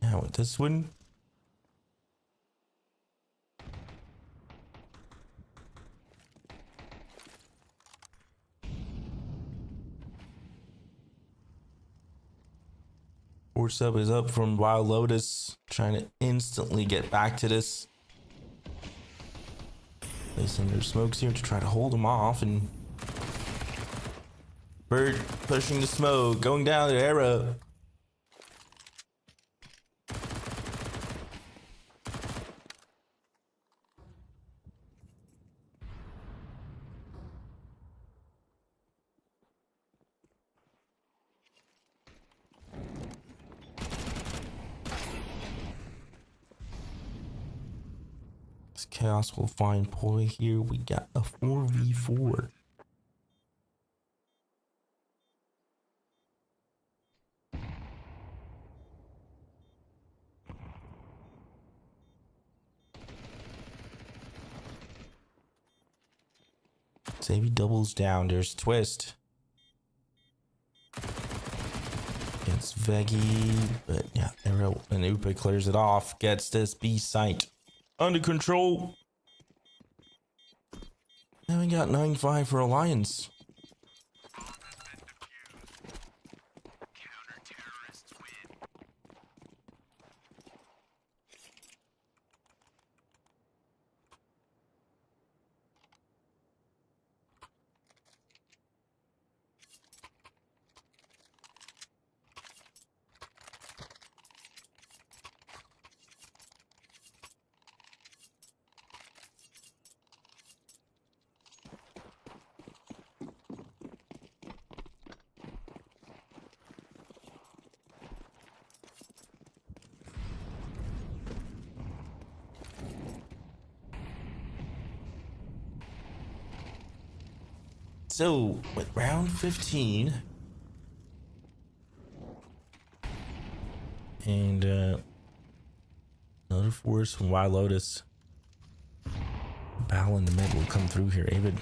Now with this one, Force up is up from WildLotus, trying to instantly get back to this. Placing their smokes here to try to hold them off, and Bird pushing the smoke, going down the arrow. Chaos will find Poi here. We got a 4v4. Savvy doubles down. There's Twist. Against Veggie. But yeah, Arrow and Upa clears it off. Gets this B site under control. And we got 9-5 for Alliance. Counter-terrorists win. So, with round 15, and another force from WildLotus, battle in the mid will come through here. Avid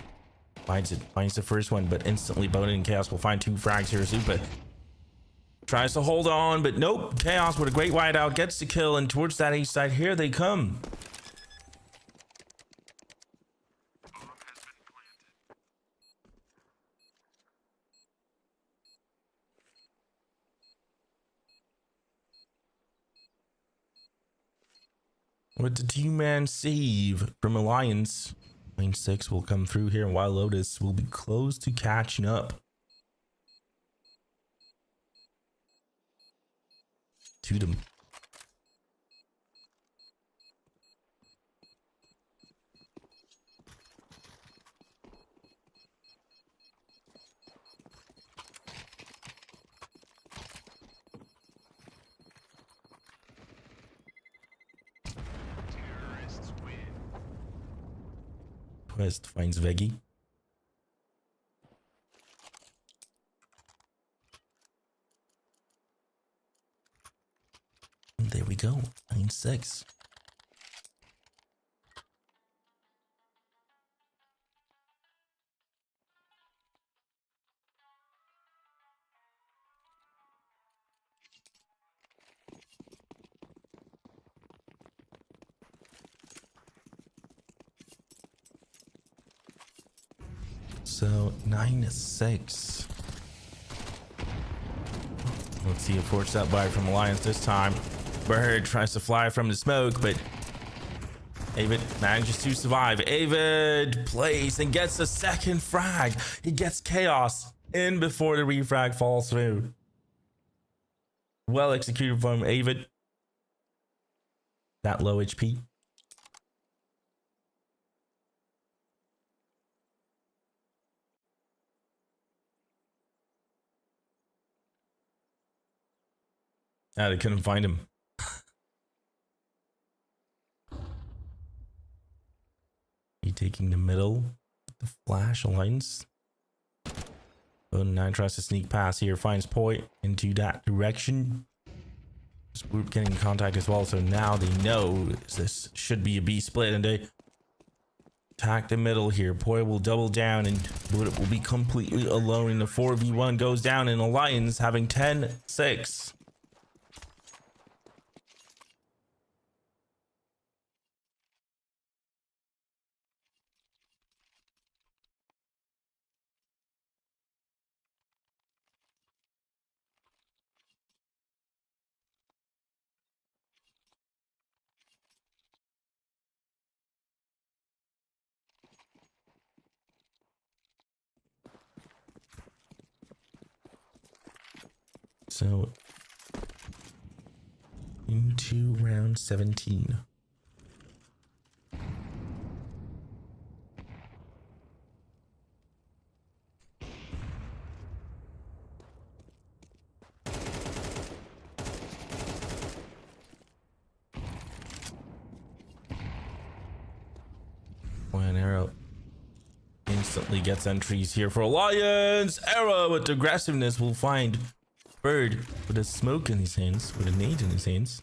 finds the first one, but instantly Bonin and Chaos will find 2 frags here. Zupa tries to hold on, but nope. Chaos with a great wideout gets the kill, and towards that A side, here they come. With the 2-man save from Alliance, Lane 6 will come through here, and WildLotus will be close to catching up to them. Terrorists win. Twist finds Veggie. And there we go. 9-6. So 9-6. Let's see a force up by from Alliance this time. Bird tries to fly from the smoke, but Avid manages to survive. Avid plays and gets a second frag. He gets Chaos in before the refrag falls through. Well executed from Avid. That low HP. Ah, they couldn't find him. He taking the middle. The flash Alliance. Oh, 9 tries to sneak past here. Finds Poi into that direction. Spook getting in contact as well. So now they know this should be a B split, and they attack the middle here. Poi will double down, and Bullet will be completely alone. The 4v1 goes down, and Alliance having 10-6. So into round 17. When Arrow instantly gets entries here for Alliance. Arrow with aggressiveness will find Bird with a smoke in his hands, with a nade in his hands.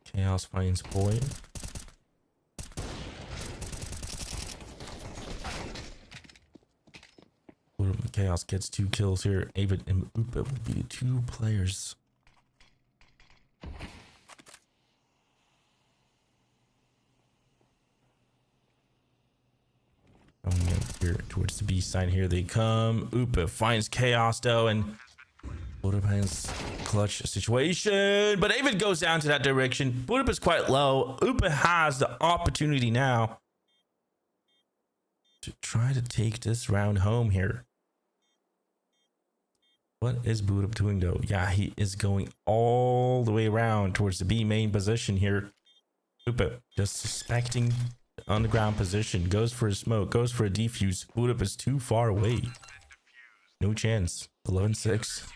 Chaos finds Boy. Chaos gets 2 kills here. Avid and Upa will be 2 players. Coming up here towards the B side, here they come. Upa finds Chaos though, and Budapa's clutch situation, but Avid goes down to that direction. Budapa's quite low. Upa has the opportunity now to try to take this round home here. What is Buddha doing though? Yeah, he is going all the way around towards the B main position here. Upa just suspecting the underground position. Goes for a smoke, goes for a defuse. Buddha is too far away. No chance. 11-6.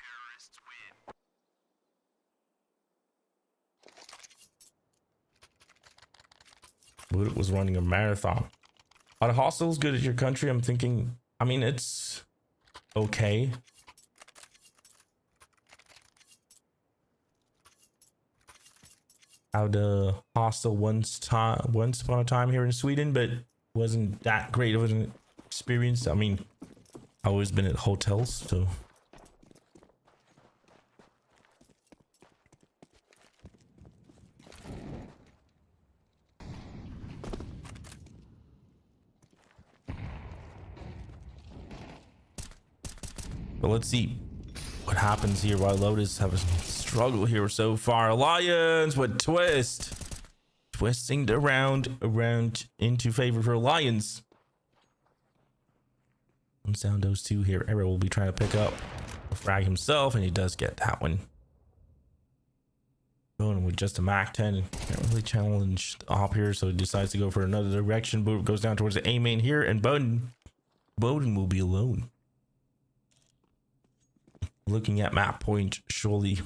Buddha was running a marathon. Are the hostiles good at your country? I'm thinking, I mean, it's okay. How the hostel once upon a time here in Sweden, but wasn't that great of an experience. I mean, I've always been at hotels, so. But let's see what happens here. WildLotus have a struggle here so far. Alliance with Twist. Twisting the round around into favor for Alliance. Comes down those 2 here. Arrow will be trying to pick up a frag himself, and he does get that one. Going with just a Mac 10. Can't really challenge the op here, so he decides to go for another direction. But goes down towards the A main here, and Bowden will be alone. Looking at map point, surely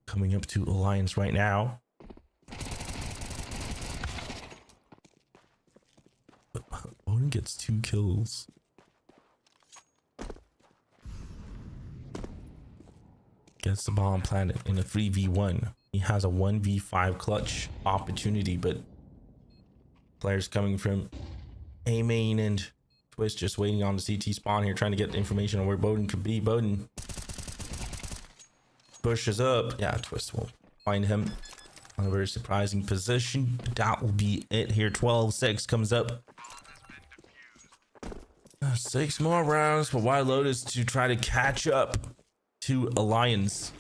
coming up to Alliance right now. But Odin gets 2 kills. Gets the bomb planted in a 3v1. He has a 1v5 clutch opportunity, but players coming from A main and Twist just waiting on the CT spawn here, trying to get information on where Bowden could be. Bowden pushes up. Yeah, Twist will find him on a very surprising position. That will be it here. 12-6 comes up. 6 more rounds for WildLotus to try to catch up to Alliance.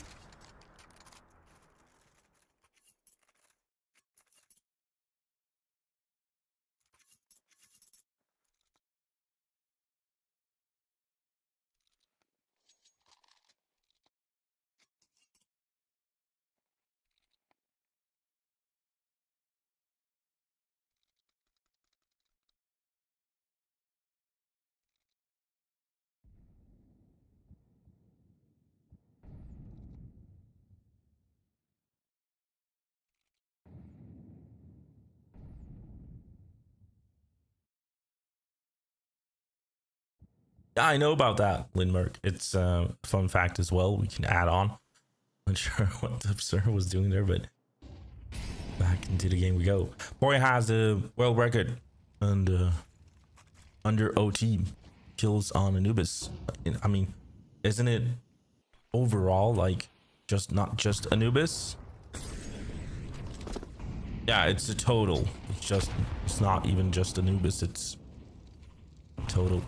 Yeah, I know about that, Lindmark. It's a fun fact as well. We can add on. Not sure what the server was doing there, but back into the game we go. Boy has a world record and under OT kills on Anubis. I mean, isn't it overall like just not just Anubis? Yeah, it's a total. It's not even just Anubis. It's total.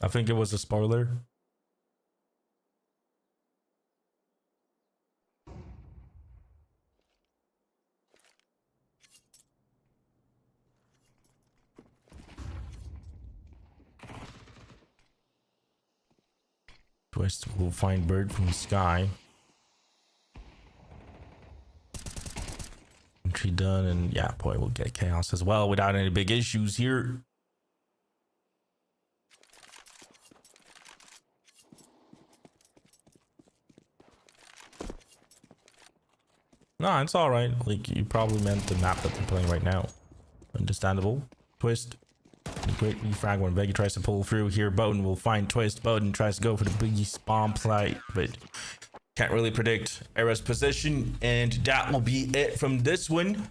I think it was a spoiler. Twist will find bird from the sky. Entry done, and yeah, boy, we'll get chaos as well without any big issues here. No, it's all right. Like, you probably meant the map that they're playing right now. Understandable. Twist. Great refrag when Vega tries to pull through here. Bowden will find Twist. Bowden tries to go for the biggest bomb play, but can't really predict Era's position. And that will be it from this one.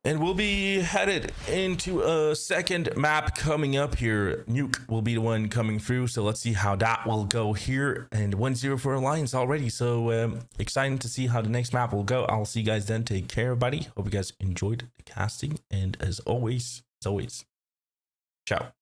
And we'll be headed into a second map coming up here. Nuke will be the one coming through. So let's see how that will go here. And 1-0 for Alliance already. So exciting to see how the next map will go. I'll see you guys then. Take care, everybody. Hope you guys enjoyed the casting. And as always, ciao.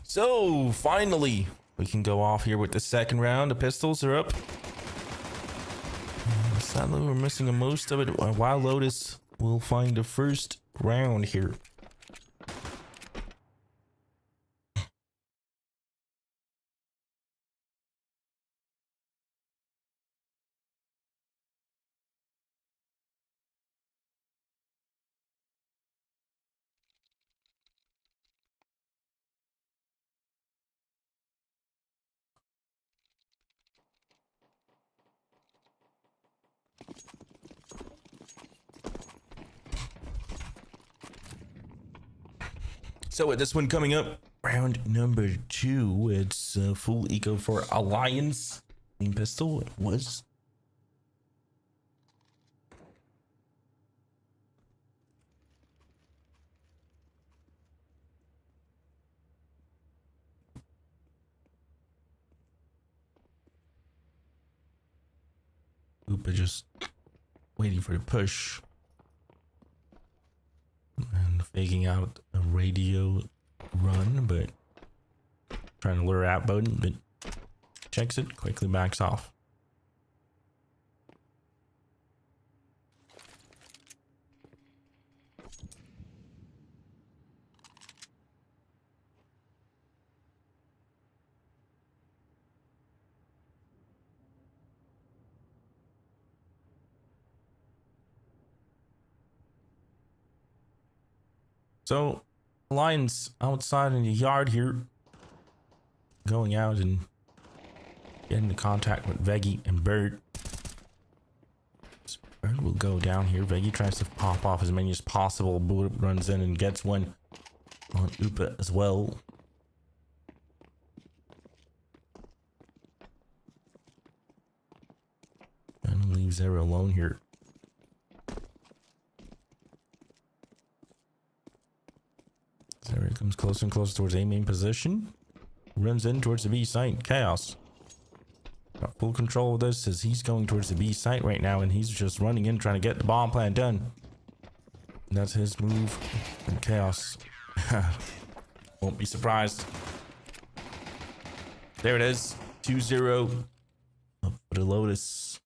So finally, we can go off here with the second round. The pistols are up. Sadly, we're missing most of it. WildLotus will find the first round here. So with this one coming up, round number 2, it's full eco for Alliance. Main pistol, it was. Oopa just waiting for the push. And faking out a radio run, but trying to lure out Bowden, but checks it, quickly backs off. So, Lions outside in the yard here, going out and getting into contact with Veggie and Bird. So Bird will go down here. Veggie tries to pop off as many as possible. Boot runs in and gets one on Upa as well. And leaves Zero alone here. Zero comes closer and closer towards A main position. Runs in towards the B site. Chaos got full control of this as he's going towards the B site right now, and he's just running in trying to get the bomb plan done. And that's his move. And Chaos won't be surprised. There it is. 2-0 up for the Lotus.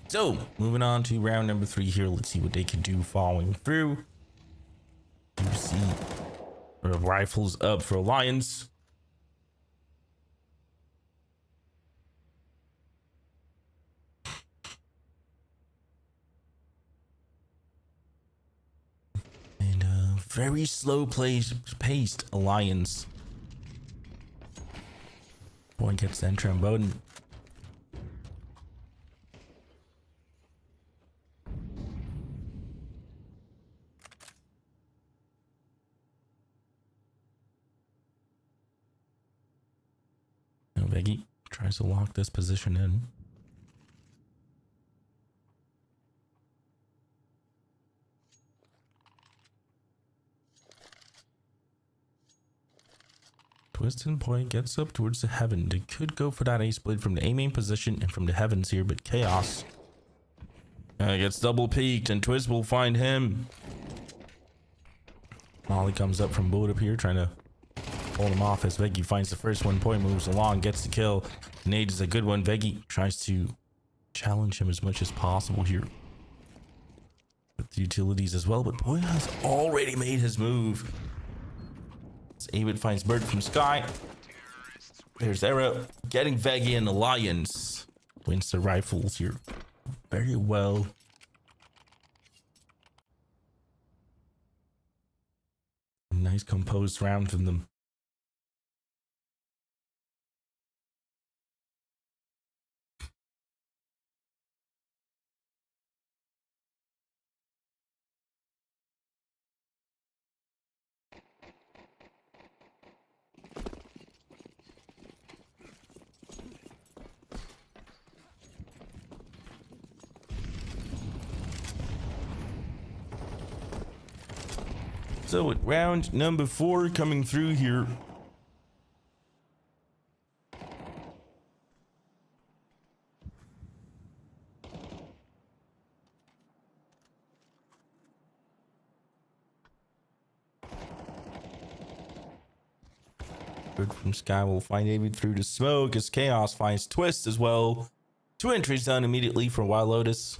So, moving on to round number 3 here. Let's see what they can do following through. You see rifles up for Alliance. And very slow paced Alliance. Point gets the enter on Bowden. Veggie tries to lock this position in. Twisted Point gets up towards the heaven. They could go for that ace blade from the A main position and from the heavens here, but Chaos gets double peeked, and Twist will find him. Molly comes up from boat up here trying to hold him off as Veggie finds the first one. Point moves along, gets the kill. Nade is a good one. Veggie tries to challenge him as much as possible here with the utilities as well, but Point has already made his move. As Avid finds Bird from Sky. There's Arrow getting Veggie and Alliance. Wins the rifles here very well. Nice composed round from them. So at round number 4 coming through here. Bird from Sky will find David through the smoke as Chaos finds Twist as well. 2 entries done immediately for WildLotus.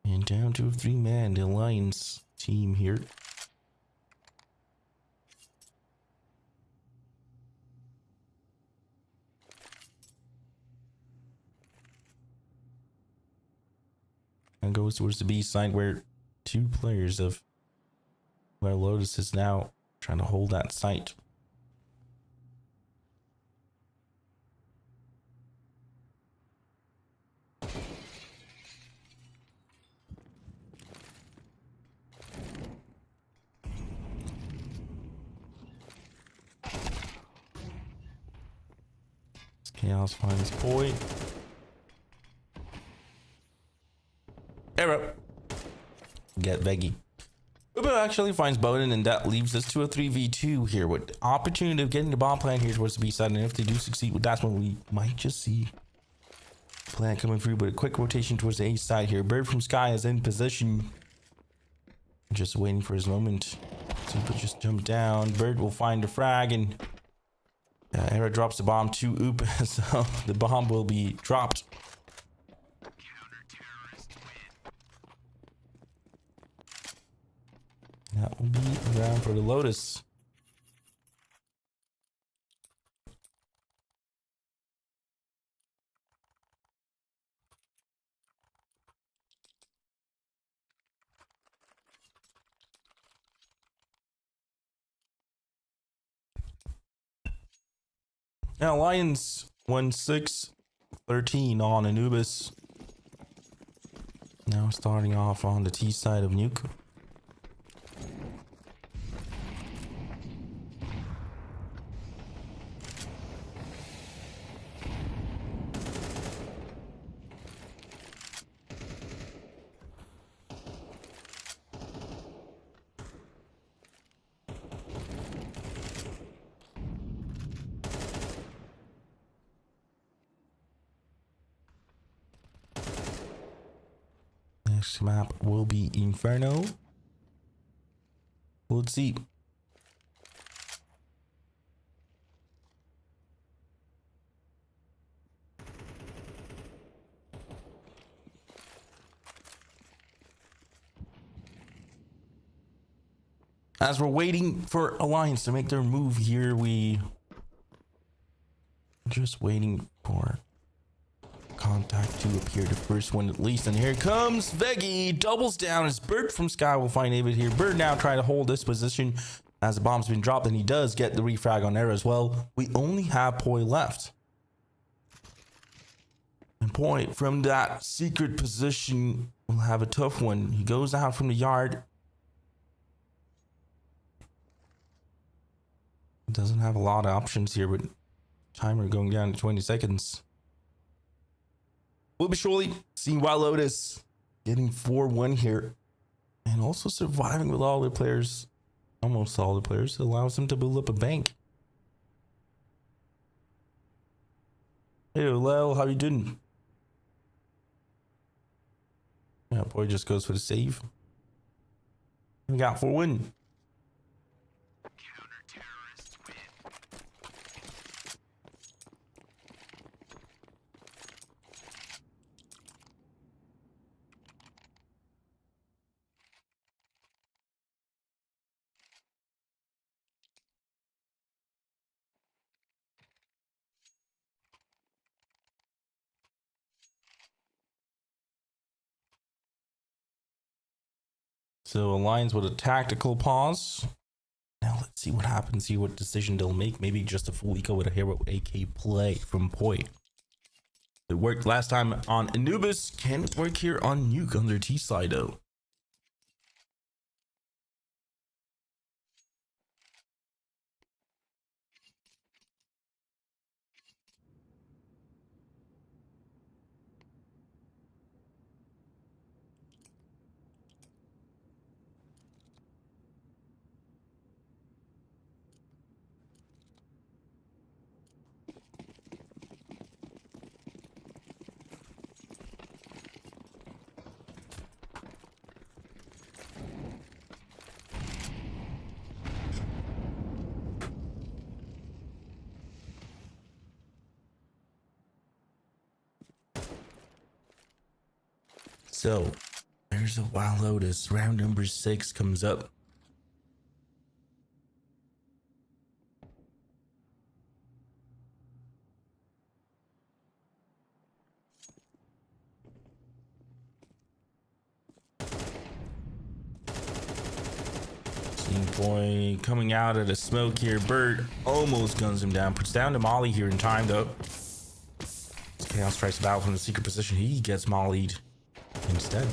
And down to a 3-man, the Alliance team here. And goes towards the B side where 2 players of WildLotus is now trying to hold that site. Chaos finds Boy. Arrow. Get Veggie. Ubo actually finds Bowden, and that leaves us to a 3v2 here with the opportunity of getting the bomb plan here towards the B side. And if they do succeed, that's when we might just see plan coming through. But a quick rotation towards the A side here. Bird from Sky is in position, just waiting for his moment. Super just jump down. Bird will find the frag, and Era drops the bomb to Oop, so the bomb will be dropped. That will be around for the Lotus. Now Lions 1-6-13 on Anubis. Now starting off on the T side of Nuke. Next map will be Inferno. Let's see. As we're waiting for Alliance to make their move here, we just waiting for contact to appear, the first one at least. And here comes Veggie, doubles down as Bird from Sky will find David here. Bird now trying to hold this position as the bomb's been dropped, and he does get the refrag on there as well. We only have Poi left. And Poi from that secret position will have a tough one. He goes out from the yard. Doesn't have a lot of options here, but timer going down to 20 seconds. We'll be surely seeing WildLotus getting 4-1 here, and also surviving with all the players, almost all the players. It allows them to build up a bank. Hey, Lel, how you doing? Yeah, boy just goes for the save. We got 4-1. So Alliance with a tactical pause. Now let's see what happens here, what decision they'll make. Maybe just a full eco with a hero AK play from Poi. It worked last time on Anubis. Can it work here on Nuke on their T side though? So there's a WildLotus. Round number 6 comes up. Boy coming out of the smoke here. Bird almost guns him down. Puts down to Molly here in time though. Chaos tries to battle from the secret position. He gets mollied instead.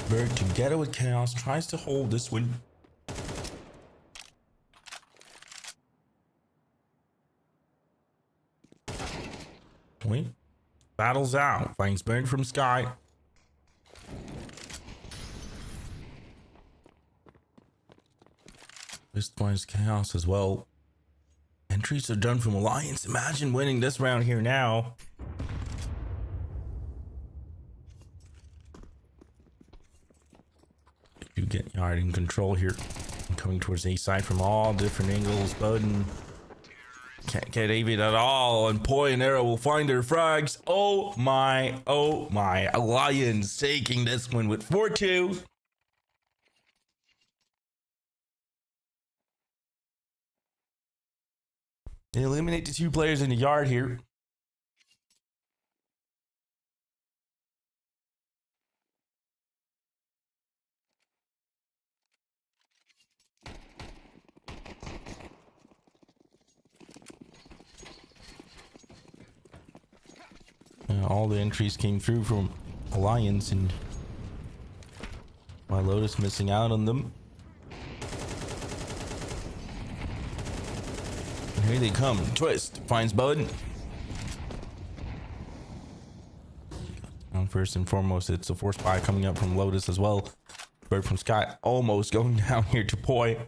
Bird together with Chaos tries to hold this one. Point. Battles out. Finds Bird from Sky. This finds Chaos as well. Entries are done from Alliance. Imagine winning this round here now. You get Yard in control here. Coming towards A side from all different angles. Bowden can't get Avid at all, and Poi and Arrow will find their frags. Oh my, oh my. Alliance taking this one with 4-2. They eliminate the 2 players in the yard here. All the entries came through from Alliance, and WildLotus missing out on them. And here they come. Twist finds Bowden. First and foremost, it's a force buy coming up from Lotus as well. Bird from Sky almost going down here to Poi.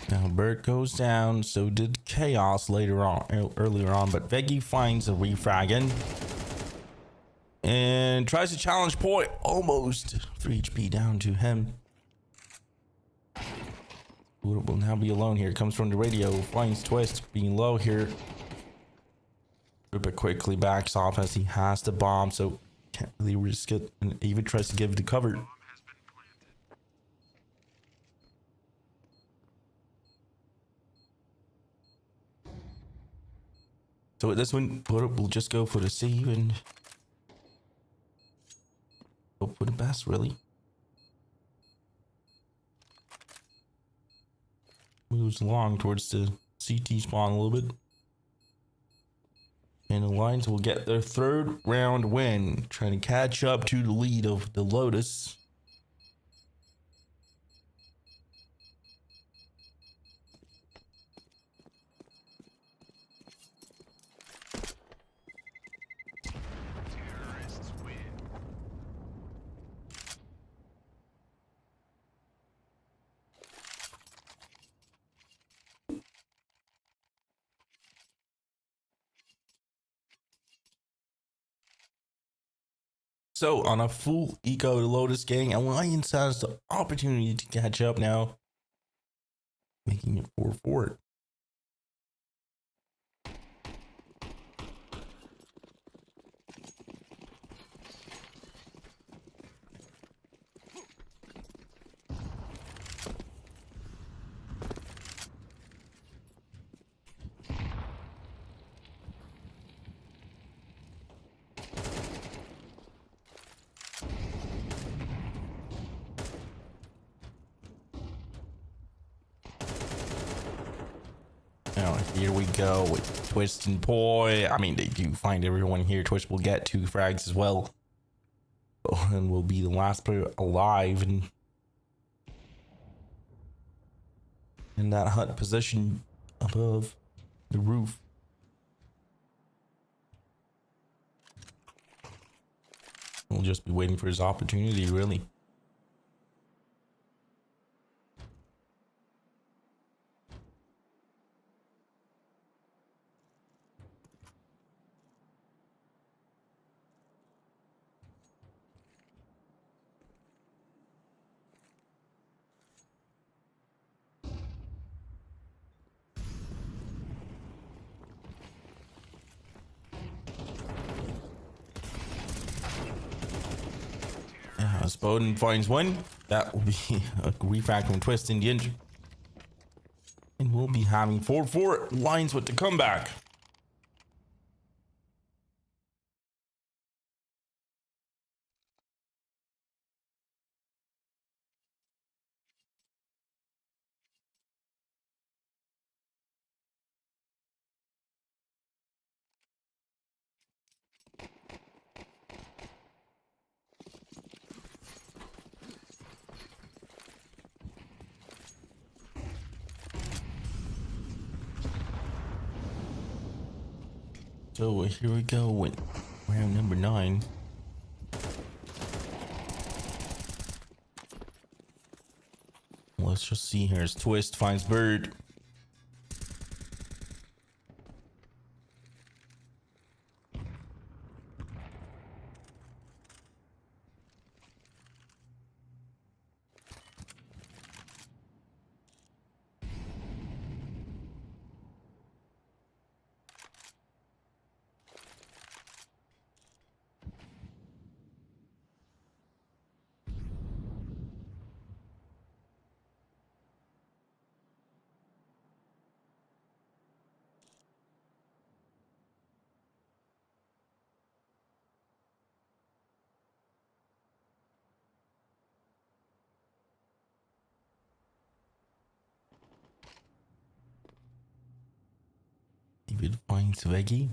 Now Bird goes down, so did Chaos earlier on, but Veggie finds a refragging and tries to challenge Poi. Almost 3 HP down to him. Who will now be alone here. Comes from the radio, finds Twist being low here, but quickly backs off as he has the bomb, so can't really risk it, and even tries to give it the cover. So with this one, we'll just go for the save and hope for the best, really. Moves along towards the CT spawn a little bit. And the Lions will get their 3rd round win, trying to catch up to the lead of the Lotus. So on a full eco Lotus gang, Alliance has the opportunity to catch up now, making it 4-4. Now here we go with Twist and Poi. I mean, they do find everyone here. Twist will get 2 frags as well, and will be the last player alive in that hut position above the roof. just be waiting for his opportunity, really. As Bowden finds one, that will be a refract from Twist in the engine. And we'll be having 4-4 lines with the comeback. So here we go with round number 9. Let's just see here as Twist finds Bird. David finds Veggie.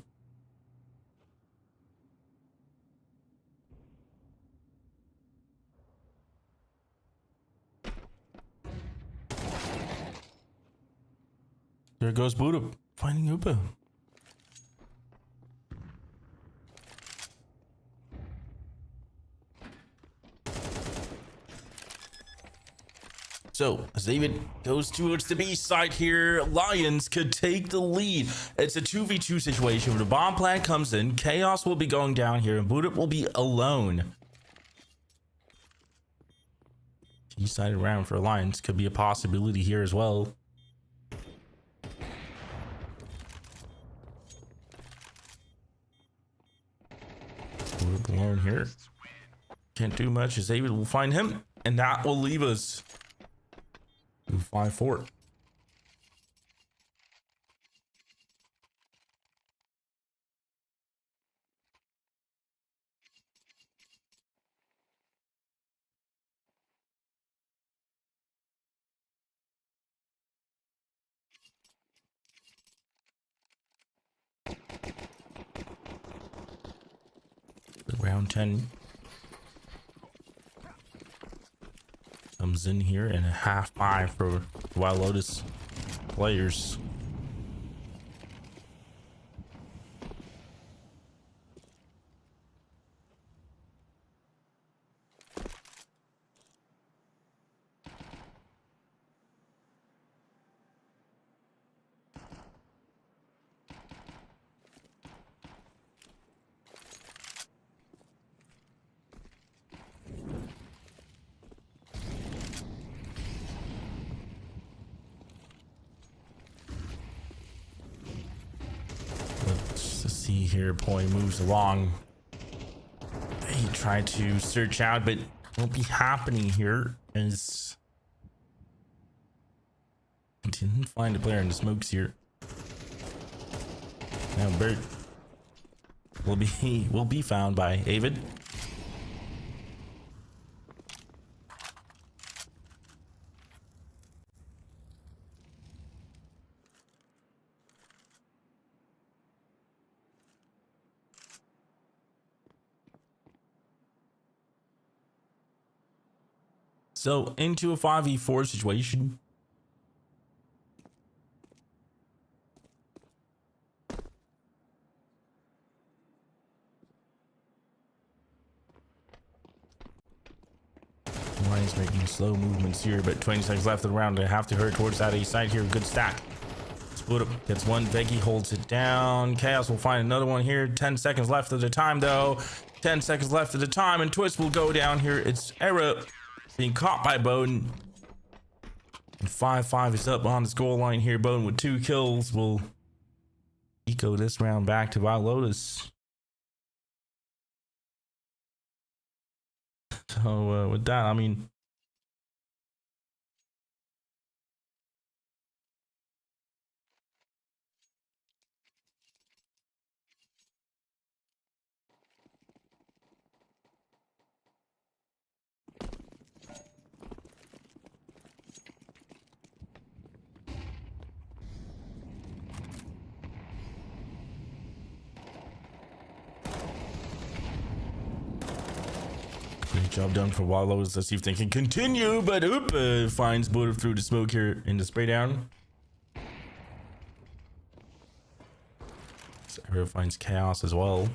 There goes Buddha finding Upa. So, as David goes towards the B side here, Lions could take the lead. It's a 2v2 situation where the bomb plant comes in, Chaos will be going down here, and Buddha will be alone. T-sided round for Lions could be a possibility here as well. Buddha alone here. Can't do much as David will find him, and that will leave us 5-4. Round 10 comes in here, and a half buy for WildLotus players. See here, Poi moves along. He tried to search out, but won't be happening here as he didn't find a player in the smokes here. Now Bert will be found by David. So into a 5v4 situation. Just making slow movements here, but 20 seconds left of the round. I have to hurry towards that A side here. Good stack. Split up, gets one. Veggie holds it down. Chaos will find another one here. 10 seconds left of the time, though. 10 seconds left of the time, and Twist will go down here. It's Era being caught by Bowden. And 5-5 is up on the score line here. Bowden with 2 kills will eco this round back to WildLotus. So with that, I mean, great job done for WildLotus. Let's see if they can continue, but finds Buddha through the smoke here in the spray down. Sarah finds Chaos as well.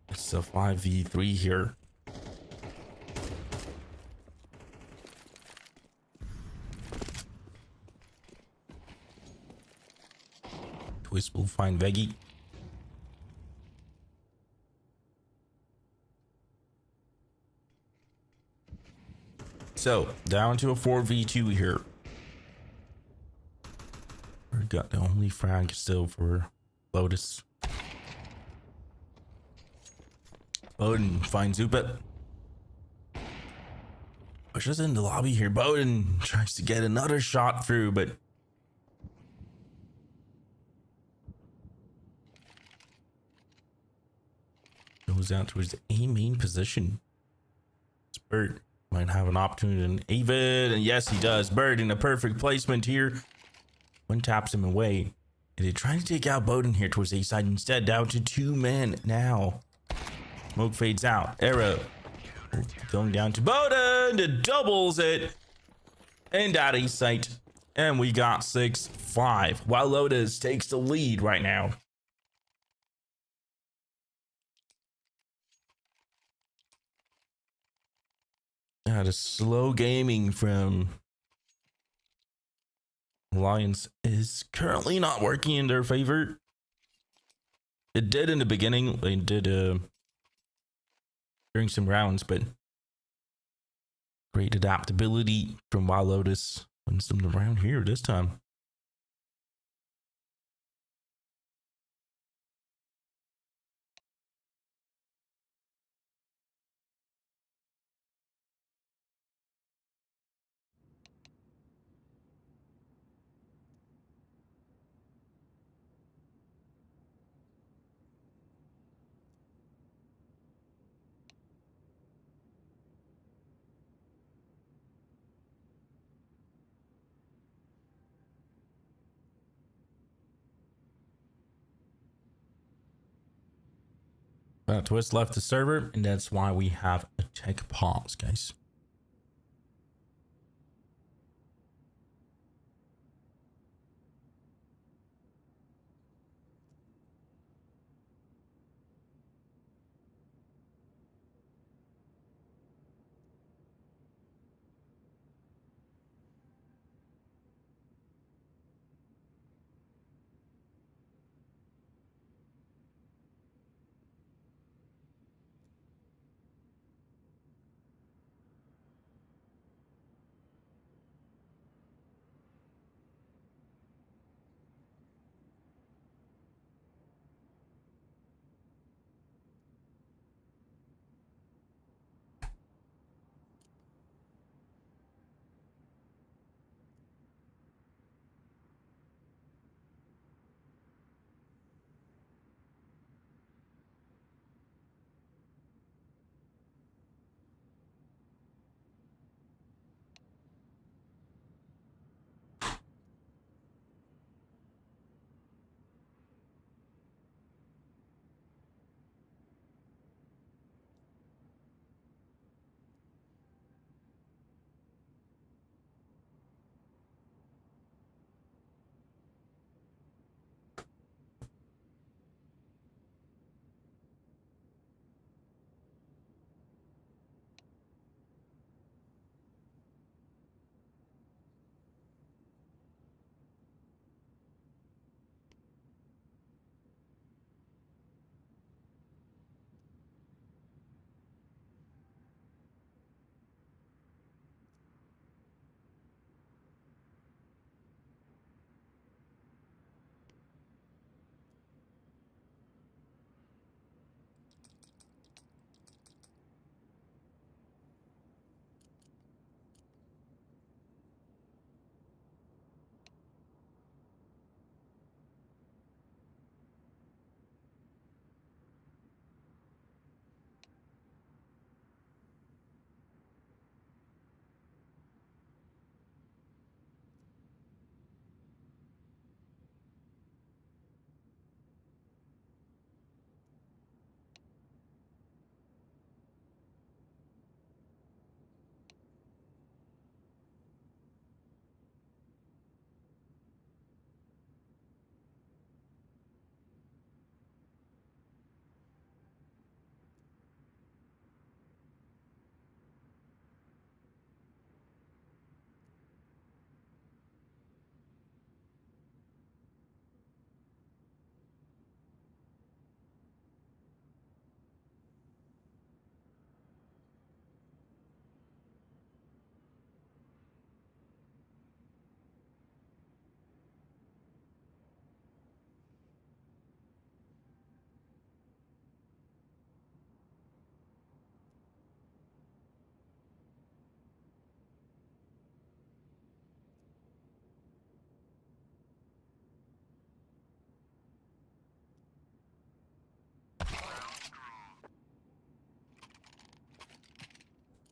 It's a 5v3 here. Twist will find Veggie. So, down to a 4v2 here. We got the only frag still for Lotus. Bowden finds Zupa. Pushes in the lobby here. Bowden tries to get another shot through, but goes out towards the A main position. Bird might have an opportunity in Avid, and yes, he does. Bird in a perfect placement here. One taps him away. And they're trying to take out Bowden here towards the A side. Instead, down to 2 men now. Smoke fades out. Arrow going down to Bowden. It doubles it. And out of sight. And we got 6-5. WildLotus takes the lead right now. That is slow gaming from Alliance is currently not working in their favor. It did in the beginning. They did during some rounds, but great adaptability from WildLotus wins them the round here this time. Twist left the server, and that's why we have a tech pause, guys.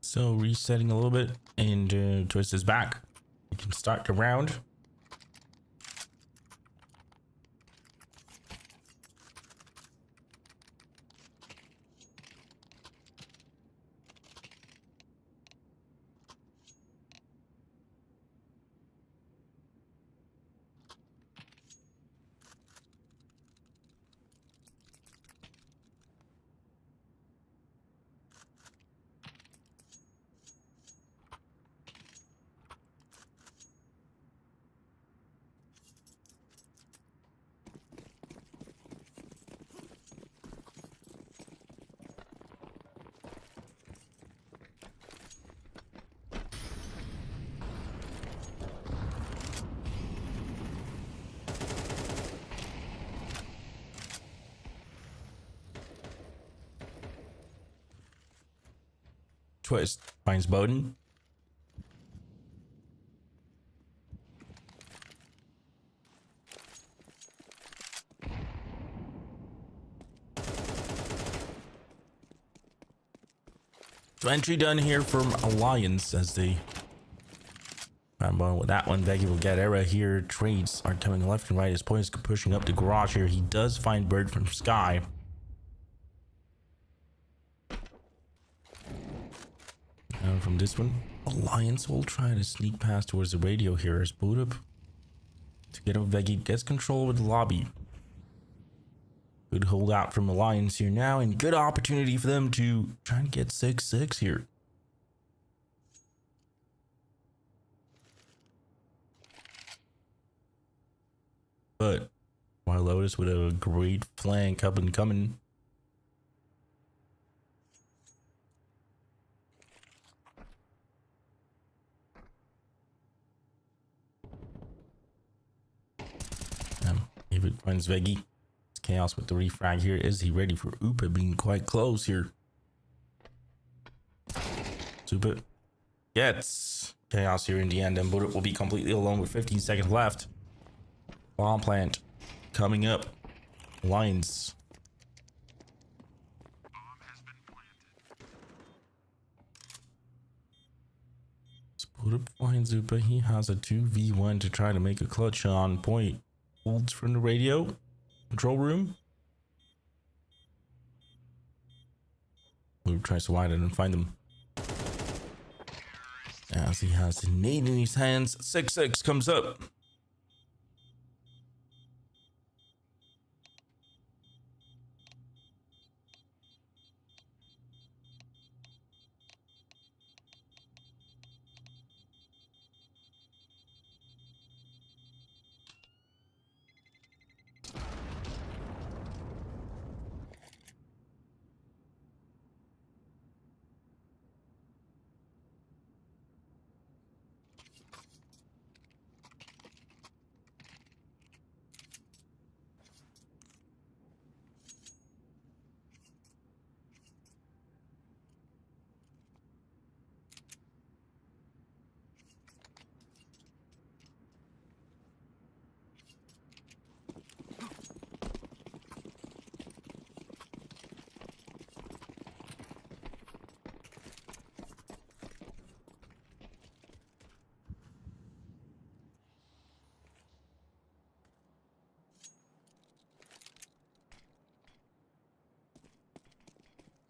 So resetting a little bit, and Twist is back. We can start the round. Twist finds Bowden. So entry done here from Alliance as they with that one. Veggie will get Era here. Trades are coming left and right as Points pushing up the garage here. He does find Bird from Sky. And from this one, Alliance will try to sneak past towards the radio here as boot up to get up. Veggie gets control of the lobby. Good holdout from Alliance here now, and good opportunity for them to try and get 6-6 here. But WildLotus with a great flank up and coming. David finds Veggie. It's Chaos with the refrag here. Is he ready for Upa being quite close here? Upa gets Chaos here in the end, and Bullet will be completely alone with 15 seconds left. Bomb plant coming up. Lines. Bomb has been planted. Bullet finds Upa. He has a 2v1 to try to make a clutch on point. Holds from the radio control room. Luke tries to widen and find them as he has a nade in his hands. 6-6 comes up.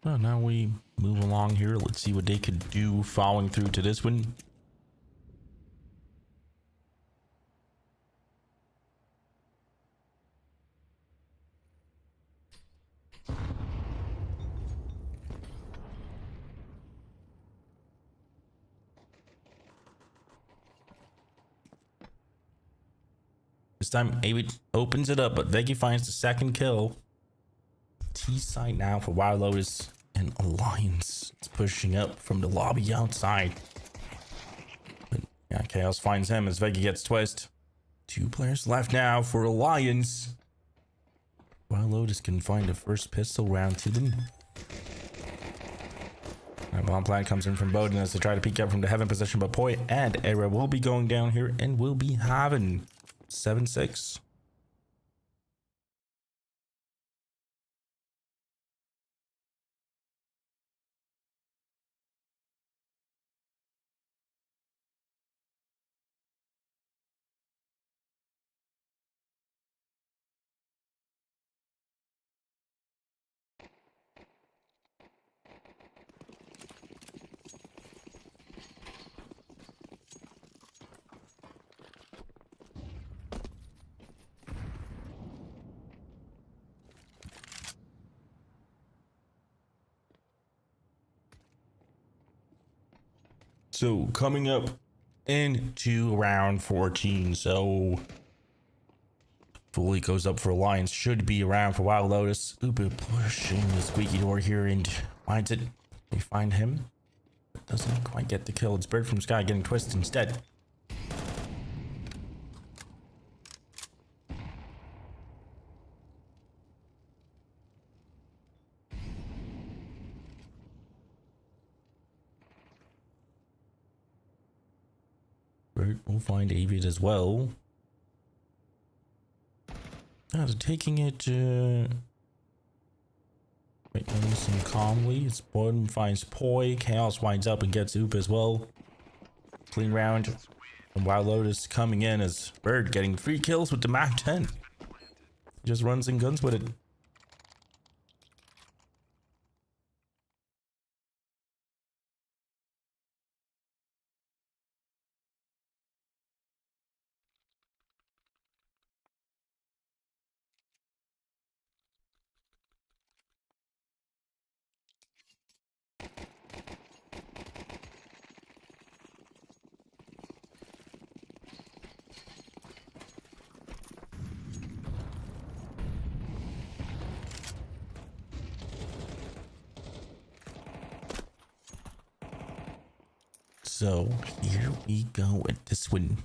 Well, now we move along here. Let's see what they could do following through to this one. This time, Avid opens it up, but Veggie finds the second kill. T-side now for WildLotus, and Alliance is pushing up from the lobby outside. But yeah, Chaos finds him as Veggie gets Twist. 2 players left now for Alliance. WildLotus can find the first pistol round to them. And bomb plan comes in from Bowden as they try to peek out from the heaven position, but Poi and Era will be going down here and will be having 7-6. So coming up into round 14. So fully goes up for Alliance. Should be around for WildLotus. Uber pushing the squeaky door here and finds it. They find him. But doesn't quite get the kill. It's Bird from Sky getting twisted instead. Bird will find Avid as well. Taking it wait, nice and calmly. It's Bottom finds Poi. Chaos winds up and gets Oop as well. Clean round. And WildLotus coming in as Bird getting 3 kills with the Mac 10. He just runs and guns with it. So here we go with this one.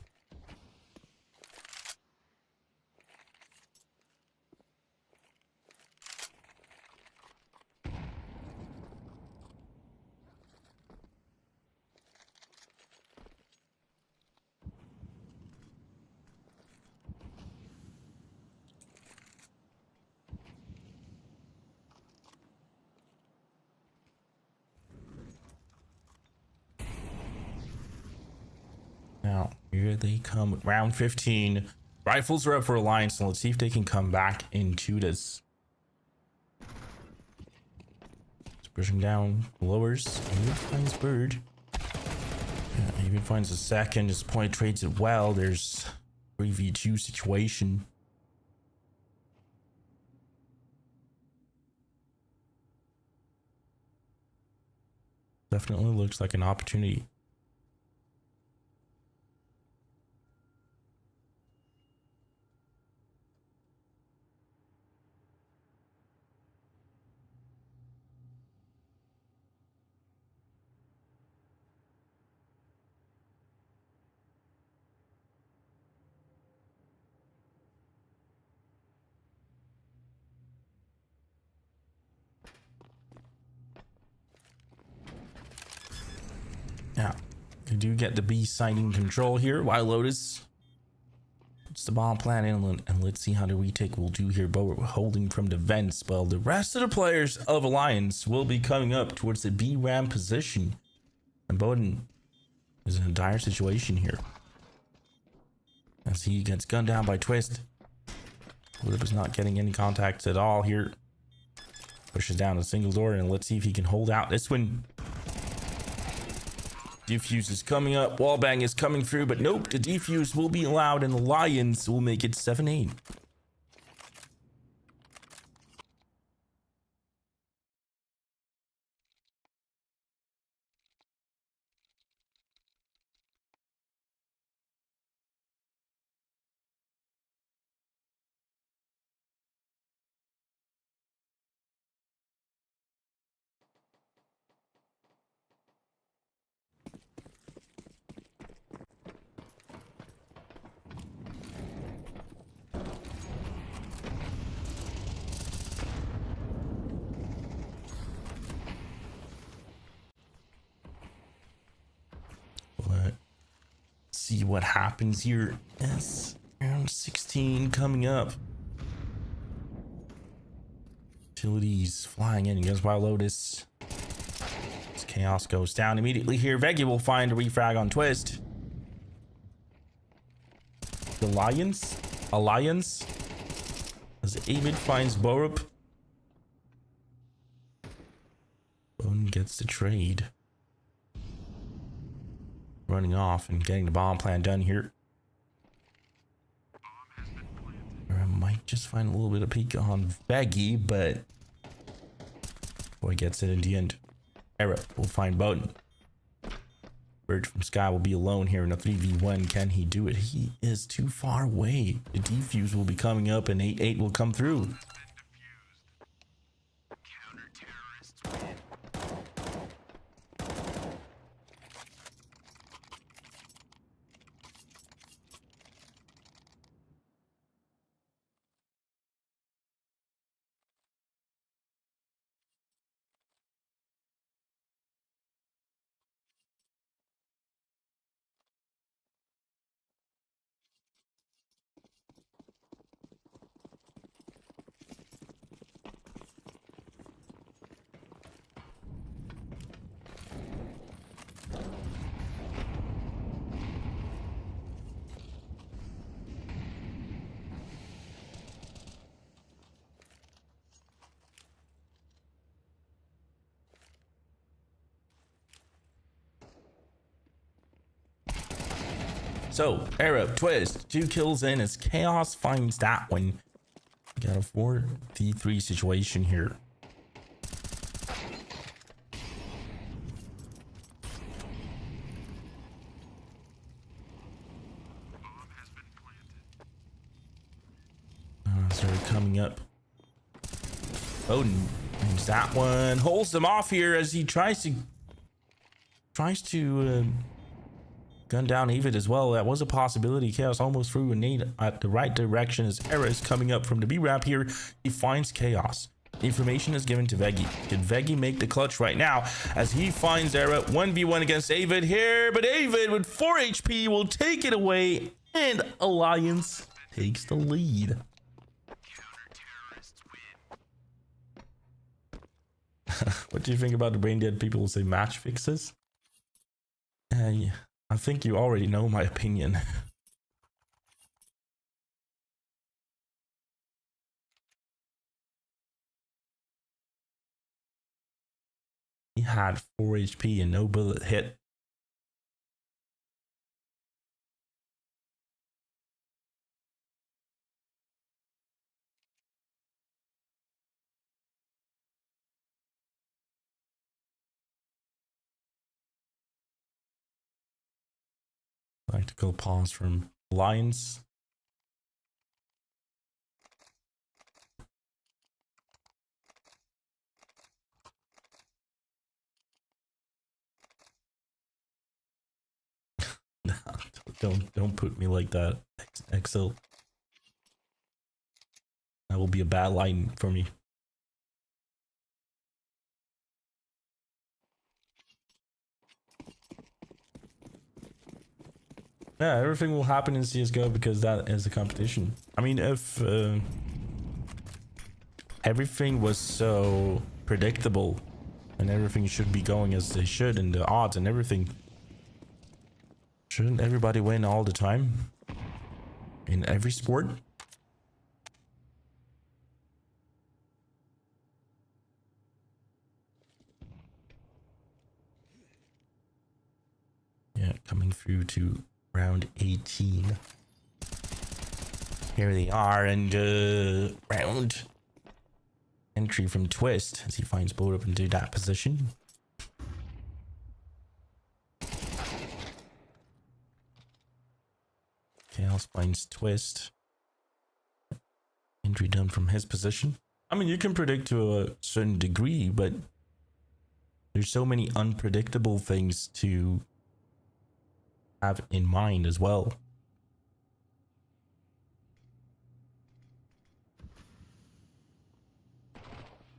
Now, here they come. Round 15. Rifles are up for Alliance, and let's see if they can come back into this. It's pushing down, lowers, and he finds Bird. Yeah, even finds a second. His point trades it well. There's 3v2 situation. Definitely looks like an opportunity. Now, we do get the B sighting control here. WildLotus puts the bomb plan in, and let's see how the retake will do here. But we're holding from the vents. Well, the rest of the players of Alliance will be coming up towards the B ram position. And Bowden is in a dire situation here, as he gets gunned down by Twist. Flip is not getting any contacts at all here. Pushes down a single door, and let's see if he can hold out this one. Defuse is coming up. Wallbang is coming through, but nope. The defuse will be allowed, and the Lions will make it 7-8. See what happens here. Yes, round 16 coming up. Utilities flying in against WildLotus. As Chaos goes down immediately here. Veggie will find a refrag on Twist. Alliance as Avid finds Borup. Bone gets the trade. Running off and getting the bomb plan done here. Or I might just find a little bit of peek on Veggie, but boy gets it in the end. Era will find Bowden. Bird from Sky will be alone here in a 3v1. Can he do it? He is too far away. The defuse will be coming up and 8-8 will come through. Counter-terrorists win. So, Arab, Twist, 2 kills in as Chaos finds that one. Got a 4v3 situation here. So they're coming up. Odin finds that one. Holds them off here as he tries to gun down Evid as well. That was a possibility. Chaos almost threw a nade at the right direction as Era is coming up from the B ramp here. He finds Chaos. The information is given to Veggie. Can Veggie make the clutch right now as he finds Era 1v1 against Avid here? But Avid with 4 HP will take it away and Alliance takes the lead. Counter-terrorists win. What do you think about the brain dead people who say match fixes? Yeah. I think you already know my opinion. He had 4 HP and no bullet hit. Tactical pause from Lions. No, don't put me like that, Excel. That will be a bad line for me. Yeah, everything will happen in CSGO because that is the competition. I mean, if everything was so predictable and everything should be going as they should and the odds and everything, shouldn't everybody win all the time in every sport? Yeah, coming through to round 18. Here they are, and round entry from Twist as he finds both up into that position. Chaos finds Twist. Entry done from his position. I mean, you can predict to a certain degree, but there's so many unpredictable things to have in mind as well.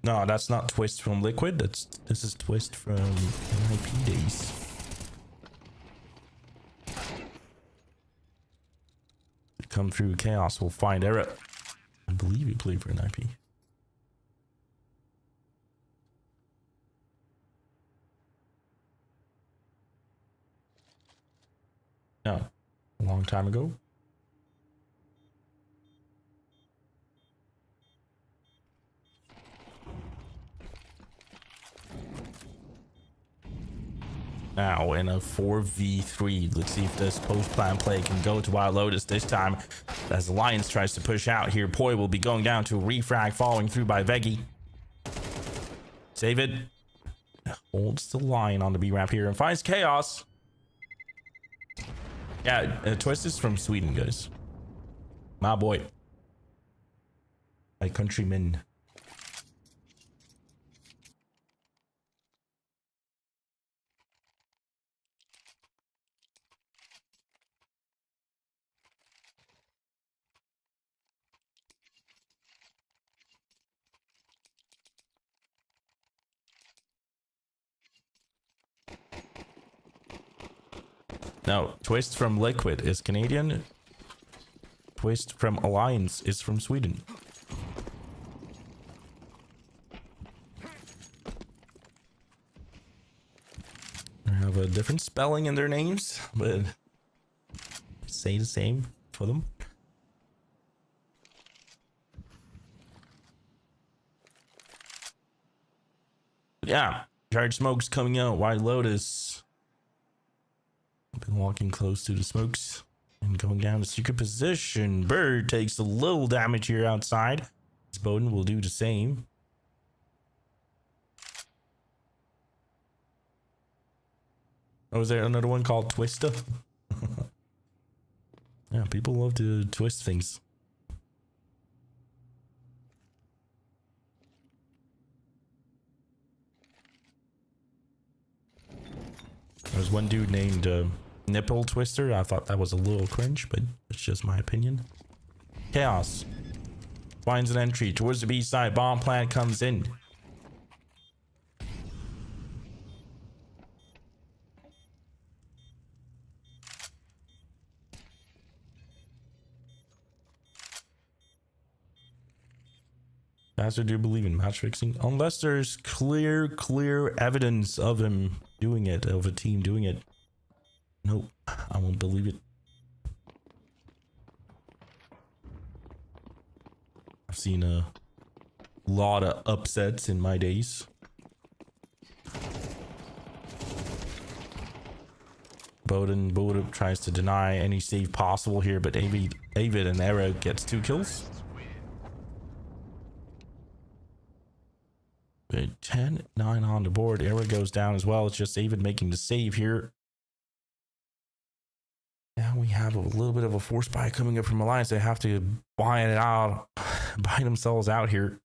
No, that's not Twist from Liquid. This is Twist from NIP days. Come through Chaos, we'll find Era. I believe he played for NIP. No, a long time ago. Now in a 4v3, let's see if this post-plan play can go to WildLotus this time. As the Lions tries to push out here, Poi will be going down to a refrag, following through by Veggie. Save it. Holds the line on the B ramp here and finds Chaos. Yeah, Twist is from Sweden, guys. My boy. My countryman. Now, Twist from Liquid is Canadian. Twist from Alliance is from Sweden. They have a different spelling in their names, but say the same for them. Yeah, Charge Smoke's coming out. WildLotus. Been walking close to the smokes and going down to secret position. Bird takes a little damage here outside. Bowden will do the same. Oh, is there another one called Twister? Yeah, people love to twist things. There's one dude named Nipple Twister. I thought that was a little cringe, but it's just my opinion. Chaos finds an entry towards the B side. Bomb plant comes in. Pastor, do you believe in match fixing? Unless there's clear evidence of him doing it, of a team doing it. Nope, I won't believe it. I've seen a lot of upsets in my days. Bowden tries to deny any save possible here, but Avid and Era gets 2 kills. 10-9 on the board. Era goes down as well. It's just Avid making the save here. Now we have a little bit of a force buy coming up from Alliance. They have to buy themselves out here.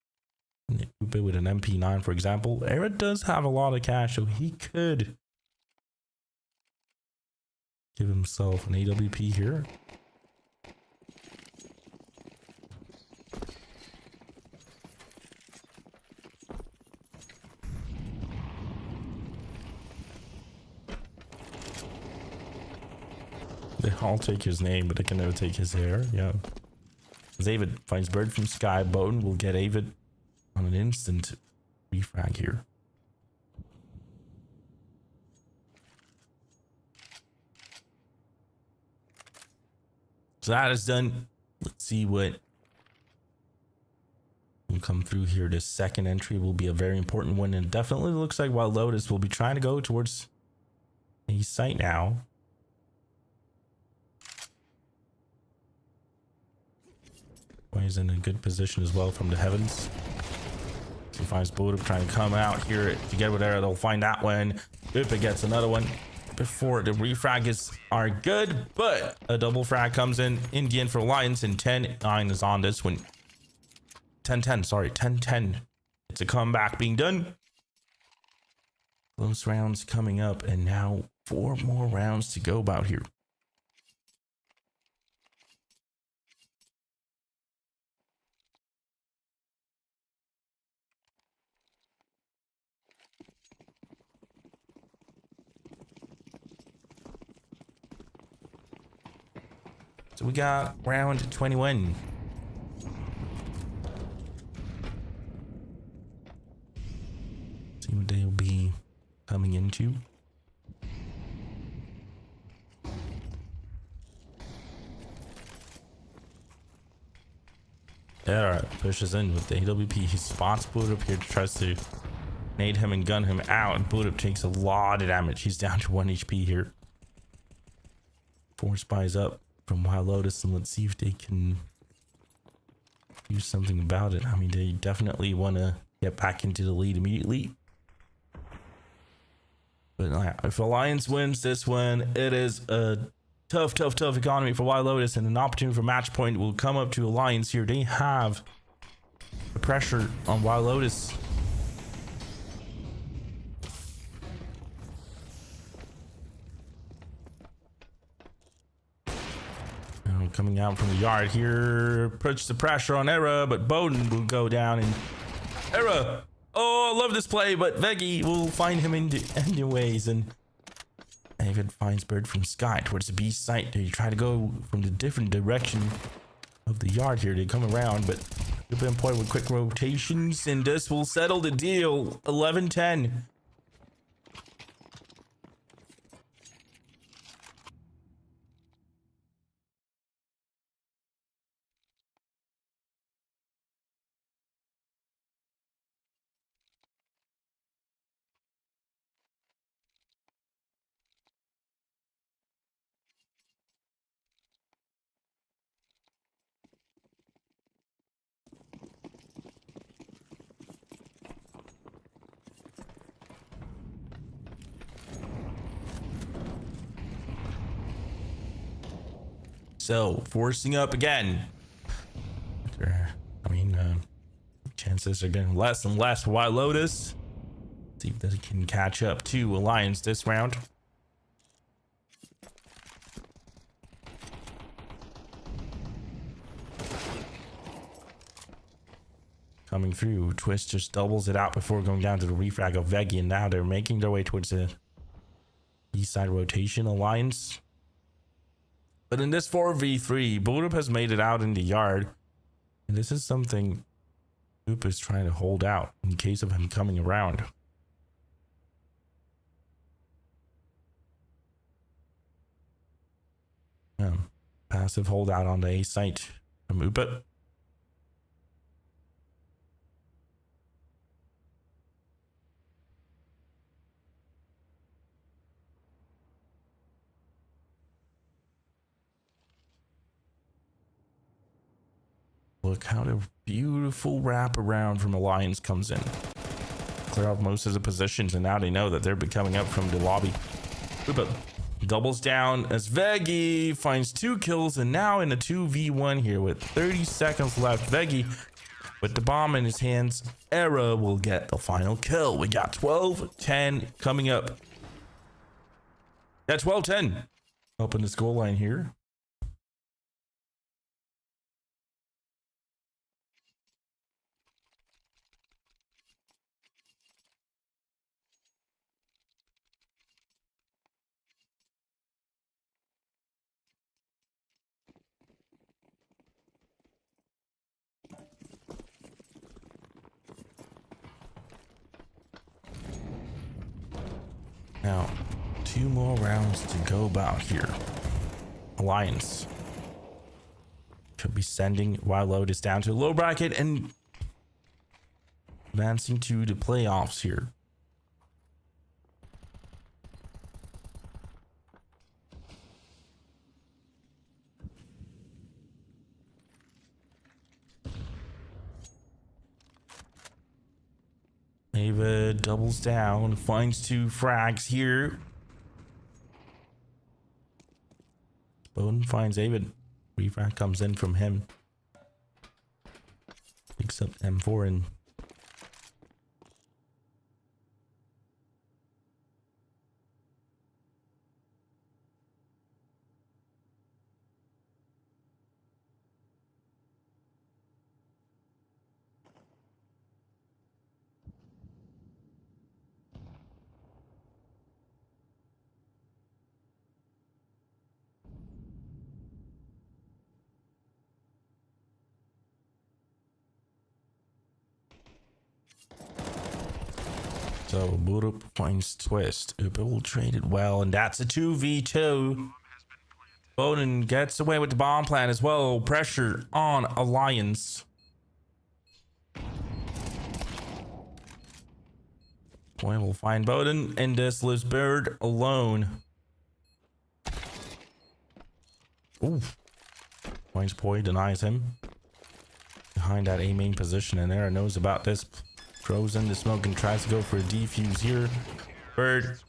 With an MP9, for example. Era does have a lot of cash, so he could give himself an AWP here. They all take his name, but they can never take his hair. Yeah. As Avid finds Bird from Sky, Bowden will get Avid on an instant refrag here. So that is done. Let's see what will come through here. This second entry will be a very important one, and definitely looks like WildLotus will be trying to go towards a site now. He's in a good position as well from the heavens. He finds Buddha trying to come out here to get with Era. They'll find that one. Upa gets another one before the refrags are good, but a double frag comes in the end for Alliance, and 10-9 is on this one. 10-10, sorry, 10-10. It's a comeback being done. Close rounds coming up, and now 4 more rounds to go about here. So we got round 21. See what they'll be coming into. Alright, pushes in with the AWP. He spots Boot up here, tries to nade him and gun him out, and Boot up takes a lot of damage. He's down to 1 HP here. 4 spies up from WildLotus, and let's see if they can do something about it. I mean, they definitely want to get back into the lead immediately. But if Alliance wins this one, it is a tough economy for WildLotus, and an opportunity for match point will come up to Alliance here. They have the pressure on WildLotus. Coming out from the yard here, puts the pressure on Era, but Bowden will go down, and Era, oh, I love this play, but Veggie will find him anyways, and David finds Bird from Sky towards the B site. They try to go from the different direction of the yard here. They come around, but European point with quick rotations, and this will settle the deal. 11-10. So, forcing up again. I mean, chances are getting less and less for WildLotus. See if they can catch up to Alliance this round. Coming through, Twist just doubles it out before going down to the refrag of Veggie, and now they're making their way towards the east side rotation Alliance. But in this 4v3, Borup has made it out in the yard. And this is something Nuke is trying to hold out in case of him coming around. Passive holdout on the A site from Upa. Look how the beautiful wraparound from Alliance comes in. Clear out most of the positions, and now they know that they're coming up from the lobby. Upa doubles down as Veggie finds 2 kills, and now in a 2v1 here with 30 seconds left. Veggie with the bomb in his hands. Era will get the final kill. We got 12-10 coming up. Yeah, 12-10. Open this goal line here. Now, 2 more rounds to go about here. Alliance could be sending WildLotus down to a low bracket and advancing to the playoffs here. Ava doubles down, finds 2 frags here. Bowden finds Avid. Refrag comes in from him. Picks up M4 and so Borup finds Twist. Upa will trade it well, and that's a 2v2. Bowden gets away with the bomb plan as well. Pressure on Alliance. Point will find Bowden, and this leaves Bird alone. Ooh. Finds Poi, denies him. Behind that A main position, and Era knows about this. Throws in the smoke and tries to go for a defuse here. Bird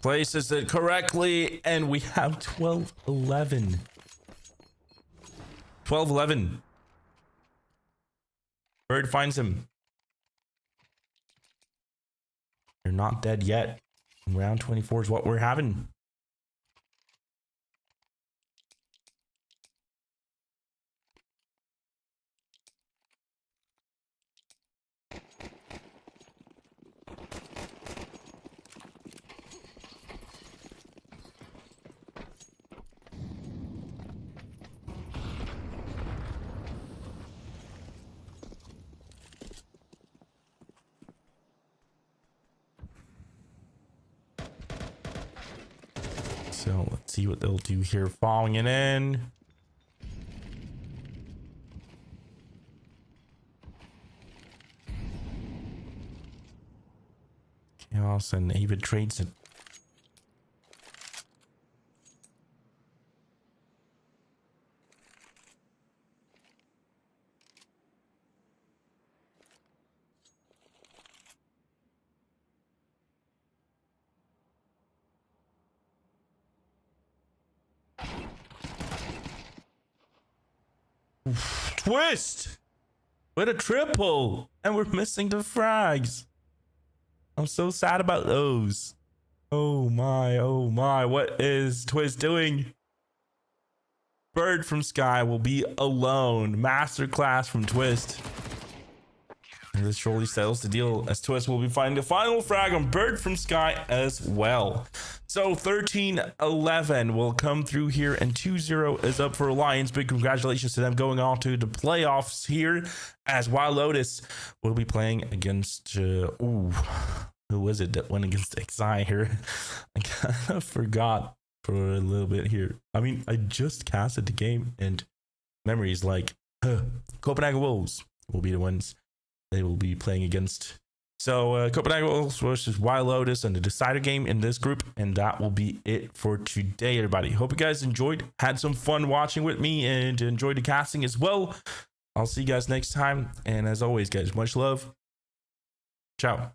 Places it correctly, and we have 12-11. 12-11. Bird finds him. You're not dead yet. Round 24 is what we're having. So let's see what they'll do here. Following it in. Chaos and Avid trades it. Twist with a triple, and we're missing the frags. I'm so sad about those. Oh my, what is Twist doing? Bird from Sky will be alone. Masterclass from Twist. And this surely settles the deal, as Twist will be finding the final frag on Bird from Sky as well. So 13-11 will come through here, and 2-0 is up for Alliance. Big congratulations to them going on to the playoffs here, as WildLotus will be playing against who was it that went against XI here? I kind of forgot for a little bit here. I mean, I just casted the game, and memories like Copenhagen Wolves will be the ones they will be playing against. So Copenhagen Wolves versus WildLotus and the decider game in this group, and that will be it for today, everybody. Hope you guys enjoyed, had some fun watching with me, and enjoyed the casting as well. I'll see you guys next time, and as always, guys, much love. Ciao.